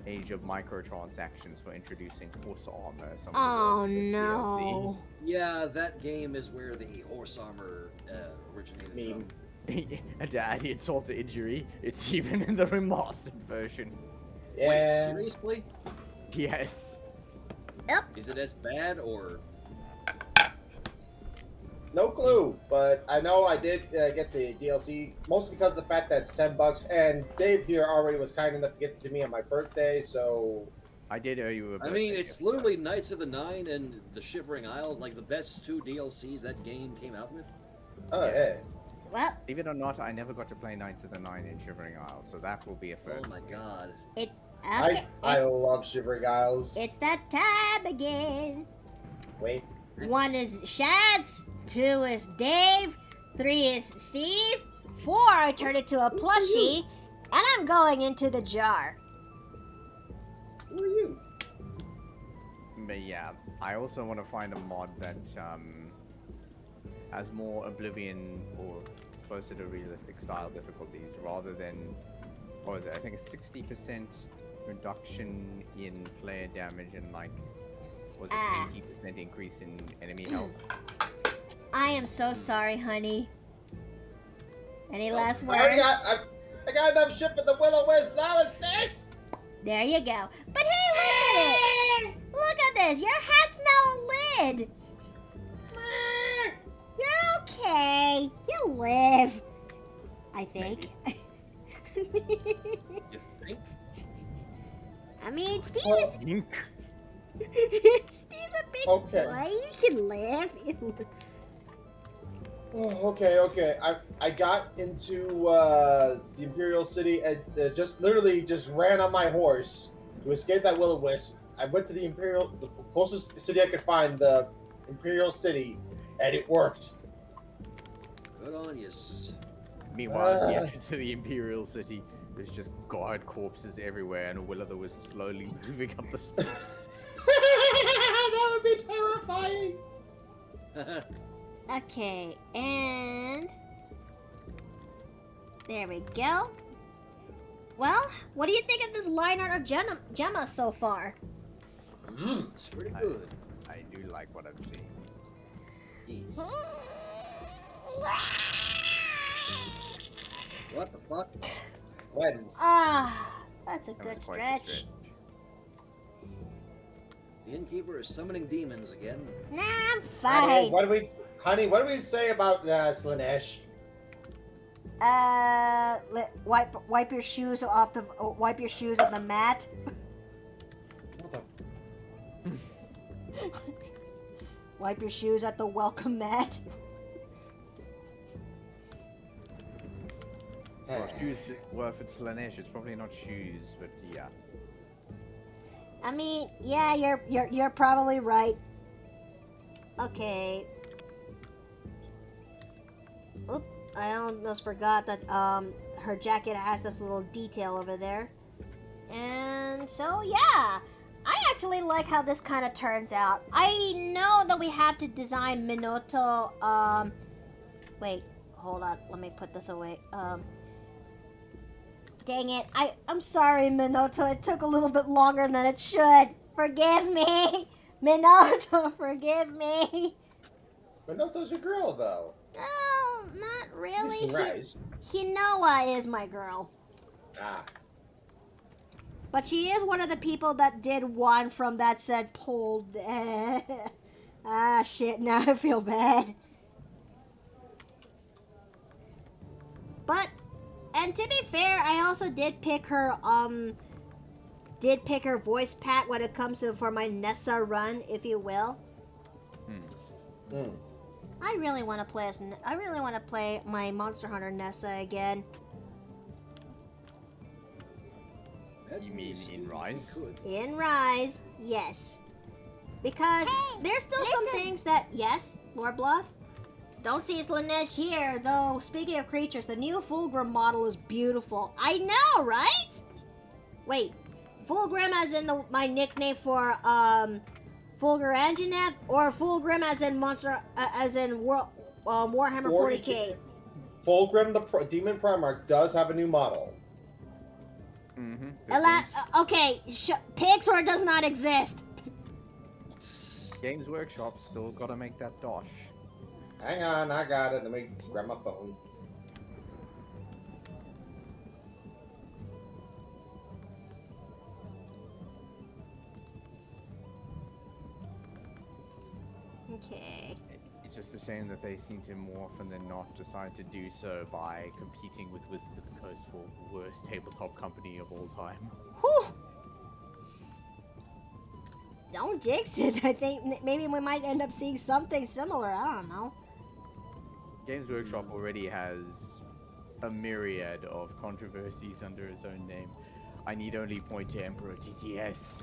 age of microtransactions for introducing horse armor. Oh no. Yeah, that game is where the horse armor originated Meme. from. Dad, insult to injury. It's even in the remastered version. Yeah. Wait, seriously? Yes. Is it as bad, or... No clue, but I know I did get the DLC, mostly because of the fact that it's $10, and Dave here already was kind enough to get it to me on my birthday, so... I did owe you a I mean, it's literally Knights of the Nine and the Shivering Isles, like the best two DLCs that game came out with. Oh, yeah. Well, Believe it or not, I never got to play Knights of the Nine in Shivering Isles, so that will be a first. Oh my god. okay, I love Shivering Isles. it's that time again. Wait. 1 is Shads, 2 is Dave, 3 is Steve, 4 I turned it to a plushie, and I'm going into the jar. Who are you? But yeah, I also want to find a mod that has more Oblivion or closer to realistic style difficulties rather than, what was it, I think a 60% reduction in player damage and like, was it 80% increase in enemy health? I am so sorry, honey. Any last I words? already I got enough shit for the Will-O-Wisp, now it's this! There you go. But hey, look at it! Look at this! Your hat's now a lid! You're okay. You'll live. I think. You think? I mean, Steve Well, is... Steve's a big Okay. boy. He can live. Oh, okay. I got into the Imperial City and just literally just ran on my horse to escape that Will-O-Wisp. I went to the closest city I could find, the Imperial City, and it worked. Good on you. Meanwhile, at the entrance to the Imperial City, there's just guard corpses everywhere, and a Will-O-Wisp slowly moving up the street. That would be terrifying. Okay, and... there we go. Well, what do you think of this line art of Gemma so far? It's pretty good. I do like what I'm seeing. Jeez. What the fuck? Squens. Ah, that's a That good was quite the stretch. The innkeeper is summoning demons again. Nah, I'm Honey, fine. Honey, what do we say about Slanesh? Wipe your shoes off the wipe your shoes on the mat. Wipe your shoes at the welcome mat. Well, shoes. Well, if it's Laneige, it's probably not shoes, but yeah. I mean, yeah, you're probably right. Okay. Oop, I almost forgot that her jacket has this little detail over there. And so yeah, I actually like how this kind of turns out. I know that we have to design Minato. Wait, hold on. Let me put this away. Dang it. I'm sorry, Minato. It took a little bit longer than it should. Forgive me. Minato, forgive me. Minato's your girl, though. No, not really. Right. Hinoa is my girl. Ah. But she is one of the people that did one from that said pulled. Ah, shit. Now I feel bad. But, and to be fair, I also did pick her voice pat when it comes to for my Nessa run, if you will. I really want to play my Monster Hunter Nessa again. You mean in Rise? In Rise, yes. Because there's still some things that, yes, Lord Bluff? Don't see Slanesh here, though. Speaking of creatures, the new Fulgrim model is beautiful. I know, right? Wait, Fulgrim as in my nickname for Fulgur Anjanath, or Fulgrim as in Warhammer 40K? Fulgrim, the Demon Primarch, does have a new model. Okay, pigs or does not exist. Games Workshop still gotta make that dosh. Hang on, I got it. Let me grab my phone. Okay. It's just a shame that they seem to more often than not decide to do so by competing with Wizards of the Coast for worst tabletop company of all time. Whew. Don't jinx it. I think maybe we might end up seeing something similar. I don't know. Games Workshop already has a myriad of controversies under its own name. I need only point to Emperor TTS.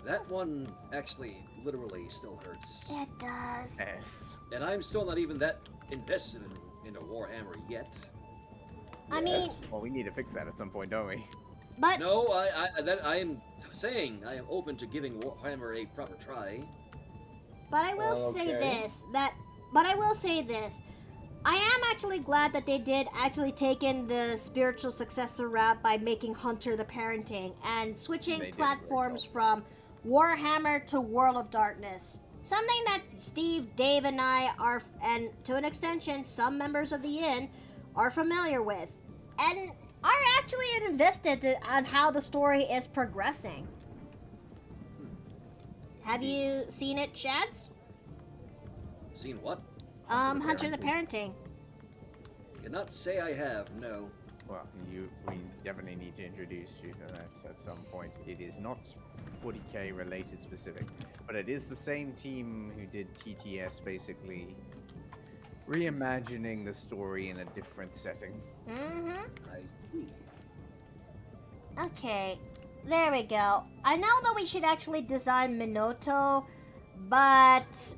That one actually literally still hurts. It does. Yes. And I'm still not even that invested in a Warhammer yet. I mean, Well, we need to fix that at some point, don't we? but No, I am saying I am open to giving Warhammer a proper try. But I will say Okay. this, I am actually glad that they did actually take in the spiritual successor route by making Hunter the parenting and They switching did platforms very from Warhammer to World of Darkness. Something that Steve, Dave, and I are, and to an extension, some members of the Inn are familiar with, and are actually invested on how the story is progressing. Have you seen it, Shads? Seen what? Hunter the Parenting. Cannot say I have, no. Well, we definitely need to introduce you to that at some point. It is not 40k related specific, but it is the same team who did TTS, basically reimagining the story in a different setting. Mm-hmm. I see. Okay, there we go. I know that we should actually design Minato, but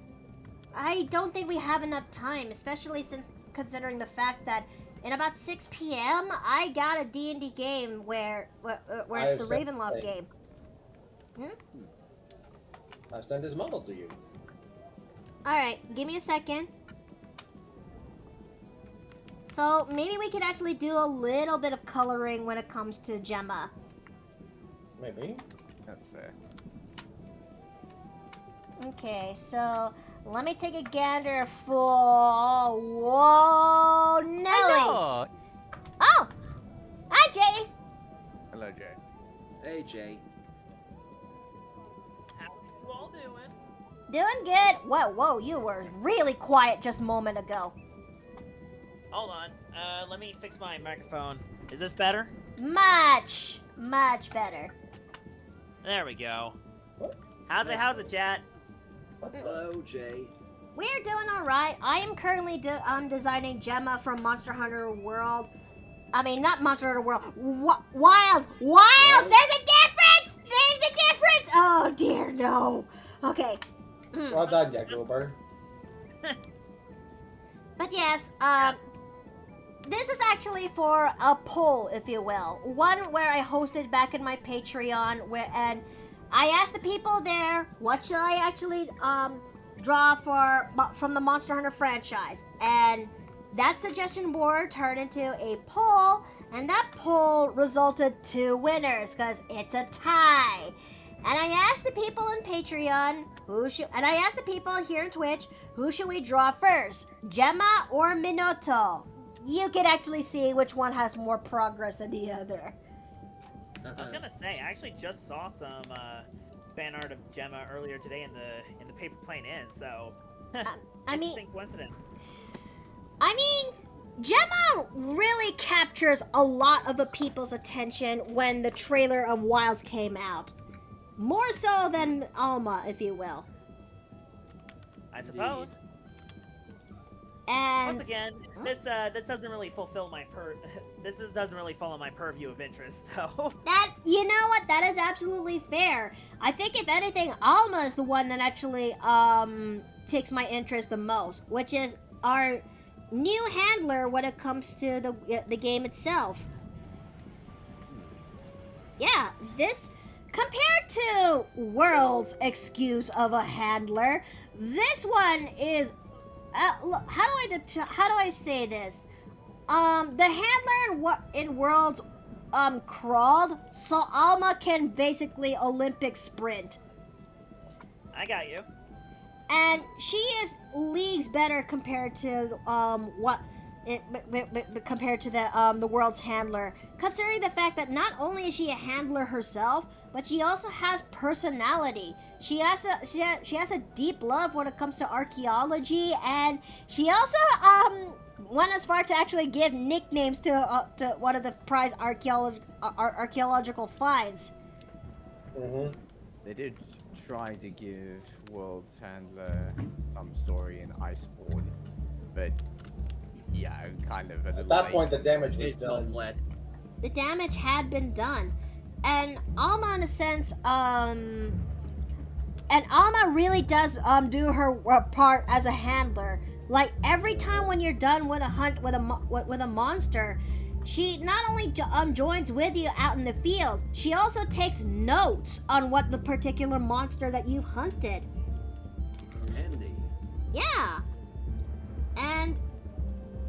I don't think we have enough time, especially since considering the fact that in about 6 p.m. I got a D&D game where it's the Ravenloft game. I've sent his model to you. All right, give me a second. So maybe we could actually do a little bit of coloring when it comes to Gemma. Maybe. That's fair. Okay, so let me take a gander for. Whoa, Nelly! Hello. Oh! Hi, Jay! Hello, Jay. Hey, Jay. How you all doing? Doing good. Whoa, you were really quiet just a moment ago. Hold on. Let me fix my microphone. Is this better? Much better. There we go. Oh, How's it, chat? What the? Hello, Jay. We're doing alright. I am currently designing Gemma from Monster Hunter World. I mean, not Monster Hunter World. Wilds! Wilds! There's a difference! There's a difference! Oh, dear, no. Okay. Well done, Jacober. But yes, this is actually for a poll, if you will. One where I hosted back in my Patreon, and I asked the people there, what should I actually draw from the Monster Hunter franchise? And that suggestion board turned into a poll, and that poll resulted 2 winners because it's a tie. And I asked the people on Patreon and I asked the people here on Twitch, who should we draw first, Gemma or Minoto? You can actually see which one has more progress than the other. I was gonna say, I actually just saw some fan art of Gemma earlier today in the paper plane in, so I mean, interesting coincidence. Gemma really captures a lot of the people's attention when the trailer of Wilds came out. More so than Alma, if you will. I suppose. And Once again, this doesn't really fulfill my this doesn't really fall in my purview of interest, though. that, you know what, that is absolutely fair. I think if anything, Alma is the one that actually takes my interest the most, which is our new handler when it comes to the game itself. Yeah, this, compared to World's excuse of a handler, this one is how do I say this? The handler in Worlds crawled, so Alma can basically Olympic sprint. I got you. And she is leagues better compared to compared to the World's handler, considering the fact that not only is she a handler herself, but she also has personality. She has a deep love when it comes to archaeology, and she also went as far to actually give nicknames to one of the prized archaeological finds. Mm-hmm. They did try to give World's Handler some story in Iceborne, but yeah, kind of At that point, the damage was It's all done. flat. The damage had been done, and Alma, in a sense, and Alma really does do her part as a handler. Like every time when you're done with a hunt with a monster, she not only joins with you out in the field, she also takes notes on what the particular monster that you've hunted. Handy. Yeah, and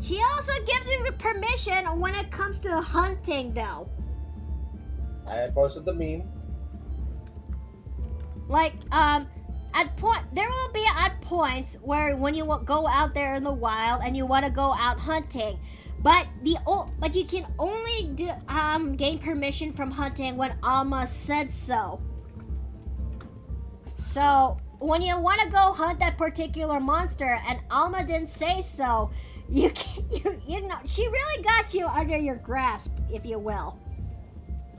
she also gives you permission when it comes to hunting, though. I had posted the meme. Like, there will be at points where when you go out there in the wild and you want to go out hunting, but you can only gain permission from hunting when Alma said so. So when you want to go hunt that particular monster and Alma didn't say so, you know, she really got you under your grasp, if you will.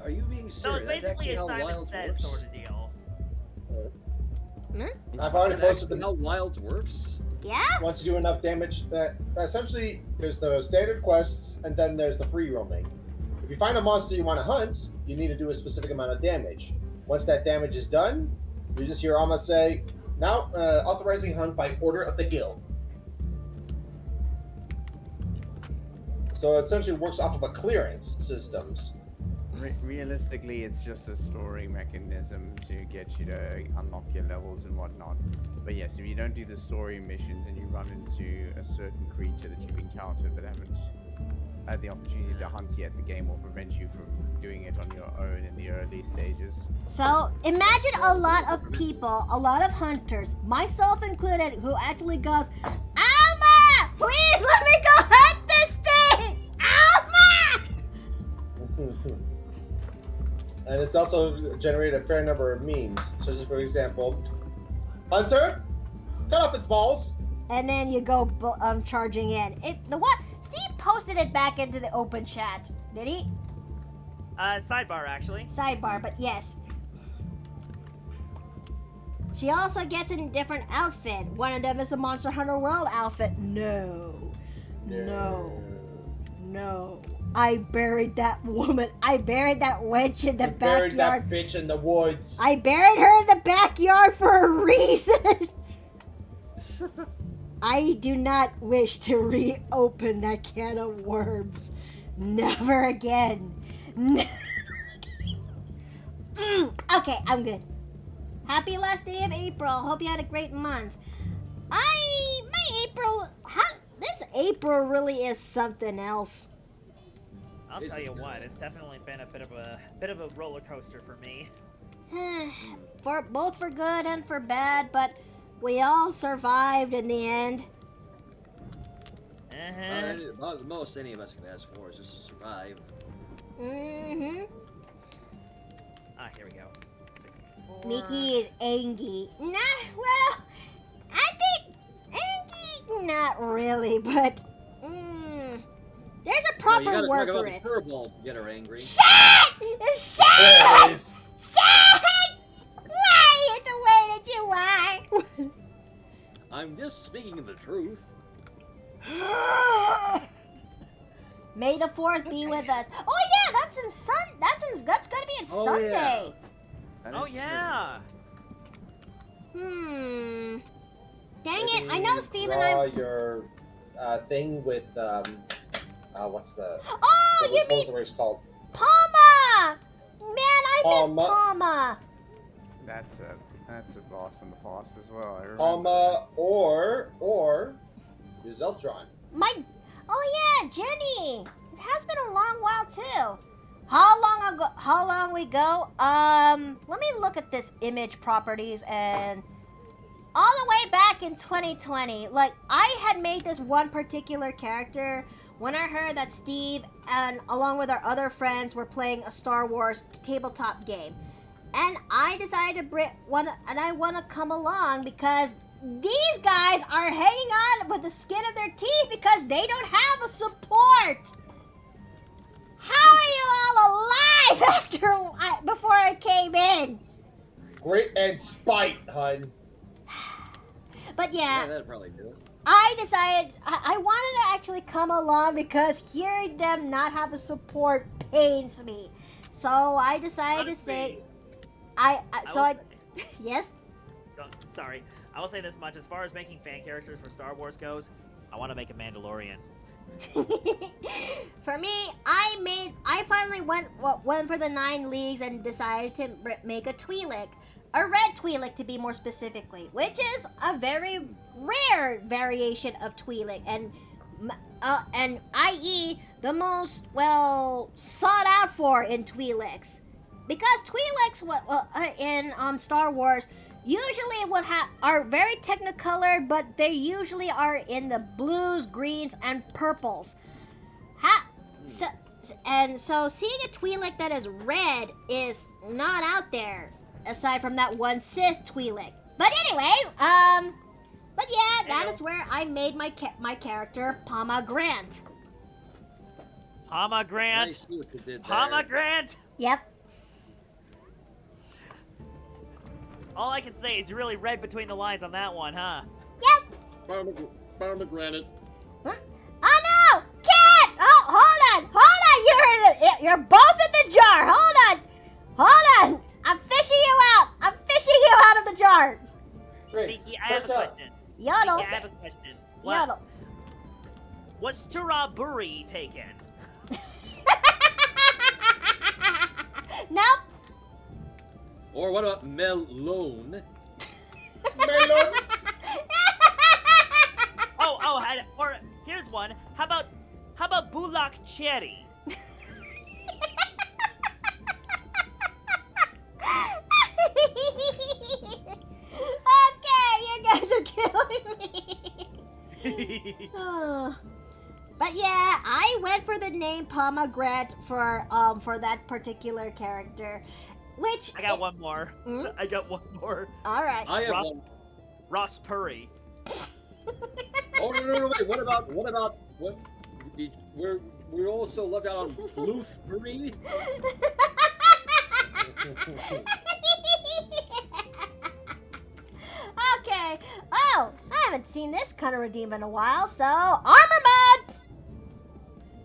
Are you being So serious? it's That's basically actually a how Simon Wilds Says works? sort of deal. I've already That's posted actually the how Wilds works? Yeah? once you do enough damage that essentially there's the standard quests and then there's the free roaming. If you find a monster you want to hunt, you need to do a specific amount of damage. Once that damage is done, you just hear Alma say, "Now authorizing hunt by order of the guild." So it essentially works off of a clearance systems. Realistically, it's just a story mechanism to get you to unlock your levels and whatnot. But yes, if you don't do the story missions and you run into a certain creature that you've encountered but haven't had the opportunity to hunt yet, the game will prevent you from doing it on your own in the early stages. So imagine a lot of people, a lot of hunters, myself included, who actually goes, Alma, please let me go hunt this thing, Alma. And it's also generated a fair number of memes, such as, for example, Hunter, cut off its balls. And then you go charging in. Steve posted it back into the open chat. Did he? Sidebar, actually. Sidebar, but yes. She also gets in a different outfit. One of them is the Monster Hunter World outfit. No. I buried that woman. I buried that wench in the backyard. Buried that bitch in the woods. I buried her in the backyard for a reason. I do not wish to reopen that can of worms. Never again. Never again. Okay, I'm good. Happy last day of April. Hope you had a great month. This April really is something else. I'll tell you what, it's definitely been a bit of a roller coaster for me. Both for good and for bad, but we all survived in the end. Uh-huh. The most any of us can ask for is just to survive. Mm-hmm. Here we go. 64. Mickey is angry. Well, I think angry, not really, but there's a proper word for it. Curveball to get her angry. Shut! There it is. Shut! Why are you the way that you are? I'm just speaking the truth. May the 4th be with us. Oh yeah, that's gonna be in Sunday. Oh yeah. Dang Maybe it! I know Steve and draw I. your thing with what's the? Oh, you what mean was the race called? Palma? Man, I miss Palma. Palma. That's a boss from the past as well. I remember. Palma or use Eltron. Oh yeah, Jenny. It has been a long while too. How long we go? Let me look at this image properties and all the way back in 2020. Like, I had made this one particular character when I heard that Steve and along with our other friends were playing a Star Wars tabletop game. And I decided to I want to come along because these guys are hanging on with the skin of their teeth because they don't have a support. How are you all alive before I came in? Great and spite, hun. But Yeah, that'd probably do it. I decided I wanted to actually come along because hearing them not have a support pains me. So I decided to say, yes? Sorry. I will say this much. As far as making fan characters for Star Wars goes, I want to make a Mandalorian. For me, I finally went for the 9 leagues and decided to make a Twi'lek. A red Twi'lek to be more specifically, which is a very rare variation of Twi'lek and i.e. the most sought out for in Twi'leks. Because Twi'leks in Star Wars usually are very technicolored, but they usually are in the blues, greens, and purples. So seeing a Twi'lek that is red is not out there, aside from that one Sith Twi'lek. But anyways, that is where I made my character Palma Grant. Palma Grant. I see what you did there. Palma Grant. Yep. All I can say is you really read between the lines on that one, huh? Yep. Palma Granite. Huh? Oh no! Cat! Oh, hold on! You're both in the jar! Hold on! I'm fishing you out! Out of the jar! Miki, I have a question. Yodel. Miki, I have a question. Yodel. Was strawberry taken? Nope. Or what about melon? Or here's one. How How about Bulak Cherry? Okay, you guys are killing me. Oh. But yeah, I went for the name Pomegranate for that particular character, which I got one more. Hmm? I got one more. All right. I have Ross- one. Ross Purry. Oh no! Wait. What about what? We're also left out on Bluth Marie. Okay. Oh, I haven't seen this kind of redeem in a while, so armor mod.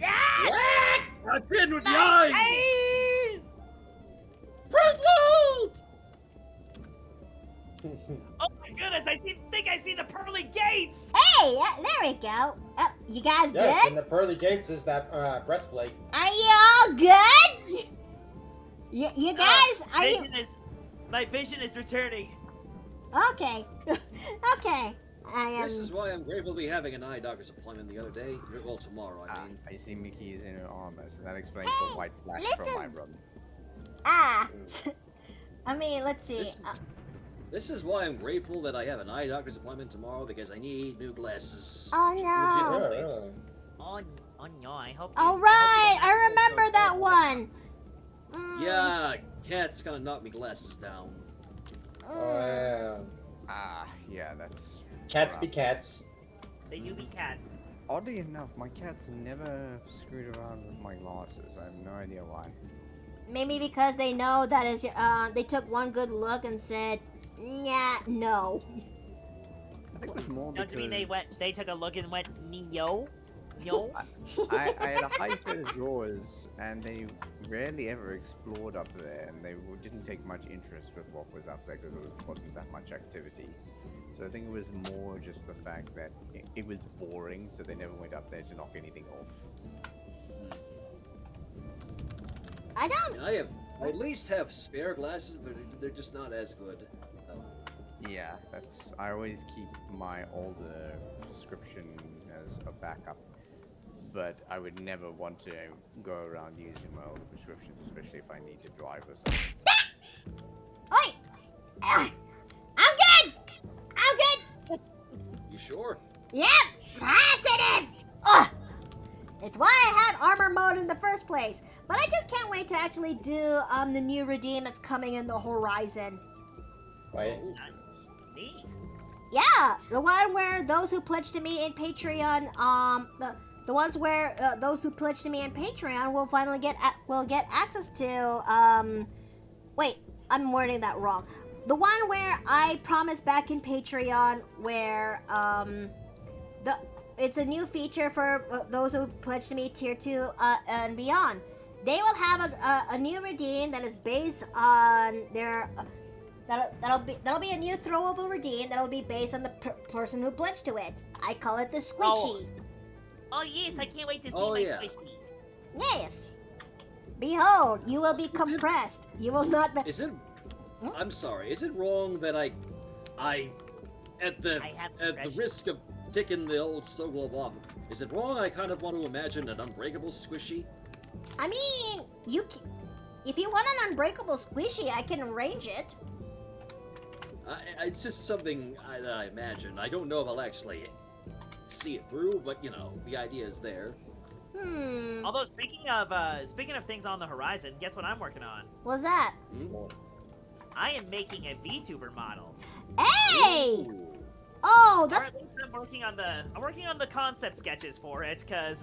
Yeah! I've been with the eyes. Nice! Front load. Oh my goodness! Think I see the pearly gates. Hey, there we go. You guys Yes, good? and the pearly gates is that breastplate. Are you all good? You guys, are you My vision is returning. okay? Okay. I am. This is why I'm grateful to be having an eye doctor's appointment the other day. Well, tomorrow, I mean. I see Mickey is in her armor, so that explains Hey, the white flash from my run. Ah. I mean, let's see. This is why I'm grateful that I have an eye doctor's appointment tomorrow because I need new glasses. Oh no. Yeah, really. Oh no! I hope. All right, I remember that one. Yeah, cat's gonna knock me glasses down. Oh, yeah. Yeah, that's... Cats be rough. cats. They do be cats. Oddly enough, my cats never screwed around with my glasses. I have no idea why. Maybe because they know that is. They took one good look and said, "Yeah, no." I think it was more Don't because... you mean they took a look and went, "No, no"? I had a high set of drawers, and they rarely ever explored up there, and they didn't take much interest with what was up there because there wasn't that much activity. So I think it was more just the fact that it was boring, so they never went up there to knock anything off. I don't. I at least have spare glasses, but they're just not as good. Yeah, I always keep my older prescription as a backup, but I would never want to go around using my older prescriptions, especially if I need to drive or something. Oi! I'm good. I'm good. You sure? Yep. Positive. Ugh. It's why I had armor mode in the first place. But I just can't wait to actually do the new redeem that's coming in the horizon. Wait. Neat. Yeah, the one where those who pledge to me in Patreon, the ones where those who pledge to me in Patreon will finally get access to wait, I'm wording that wrong. The one where I promised back in Patreon where it's a new feature for those who pledge to me tier 2 and beyond. They will have a new redeem that is based on their that'll be a new throwable redeem that'll be based on the person who pledged to it. I call it the squishy. Oh yes, I can't wait to see Oh, my yeah. squishy. Yes. Behold, you will be compressed. You will not be. Is it? Hmm? I'm sorry. Is it wrong that I at the I have at the pressure. risk of ticking the old snow globe off, is it wrong? I kind of want to imagine an unbreakable squishy. I mean, if you want an unbreakable squishy, I can arrange it. It's just something that I imagine. I don't know if I'll actually see it through, but you know, the idea is there. Although speaking of things on the horizon, guess what I'm working on? What's that? I am making a VTuber model. Hey! Ooh. Oh, Or that's at least I'm working on the concept sketches for it, cause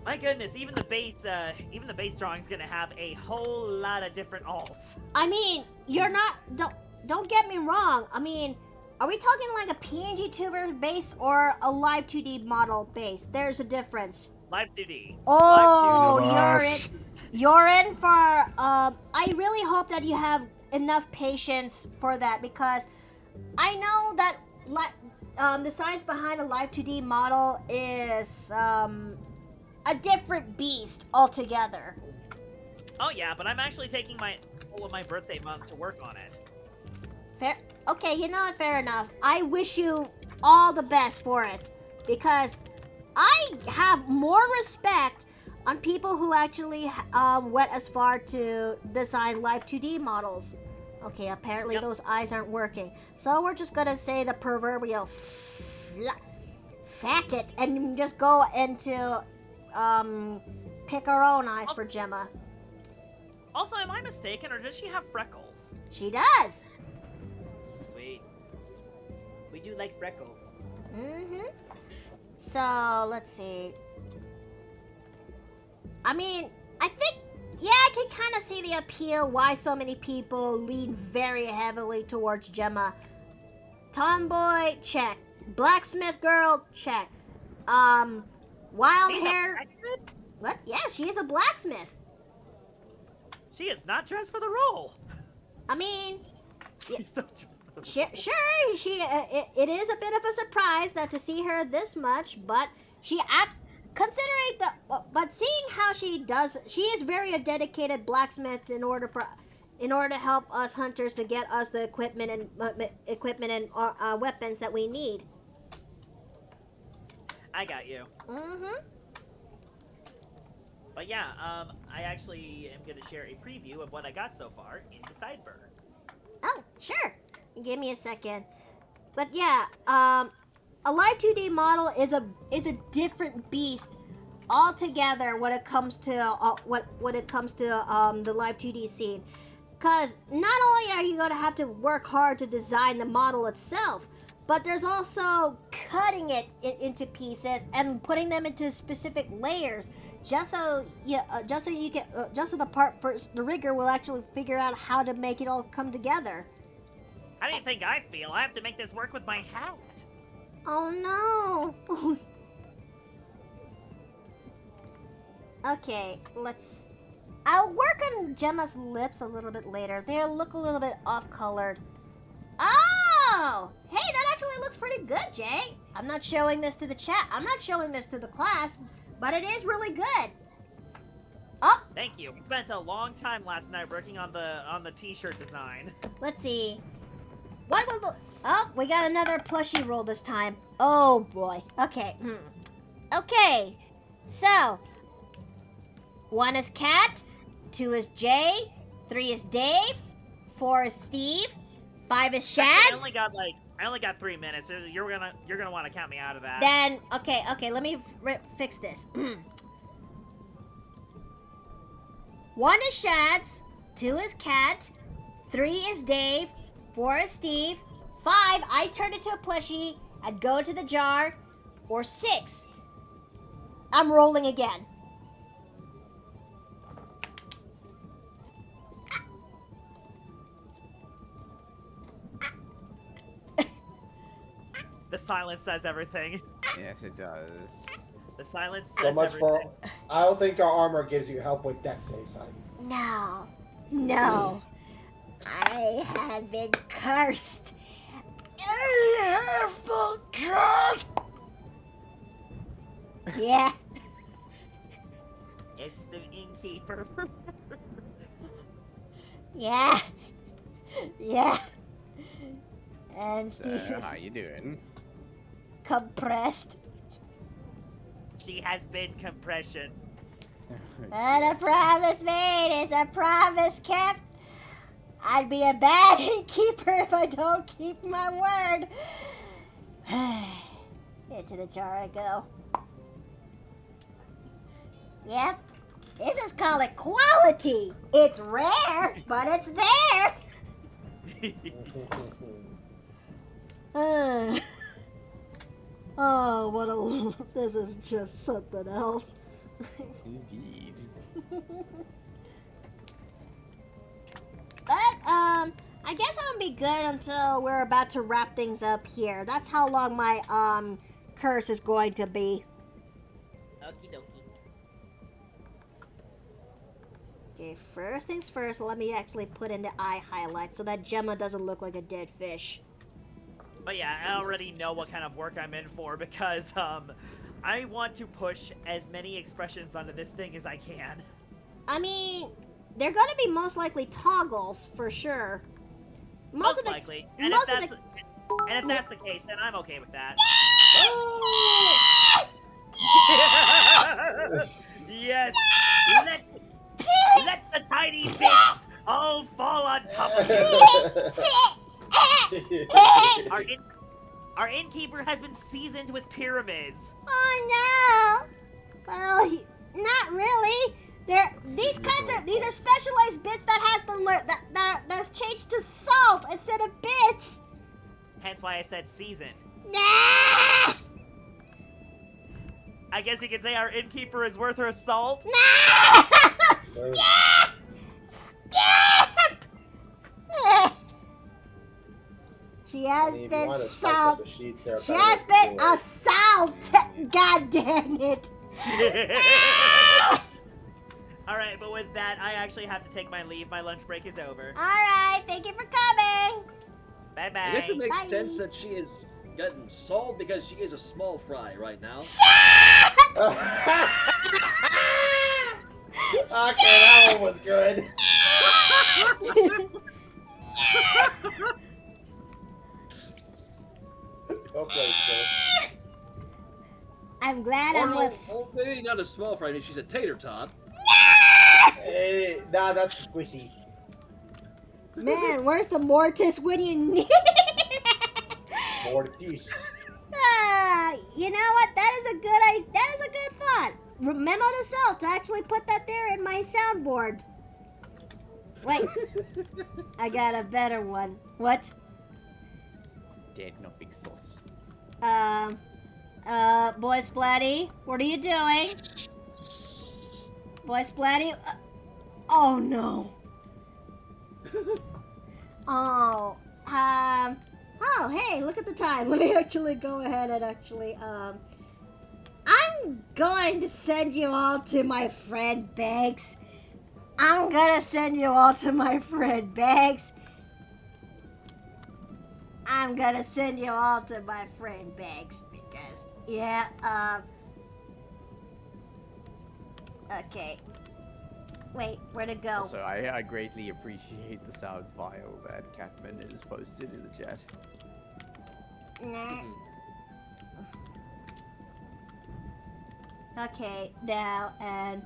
my goodness, even the base drawing's gonna have a whole lot of different alts. I mean, you're not don't get me wrong. I mean, are we talking like a PNG tuber base or a live 2D model base? There's a difference. Live 2D. Oh, Live you're in for I really hope that you have enough patience for that because I know that the science behind a live 2D model is a different beast altogether. Oh yeah, but I'm actually taking all of my birthday month to work on it. Fair. Okay, you know what? Fair enough. I wish you all the best for it because I have more respect on people who actually went as far to design live 2D models. Okay, apparently those eyes aren't working. So we're just gonna say the proverbial fack it and just go into pick our own eyes for Gemma. Also, am I mistaken, or does she have freckles? She does. Sweet. We do like freckles. Mm-hmm. So, let's see. I mean, I think, yeah, I can kind of see the appeal why so many people lean very heavily towards Gemma. Tomboy, check. Blacksmith girl, check. Wild She's hair. a blacksmith? What? Yeah, she is a blacksmith. She is not dressed for the role. I mean, She's not dressed for the role. sure, it is a bit of a surprise that to see her this much, but but seeing how she does, she is very a dedicated blacksmith in order to help us hunters to get us the equipment and weapons that we need. I got you. Mm-hmm. But yeah, I actually am going to share a preview of what I got so far in the Sideburn. Oh, sure. Give me a second. But yeah, a live 2D model is a different beast altogether when it comes to the live 2D scene. Cause not only are you gonna have to work hard to design the model itself, but there's also cutting it into pieces and putting them into specific layers, just so the rigger will actually figure out how to make it all come together. How do you think I feel? I have to make this work with my hat. Oh no. Okay, I'll work on Gemma's lips a little bit later. They look a little bit off-colored. Oh! Hey, that actually looks pretty good, Jay. I'm not showing this to the chat. I'm not showing this to the class, but it is really good. Oh! Thank you. We spent a long time last night working on the t-shirt design. Let's see. What will the... Oh, we got another plushie roll this time. Oh, boy. Okay. Okay. So... 1 is Cat, 2 is Jay, 3 is Dave, 4 is Steve, 5 is Shads. Actually, I only got 3 minutes. So you're gonna want to count me out of that. Then okay, let me fix this. 1 is Shads, 2 is Cat, 3 is Dave, 4 is Steve, 5 I turn into a plushie and go to the jar, or 6 I'm rolling again. The silence says everything. Yes, it does. The silence says So much everything. for. I don't think our armor gives you help with deck saves. No. I have been cursed. I have been cursed. Yeah. It's the innkeeper. Yeah. And Steve So, how you doing? compressed. She has been compression. And a promise made is a promise kept. I'd be a bad innkeeper if I don't keep my word. Into the jar I go. Yep. This is called equality. It's rare, but it's there. Oh, what a... This is just something else. Indeed. But, I guess I'll be good until we're about to wrap things up here. That's how long my, curse is going to be. Okie dokie. Okay, first things first, let me actually put in the eye highlight so that Gemma doesn't look like a dead fish. But yeah, I already know what kind of work I'm in for because, I want to push as many expressions onto this thing as I can. I mean, they're gonna be most likely toggles, for sure. Most likely. And most if of that's the case, then I'm okay with that. Yes. Let the tiny bits all fall on top of you. Our innkeeper has been seasoned with pyramids. Oh no! Well, not really. These are specialized bits that has that's changed to salt instead of bits. Hence why I said seasoned. Nah! I guess you could say our innkeeper is worth her salt. Nah! Skip! She has been salt. She has been assault. God dang it! All right, but with that, I actually have to take my leave. My lunch break is over. All right, thank you for coming. Bye bye. I guess it makes Bye. sense that she is getting salt because she is a small fry right now. Okay, that one was good. Okay, sir. I'm glad Or I'm no, with. oh, maybe not a small fry, she's a tater tot. Nah, that's squishy. Man, where's the mortis when you need? Mortis. You know what? That is a good thought. Memo to self to actually put that there in my soundboard. Wait, I got a better one. What? Dead, not big sauce. Boy Splatty, what are you doing? Boy Splatty, oh no. Oh, oh, hey, look at the time. Let me actually go ahead and I'm going to send you all to my friend Bags. I'm gonna send you all to my friend Bags. I'm gonna send you all to my friend Bags because, yeah, okay. Wait, where'd it go? Also, I greatly appreciate the sound file that Catman has posted in the chat. Nah. Okay, now, and...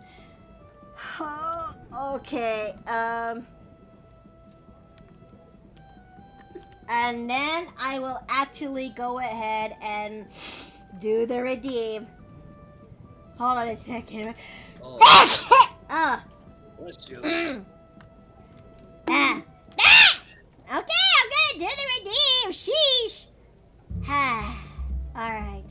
okay, and then I will actually go ahead and do the redeem. Hold on a second. Oh, bless you. Okay, I'm gonna do the redeem. Sheesh. All right.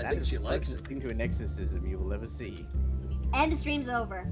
I think she likes it. Closest thing to an exorcism you will ever see. And the stream's over.